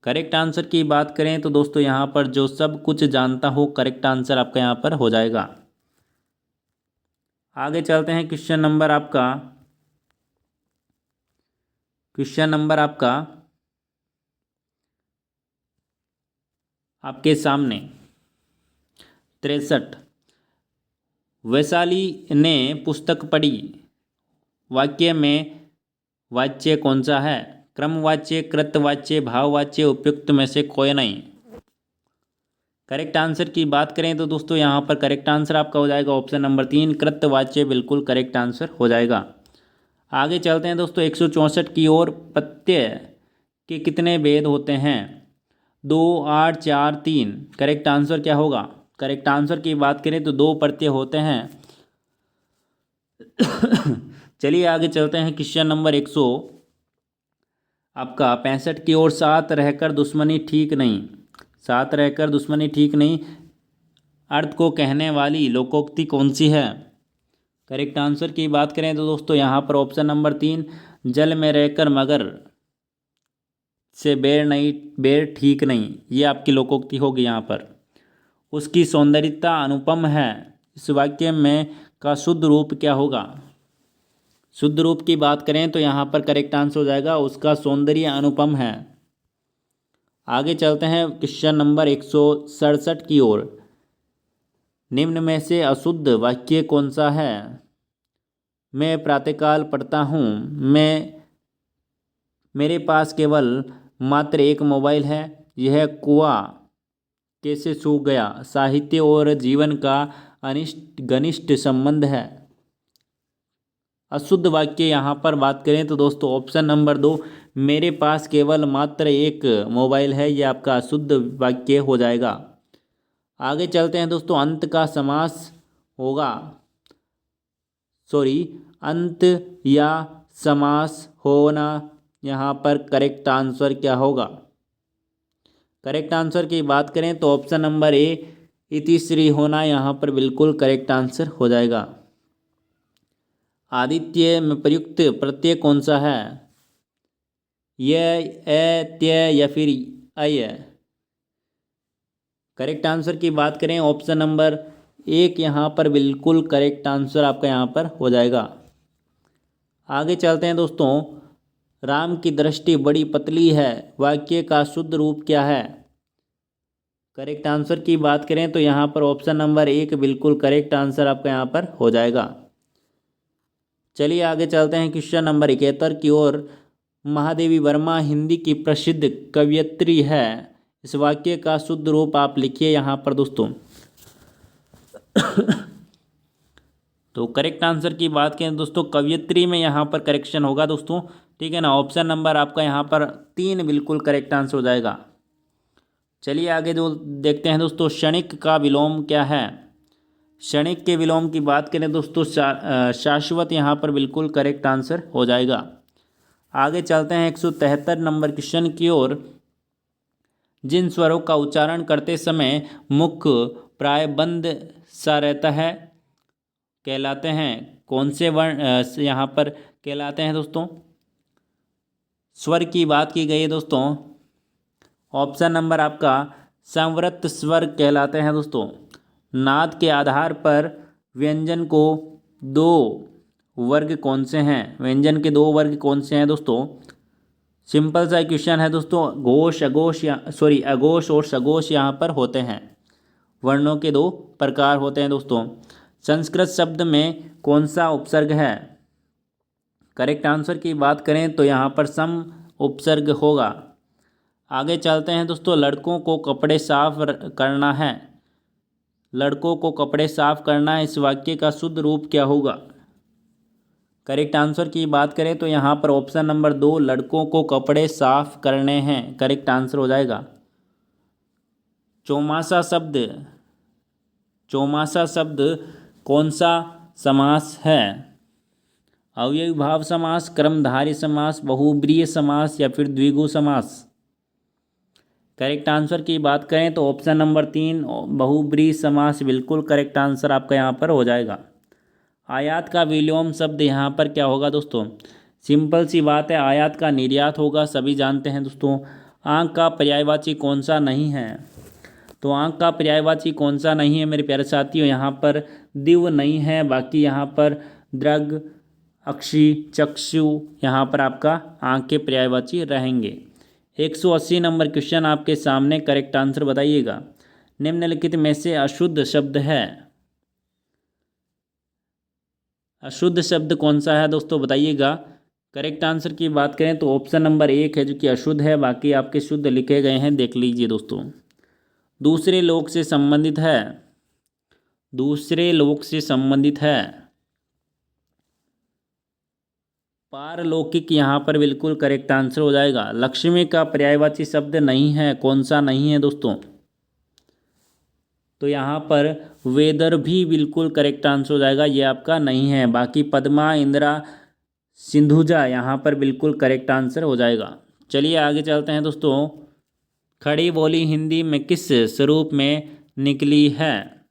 करेक्ट आंसर की बात करें तो दोस्तों यहाँ पर जो सब कुछ जानता हो करेक्ट आंसर आपका यहाँ पर हो जाएगा। आगे चलते हैं क्वेश्चन नंबर आपका आपके सामने 63। वैशाली ने पुस्तक पढ़ी, वाक्य में वाच्य कौन सा है? क्रमवाच्य, कृतवाच्य, भाववाच्य, उपयुक्त में से कोई नहीं। करेक्ट आंसर की बात करें तो दोस्तों यहाँ पर करेक्ट आंसर आपका हो जाएगा ऑप्शन नंबर 3, कृतवाच्य बिल्कुल करेक्ट आंसर हो जाएगा। आगे चलते हैं दोस्तों 164 की ओर। प्रत्यय के कितने भेद होते हैं? 2, 8, 4, 3। करेक्ट आंसर क्या होगा? करेक्ट आंसर की बात करें तो 2 प्रत्यय होते हैं। चलिए आगे चलते हैं क्वेश्चन नंबर 165 की ओर। साथ रहकर दुश्मनी ठीक नहीं, साथ रहकर दुश्मनी ठीक नहीं अर्थ को कहने वाली लोकोक्ति कौन सी है? करेक्ट आंसर की बात करें तो दोस्तों यहाँ पर ऑप्शन नंबर 3, जल में रहकर मगर से बैर ठीक नहीं, ये आपकी लोकोक्ति होगी। यहाँ पर उसकी सौंदर्यता अनुपम है, इस वाक्य में का शुद्ध रूप क्या होगा? शुद्ध रूप की बात करें तो यहाँ पर करेक्ट आंसर हो जाएगा उसका सौंदर्य अनुपम है। आगे चलते हैं क्वेश्चन नंबर 167 की ओर। निम्न में से अशुद्ध वाक्य कौन सा है? मैं प्रातःकाल पढ़ता हूँ, मेरे पास केवल मात्र एक मोबाइल है, यह कुआं कैसे सूख गया। साहित्य और जीवन का घनिष्ठ संबंध है। अशुद्ध वाक्य यहाँ पर बात करें तो दोस्तों ऑप्शन नंबर 2, मेरे पास केवल मात्र एक मोबाइल है, यह आपका अशुद्ध वाक्य हो जाएगा। आगे चलते हैं दोस्तों, अंत का समास होगा, अंत या समास होना, यहाँ पर करेक्ट आंसर क्या होगा? करेक्ट आंसर की बात करें तो ऑप्शन नंबर ए, इतिश्री होना, यहाँ पर बिल्कुल करेक्ट आंसर हो जाएगा। आदित्य में प्रयुक्त प्रत्यय कौन सा है? य, ए, त्य या फिर अय? करेक्ट आंसर की बात करें ऑप्शन नंबर एक यहाँ पर बिल्कुल करेक्ट आंसर आपका यहाँ पर हो जाएगा। आगे चलते हैं दोस्तों। राम की दृष्टि बड़ी पतली है, वाक्य का शुद्ध रूप क्या है? करेक्ट आंसर की बात करें तो यहाँ पर ऑप्शन नंबर एक बिल्कुल करेक्ट आंसर आपका यहाँ पर हो जाएगा। चलिए आगे चलते हैं क्वेश्चन नंबर 71 की ओर। महादेवी वर्मा हिंदी की प्रसिद्ध कवयित्री है, इस वाक्य का शुद्ध रूप आप लिखिए यहाँ पर दोस्तों। तो करेक्ट आंसर की बात करें दोस्तों, कवयित्री में यहाँ पर करेक्शन होगा दोस्तों, ठीक है ना। ऑप्शन नंबर आपका यहाँ पर 3 बिल्कुल करेक्ट आंसर हो जाएगा। चलिए आगे जो देखते हैं दोस्तों, क्षणिक का विलोम क्या है? क्षणिक के विलोम की बात करें दोस्तों, शाश्वत यहाँ पर बिल्कुल करेक्ट आंसर हो जाएगा। आगे चलते हैं 173 नंबर क्वेश्चन की ओर। जिन स्वरों का उच्चारण करते समय मुख प्राय बंद सा रहता है कहलाते हैं कौन से वर्ण यहाँ पर कहलाते हैं दोस्तों? स्वर की बात की गई है दोस्तों, ऑप्शन नंबर आपका संवृत स्वर कहलाते हैं दोस्तों। नाद के आधार पर व्यंजन को दो वर्ग कौन से हैं? व्यंजन के 2 वर्ग कौन से हैं दोस्तों? सिंपल सा क्वेश्चन है दोस्तों, घोष अघोष अघोष और सघोष यहाँ पर होते हैं। वर्णों के 2 प्रकार होते हैं दोस्तों। संस्कृत शब्द में कौन सा उपसर्ग है? करेक्ट आंसर की बात करें तो यहाँ पर सम उपसर्ग होगा। आगे चलते हैं दोस्तों, लड़कों को कपड़े साफ करना है। लड़कों को कपड़े साफ करना है, इस वाक्य का शुद्ध रूप क्या होगा? करेक्ट आंसर की बात करें तो यहाँ पर ऑप्शन नंबर 2 लड़कों को कपड़े साफ करने हैं करेक्ट आंसर हो जाएगा। चौमासा शब्द कौन सा समास है? अव्ययी भाव समास, कर्मधारय समास, बहुब्रीहि समास या फिर द्विगु समास? करेक्ट आंसर की बात करें तो ऑप्शन नंबर 3 बहुब्रीहि समास बिल्कुल करेक्ट आंसर आपका यहाँ पर हो जाएगा। आयात का विलोम शब्द यहाँ पर क्या होगा दोस्तों? सिंपल सी बात है, आयात का निर्यात होगा, सभी जानते हैं दोस्तों। आंख का पर्यायवाची कौन सा नहीं है? तो आंख का पर्यायवाची कौन सा नहीं है मेरे प्यारे साथियों? यहाँ पर दिव्य नहीं है, बाकी यहाँ पर दृग, अक्षि, चक्षु यहाँ पर आपका आंख के पर्यायवाची रहेंगे। 180 नंबर क्वेश्चन आपके सामने, करेक्ट आंसर बताइएगा। निम्नलिखित में से अशुद्ध शब्द है, अशुद्ध शब्द कौन सा है दोस्तों बताइएगा। करेक्ट आंसर की बात करें तो ऑप्शन नंबर 1 है जो कि अशुद्ध है, बाकी आपके शुद्ध लिखे गए हैं, देख लीजिए दोस्तों। दूसरे लोक से संबंधित है, दूसरे लोक से संबंधित है। पारलौकिक यहाँ पर बिल्कुल करेक्ट आंसर हो जाएगा। लक्ष्मी का पर्यायवाची शब्द नहीं है, कौन सा नहीं है दोस्तों? तो यहाँ पर वेदर भी बिल्कुल करेक्ट आंसर हो जाएगा, ये आपका नहीं है। बाकी पद्मा, इंदिरा, सिंधुजा यहाँ पर बिल्कुल करेक्ट आंसर हो जाएगा। चलिए आगे चलते हैं दोस्तों। खड़ी बोली हिंदी में किस स्वरूप में निकली है?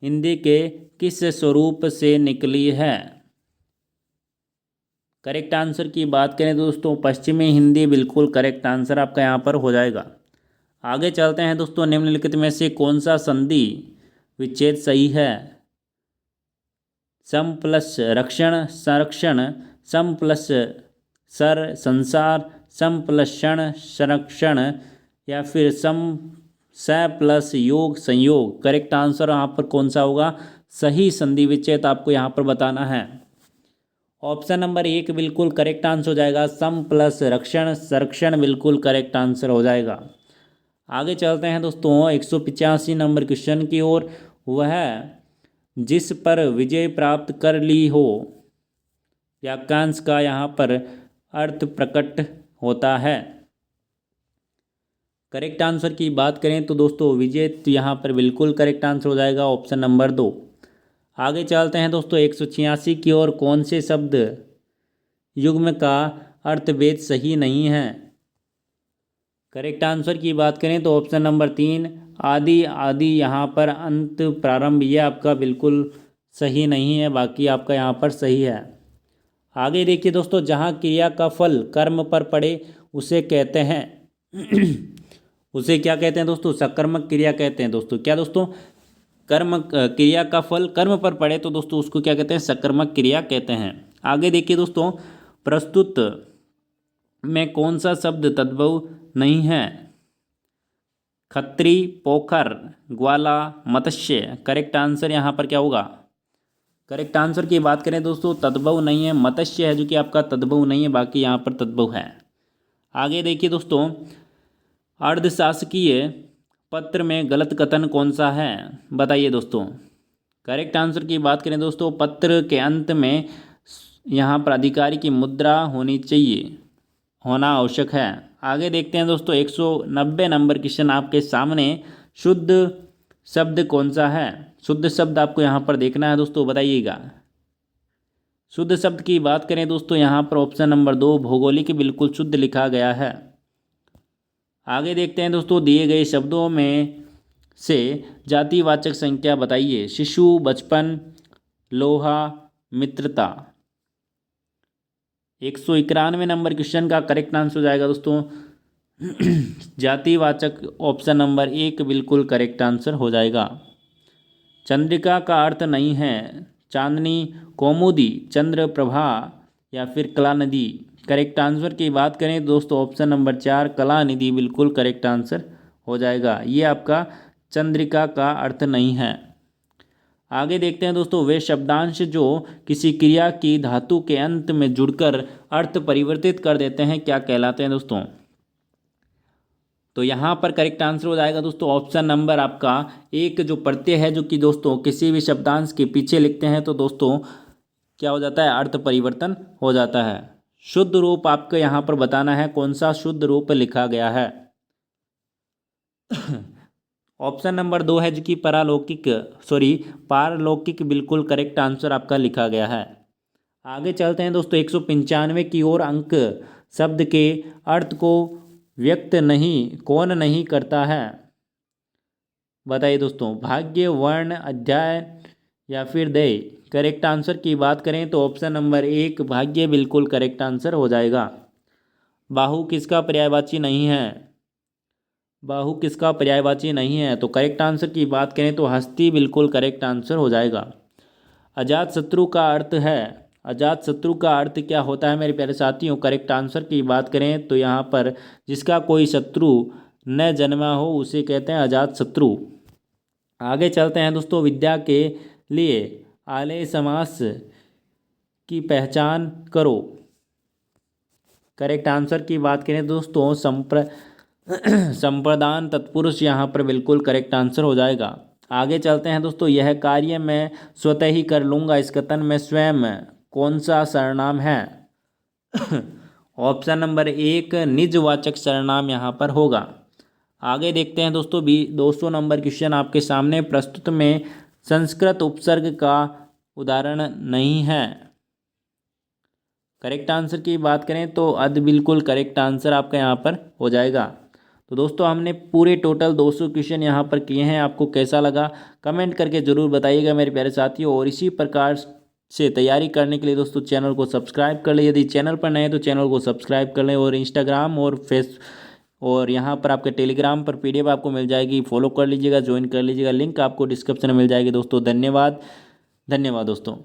हिंदी के किस स्वरूप से निकली है? करेक्ट आंसर की बात करें दोस्तों, पश्चिमी हिंदी बिल्कुल करेक्ट आंसर आपका यहाँ पर हो जाएगा। आगे चलते हैं दोस्तों, निम्नलिखित में से कौन सा संधि विच्छेद सही है? सम प्लस रक्षण, संरक्षण, सम प्लस सर, संसार, सम प्लस क्षण, संरक्षण या फिर सम स प्लस योग, संयोग? करेक्ट आंसर यहाँ पर कौन सा होगा? सही संधि विच्छेद आपको यहाँ पर बताना है। ऑप्शन नंबर 1 बिल्कुल करेक्ट आंसर हो जाएगा। सम प्लस रक्षण, संरक्षण बिल्कुल करेक्ट आंसर हो जाएगा। आगे चलते हैं दोस्तों 185 नंबर क्वेश्चन की ओर। वह जिस पर विजय प्राप्त कर ली हो, वाक्यांश का यहाँ पर अर्थ प्रकट होता है। करेक्ट आंसर की बात करें तो दोस्तों विजय तो यहाँ पर बिल्कुल करेक्ट आंसर हो जाएगा, ऑप्शन नंबर 2। आगे चलते हैं दोस्तों 186 की ओर। कौन से शब्द युग्म का अर्थभेद सही नहीं है? करेक्ट आंसर की बात करें तो ऑप्शन नंबर 3 आदि, आदि यहाँ पर अंत, प्रारंभ, ये आपका बिल्कुल सही नहीं है, बाकी आपका यहाँ पर सही है। आगे देखिए दोस्तों, जहाँ क्रिया का फल कर्म पर पड़े उसे कहते हैं उसे क्या कहते हैं दोस्तों? सकर्मक क्रिया कहते हैं दोस्तों। क्या दोस्तों? कर्म क्रिया का फल कर्म पर पड़े तो दोस्तों उसको क्या कहते हैं? सकर्मक क्रिया कहते हैं। आगे देखिए दोस्तों, प्रस्तुत में कौन सा शब्द तद्भव नहीं है? खत्री, पोखर, ग्वाला, मत्स्य। करेक्ट आंसर यहाँ पर क्या होगा? करेक्ट आंसर की बात करें दोस्तों, तद्भव नहीं है, मत्स्य है जो कि आपका तद्भव नहीं है, बाकी यहाँ पर तद्भव है। आगे देखिए दोस्तों, अर्धशासकीय पत्र में गलत कथन कौन सा है? बताइए दोस्तों। करेक्ट आंसर की बात करें दोस्तों, पत्र के अंत में यहाँ पर अधिकारी की मुद्रा होनी चाहिए, होना आवश्यक है। आगे देखते हैं दोस्तों, 190 नंबर क्वेश्चन आपके सामने। शुद्ध शब्द कौन सा है? शुद्ध शब्द आपको यहाँ पर देखना है दोस्तों, बताइएगा। शुद्ध शब्द की बात करें दोस्तों, यहाँ पर ऑप्शन नंबर 2 भौगोलिक बिल्कुल शुद्ध लिखा गया है। आगे देखते हैं दोस्तों, दिए गए शब्दों में से जातिवाचक संख्या बताइए। शिशु, बचपन, लोहा, मित्रता। 191 नंबर क्वेश्चन का करेक्ट आंसर हो जाएगा दोस्तों जातिवाचक ऑप्शन नंबर 1 बिल्कुल करेक्ट आंसर हो जाएगा। चंद्रिका का अर्थ नहीं है चांदनी, कौमुदी, चंद्र प्रभा या फिर कला निधि। करेक्ट आंसर की बात करें दोस्तों, ऑप्शन नंबर 4 कला निधि बिल्कुल करेक्ट आंसर हो जाएगा। ये आपका चंद्रिका का अर्थ नहीं है। आगे देखते हैं दोस्तों, वे शब्दांश जो किसी क्रिया की धातु के अंत में जुड़कर अर्थ परिवर्तित कर देते हैं क्या कहलाते हैं दोस्तों? तो यहाँ पर करेक्ट आंसर हो जाएगा दोस्तों ऑप्शन नंबर आपका 1 जो प्रत्यय है, जो कि दोस्तों किसी भी शब्दांश के पीछे लिखते हैं तो दोस्तों क्या हो जाता है? अर्थ परिवर्तन हो जाता है। शुद्ध रूप आपको यहाँ पर बताना है, कौन सा शुद्ध रूप लिखा गया है। ऑप्शन नंबर 2 है जो कि पारलौकिक बिल्कुल करेक्ट आंसर आपका लिखा गया है। आगे चलते हैं दोस्तों, 195 की ओर। अंक शब्द के अर्थ को व्यक्त कौन नहीं करता है? बताइए दोस्तों। भाग्य, वर्ण, अध्याय या फिर दय। करेक्ट आंसर की बात करें तो ऑप्शन नंबर 1 भाग्य बिल्कुल करेक्ट आंसर हो जाएगा। बाहु किसका पर्यायवाची नहीं है? बाहु किसका पर्यायवाची नहीं है? तो करेक्ट आंसर की बात करें तो हस्ती बिल्कुल करेक्ट आंसर हो जाएगा। अजात शत्रु का अर्थ है, अजात शत्रु का अर्थ क्या होता है मेरे प्यारे साथियों? करेक्ट आंसर की बात करें तो यहाँ पर जिसका कोई शत्रु न जन्मा हो उसे कहते हैं अजात शत्रु। आगे चलते हैं दोस्तों, विद्या के लिए आलेय समास की पहचान करो। करेक्ट आंसर की बात करें दोस्तों, संप्रदान तत्पुरुष यहाँ पर बिल्कुल करेक्ट आंसर हो जाएगा। आगे चलते हैं दोस्तों, यह कार्य मैं स्वतः ही कर लूँगा, इस कथन में स्वयं कौन सा सर्वनाम है? ऑप्शन नंबर 1 निजवाचक सर्वनाम यहाँ पर होगा। आगे देखते हैं दोस्तों, 200 नंबर क्वेश्चन आपके सामने। प्रस्तुत में संस्कृत उपसर्ग का उदाहरण नहीं है। करेक्ट आंसर की बात करें तो अद बिल्कुल करेक्ट आंसर आपका यहाँ पर हो जाएगा। तो दोस्तों हमने पूरे टोटल 200 क्वेश्चन यहाँ पर किए हैं। आपको कैसा लगा कमेंट करके ज़रूर बताइएगा मेरे प्यारे साथियों। और इसी प्रकार से तैयारी करने के लिए दोस्तों चैनल को सब्सक्राइब कर लें। यदि चैनल पर नए हैं तो चैनल को सब्सक्राइब कर लें। और इंस्टाग्राम और यहाँ पर आपके टेलीग्राम पर PDF आपको मिल जाएगी, फॉलो कर लीजिएगा, ज्वाइन कर लीजिएगा। लिंक आपको डिस्क्रिप्शन में मिल जाएगी दोस्तों। धन्यवाद दोस्तों।